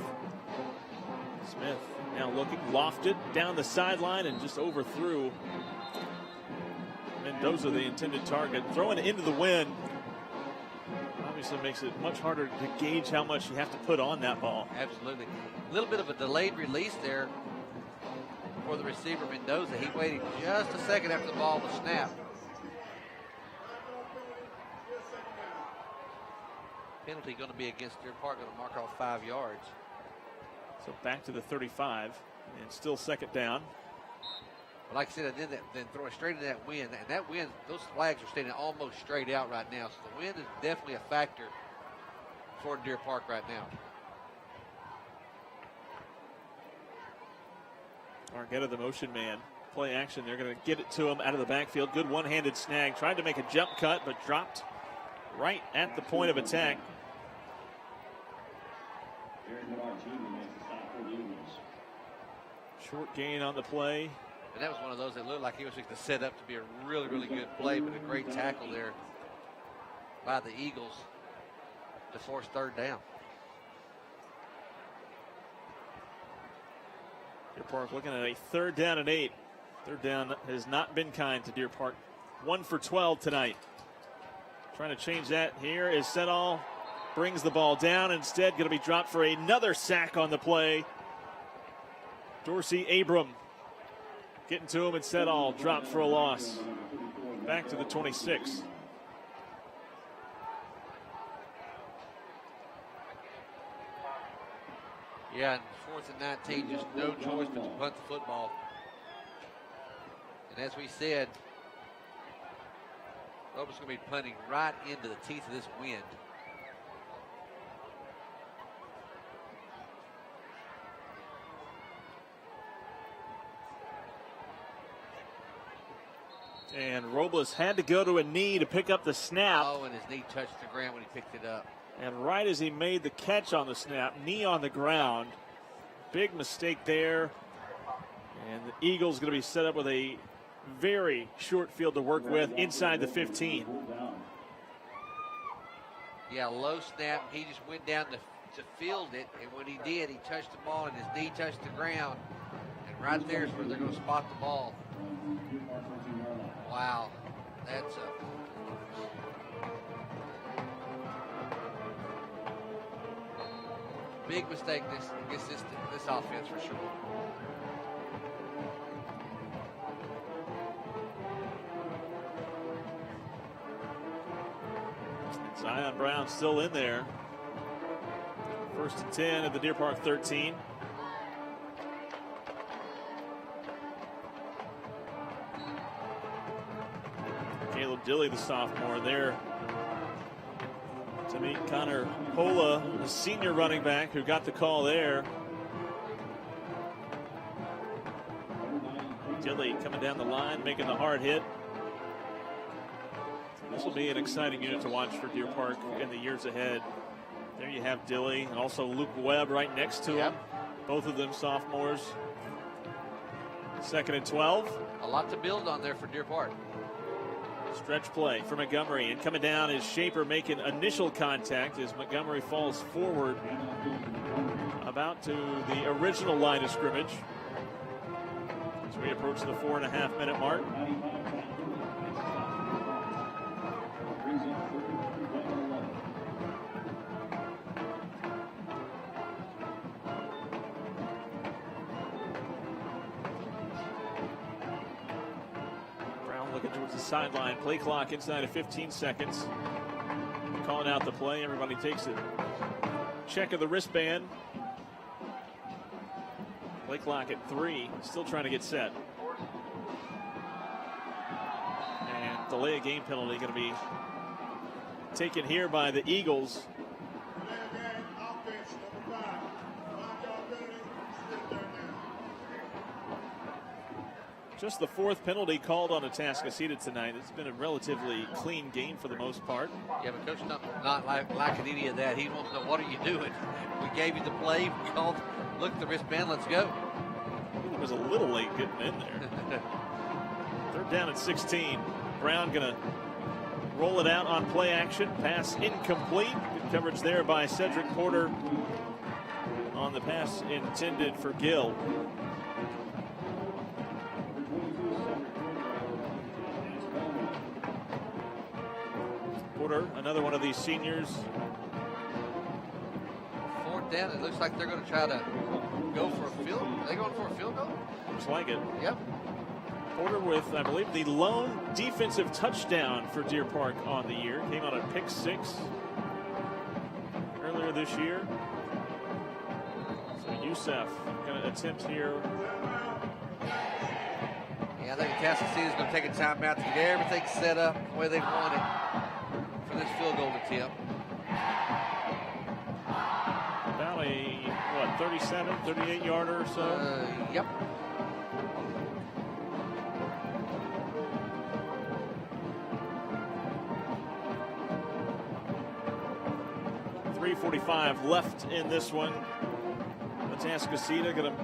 S1: Smith now looking, lofted down the sideline and just overthrew Mendoza, the intended target. Throwing it into the wind obviously makes it much harder to gauge how much you have to put on that ball.
S2: Absolutely. A little bit of a delayed release there for the receiver Mendoza. He waited just a second after the ball was snapped. Penalty going to be against Deer Park, going to mark off 5 yards.
S1: So back to the 35 and still second down.
S2: But like I said, I did that, then throw it straight into that wind. And that wind, those flags are standing almost straight out right now. So the wind is definitely a factor for Deer Park right now.
S1: Arguetta, the motion man. Play action. They're going to get it to him out of the backfield. Good one-handed snag. Tried to make a jump cut, but dropped right at the point of attack. Short gain on the play.
S2: And that was one of those that looked like he was just set up to be a really, really good play, but a great tackle there by the Eagles to force third down.
S1: Deer Park looking at a 3rd down and 8. Third down has not been kind to Deer Park. 1 for 12 tonight. Trying to change that here is Setall. Brings the ball down. Instead, going to be dropped for another sack on the play. Dorsey Abram getting to him, and Setall dropped for a loss. Back to the 26.
S2: Yeah, and 4th and 19, just no choice but to punt the football. And as we said, Robert's going to be punting right into the teeth of this wind.
S1: And Robles had to go to a knee to pick up the snap.
S2: Oh, and his knee touched the ground when he picked it up.
S1: And right as he made the catch on the snap, knee on the ground. Big mistake there. And the Eagles going to be set up with a very short field to work with inside the 15.
S2: Yeah, low snap. He just went down to field it. And when he did, he touched the ball and his knee touched the ground. And right there is where they're going to spot the ball. Wow. That's a... big mistake this offense for sure.
S1: Zion Brown still in there. First and 10 at the Deer Park 13. Caleb Dilley, the sophomore, there to meet Connor Pola, the senior running back who got the call there. Dilley coming down the line, making the hard hit. This will be an exciting unit to watch for Deer Park in the years ahead. There you have Dilley and also Luke Webb right next to him. Both of them sophomores. 2nd and 12.
S2: A lot to build on there for Deer Park.
S1: Stretch play for Montgomery, and coming down is Shaper making initial contact as Montgomery falls forward about to the original line of scrimmage as we approach the 4.5-minute mark. Looking towards the sideline. Play clock inside of 15 seconds. Calling out the play. Everybody takes a check of the wristband. Play clock at 3. Still trying to get set. And delay a game penalty going to be taken here by the Eagles. Just the 4th penalty called on Atascocita tonight. It's been a relatively clean game for the most part.
S2: Yeah, but Coach not liking any of that. He wants to know, what are you doing? We gave you the play. We called, look at the wristband, let's go.
S1: It was a little late getting in there. 3rd down at 16. Brown going to roll it out on play action. Pass incomplete. Good coverage there by Cedric Porter on the pass intended for Gill. Porter, another one of these seniors.
S2: 4th down. It looks like they're going to try to go for a field. Are they going for a field goal?
S1: Looks like it.
S2: Yep.
S1: Porter with, I believe, the lone defensive touchdown for Deer Park on the year. Came on a pick 6 earlier this year. So Youssef going to attempt here.
S2: Yeah, I think Atascocita is going to take a timeout to get everything set up the way they want it for this field goal attempt.
S1: About a, 37, 38 yarder or so?
S2: Yep.
S1: .345 left in this one. Atascocita going to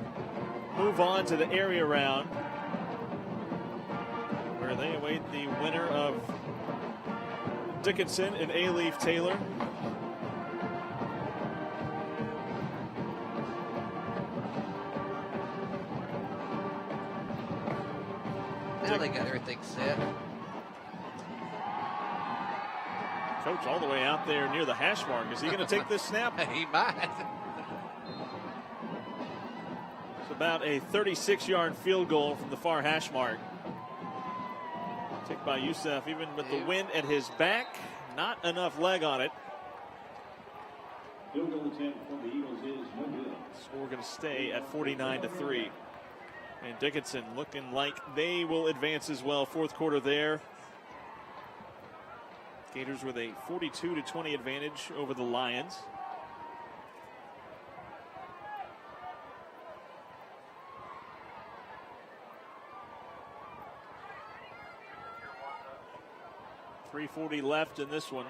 S1: move on to the area round, where they await the winner of Dickinson and A-Leaf Taylor.
S2: Now they got everything set.
S1: Coach all the way out there near the hash mark. Is he going to take this snap?
S2: He might.
S1: It's about a 36-yard field goal from the far hash mark. Kicked by Youssef, even with the wind at his back. Not enough leg on it.
S3: Field goal attempt for the Eagles is no good.
S1: Score going to stay at 49-3. And Dickinson looking like they will advance as well. 4th quarter there. Gators with a 42-20 advantage over the Lions. 3:40 left in this one.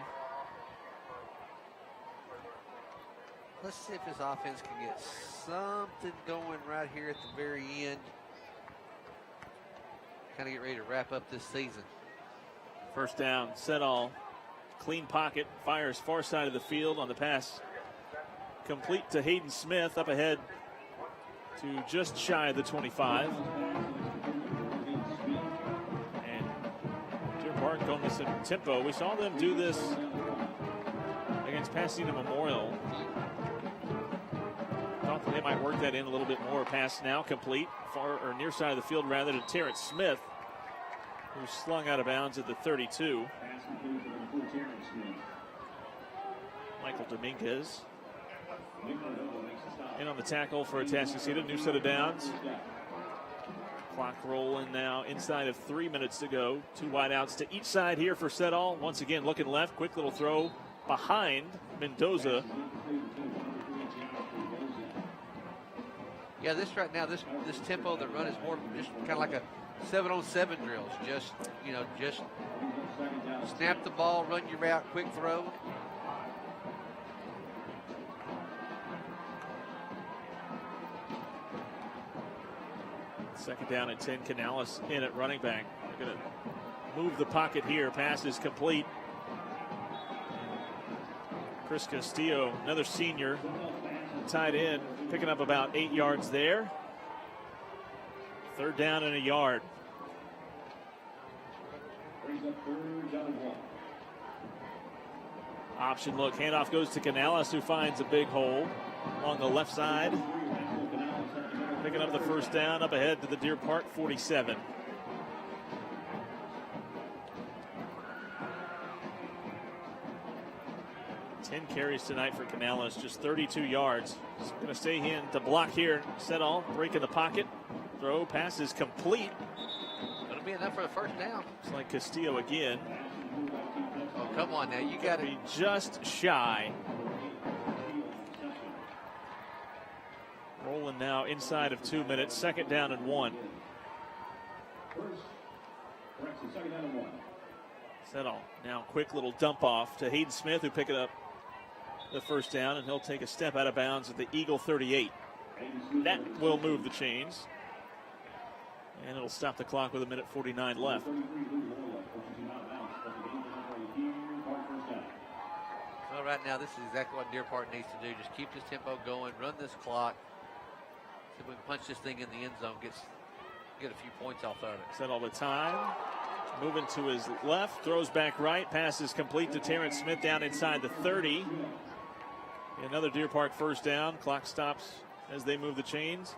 S2: Let's see if his offense can get something going right here at the very end. Kind of get ready to wrap up this season.
S1: First down, Setall. Clean pocket, fires far side of the field on the pass. Complete to Hayden Smith, up ahead to just shy of the 25. And Deer Park going with some tempo. We saw them do this against Pasadena Memorial. Thought that they might work that in a little bit more. Pass now complete, far or near side of the field rather, to Terrence Smith, who slung out of bounds at the 32. Michael Dominguez in on the tackle for Atascocita. New set of downs. Clock rolling now, inside of 3 minutes to go. Two wideouts to each side here for Setall. Once again, looking left, quick little throw behind Mendoza.
S2: Yeah, this right now, this tempo that run is more just kind of like a 7-on-7 drills. Just snap the ball, run your route, quick throw.
S1: Second down and 10. Canales in at running back. They're going to move the pocket here. Pass is complete. Chris Castillo, another senior, tied in, picking up about 8 yards there. Third down and a yard. Option look, handoff goes to Canales, who finds a big hole along the left side. Picking up the first down, up ahead to the Deer Park 47. Ten carries tonight for Canales, just 32 yards. He's going to stay in to block here. Setall breaking the pocket. Throw, pass is complete.
S2: Going to be enough for the first down.
S1: Looks like Castillo again.
S2: Oh, come on now, you got to
S1: be just shy. Rolling now inside of 2 minutes. Second down and 1. Setall now quick little dump off to Hayden Smith, who picked it up the first down, and he'll take a step out of bounds at the Eagle 38. That will move the chains, and it'll stop the clock with 1:49 left.
S2: Well, right now, this is exactly what Deer Park needs to do. Just keep this tempo going, run this clock. See if we can punch this thing in the end zone, get a few points off of it.
S1: Setall the time. Moving to his left, throws back right, passes complete to Terrence Smith down inside the 30. Another Deer Park first down. Clock stops as they move the chains.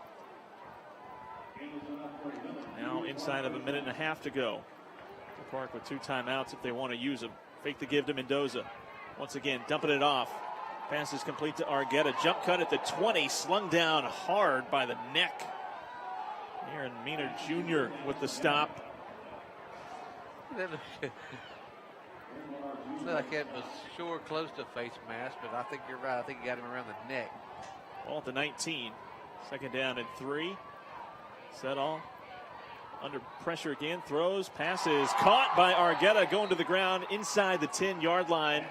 S1: Now inside of 1.5 minutes to go. Deer Park with 2 timeouts if they want to use them. Fake the give to Mendoza. Once again, dumping it off. Pass is complete to Argueta. Jump cut at the 20, slung down hard by the neck. Aaron Meaner Jr. with the stop.
S2: Like it was sure close to face mask, but I think you're right. I think he got him around the neck.
S1: Ball at the 19. Second down and 3. Setall under pressure again. Throws. Passes caught by Argueta, going to the ground inside the 10-yard line.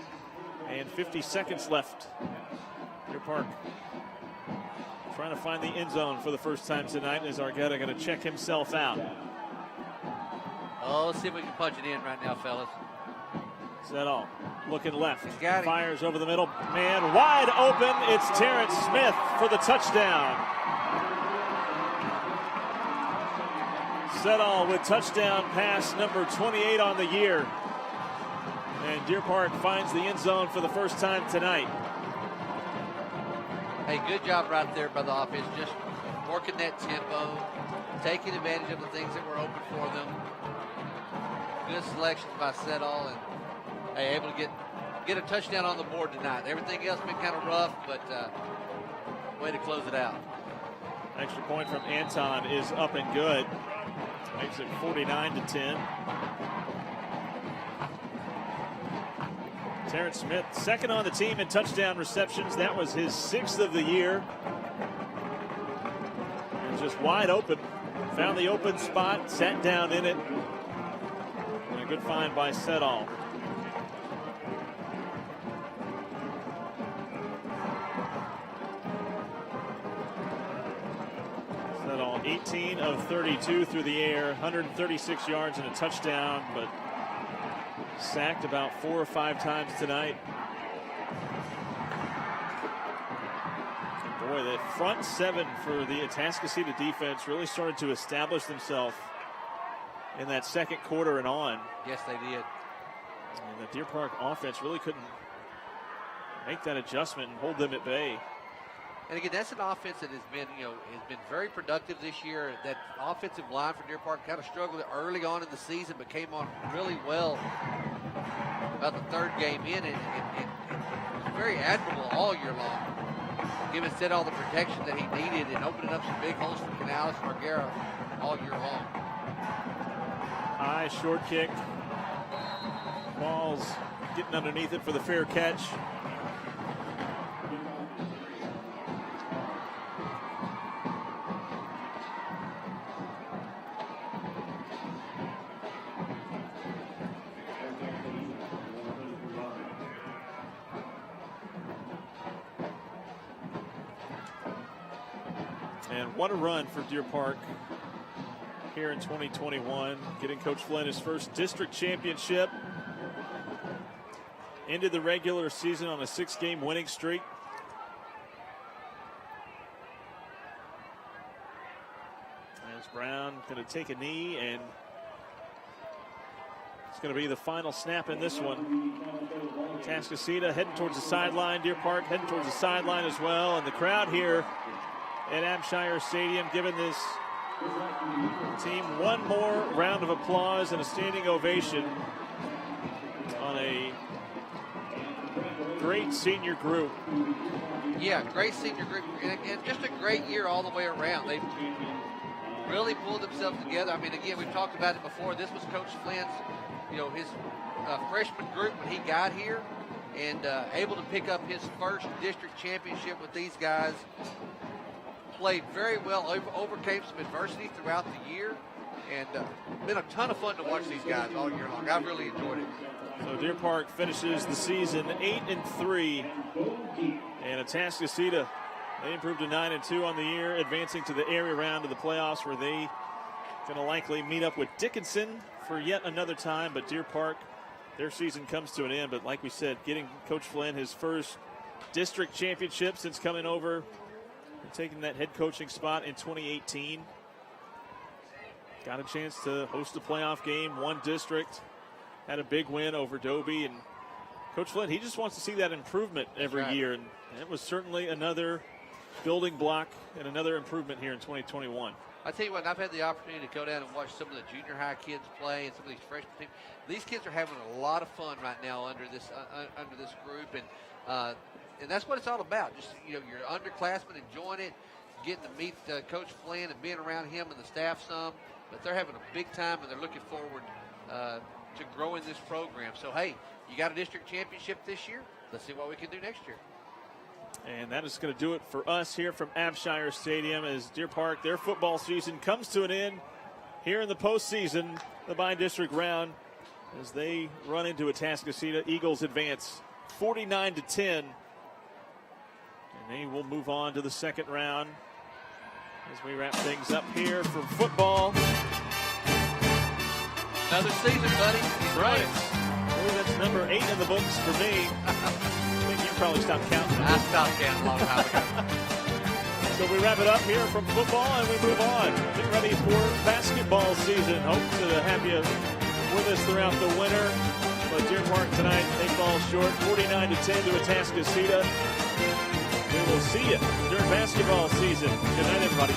S1: And 50 seconds left. Deer Park trying to find the end zone for the first time tonight. Is Argueta going to check himself out?
S2: Oh, let's see if we can punch it in right now, fellas.
S1: Setall looking left.
S2: Got it.
S1: Fires over the middle. Man wide open. It's Terrence Smith for the touchdown. Setall with touchdown pass number 28 on the year. And Deer Park finds the end zone for the first time tonight.
S2: Hey, good job right there by the offense. Just working that tempo, taking advantage of the things that were open for them. Good selections by Setall, and hey, able to get a touchdown on the board tonight. Everything else been kind of rough, but way to close it out.
S1: Extra point from Anton is up and good. Makes it 49-10. Terrence Smith, second on the team in touchdown receptions. That was his 6th of the year. And just wide open. Found the open spot, sat down in it. And a good find by Setall. 19 of 32 through the air, 136 yards and a touchdown, but sacked about 4 or 5 times tonight. And boy, that front seven for the Atascocita defense really started to establish themselves in that second quarter and on.
S2: Yes, they did.
S1: And the Deer Park offense really couldn't make that adjustment and hold them at bay.
S2: And again, that's an offense that has been very productive this year. That offensive line for Deer Park kind of struggled early on in the season, but came on really well about the third game in, and it was very admirable all year long. Giving Sid all the protection that he needed and opening up some big holes for Canales and Margera all year long.
S1: High short kick. Ball's getting underneath it for the fair catch. And what a run for Deer Park here in 2021, getting Coach Flynn his first district championship. Ended the regular season on a 6-game winning streak. As Brown going to take a knee, and it's going to be the final snap in this one. Atascocita heading towards the sideline. Deer Park heading towards the sideline as well. And the crowd here at Abshire Stadium giving this team one more round of applause and a standing ovation on a great senior group.
S2: Yeah, great senior group, and just a great year all the way around. They really pulled themselves together. I mean, again, we've talked about it before. This was Coach Flynn's, his freshman group when he got here, and able to pick up his first district championship with these guys. Played very well, overcame some adversity throughout the year, and been a ton of fun to watch these guys all year long. I've really enjoyed it.
S1: So Deer Park finishes the season 8-3, and Atascocita, they improved to 9-2 on the year, advancing to the area round of the playoffs, where they going to likely meet up with Dickinson for yet another time. But Deer Park, their season comes to an end. But like we said, getting Coach Flynn his first district championship since coming over and taking that head coaching spot in 2018. Got a chance to host a playoff game, won district, had a big win over Dobie. And Coach Flynn, he just wants to see that improvement every year. And it was certainly another building block and another improvement here in 2021.
S2: I tell you what, I've had the opportunity to go down and watch some of the junior high kids play and some of these freshman teams. These kids are having a lot of fun right now under this group, and that's what it's all about. Just you're underclassmen enjoying it, getting to meet Coach Flynn and being around him and the staff some. But they're having a big time, and they're looking forward to growing this program. So hey, you got a district championship this year. Let's see what we can do next year.
S1: And that is going to do it for us here from Abshire Stadium as Deer Park, their football season comes to an end here in the postseason, the bi-district round, as they run into Atascocita. Eagles advance 49-10. And they will move on to the second round as we wrap things up here for football.
S2: Another season, buddy.
S1: Right. Well, that's number 8 in the books for me. I think you probably stopped counting.
S2: I stopped counting a long time ago.
S1: So we wrap it up here from football and we move on. Get ready for basketball season. Hope to have you with us throughout the winter. But Deer Park tonight, they fall short, 49-10 to Atascocita. We will see you during basketball season. Good night, everybody.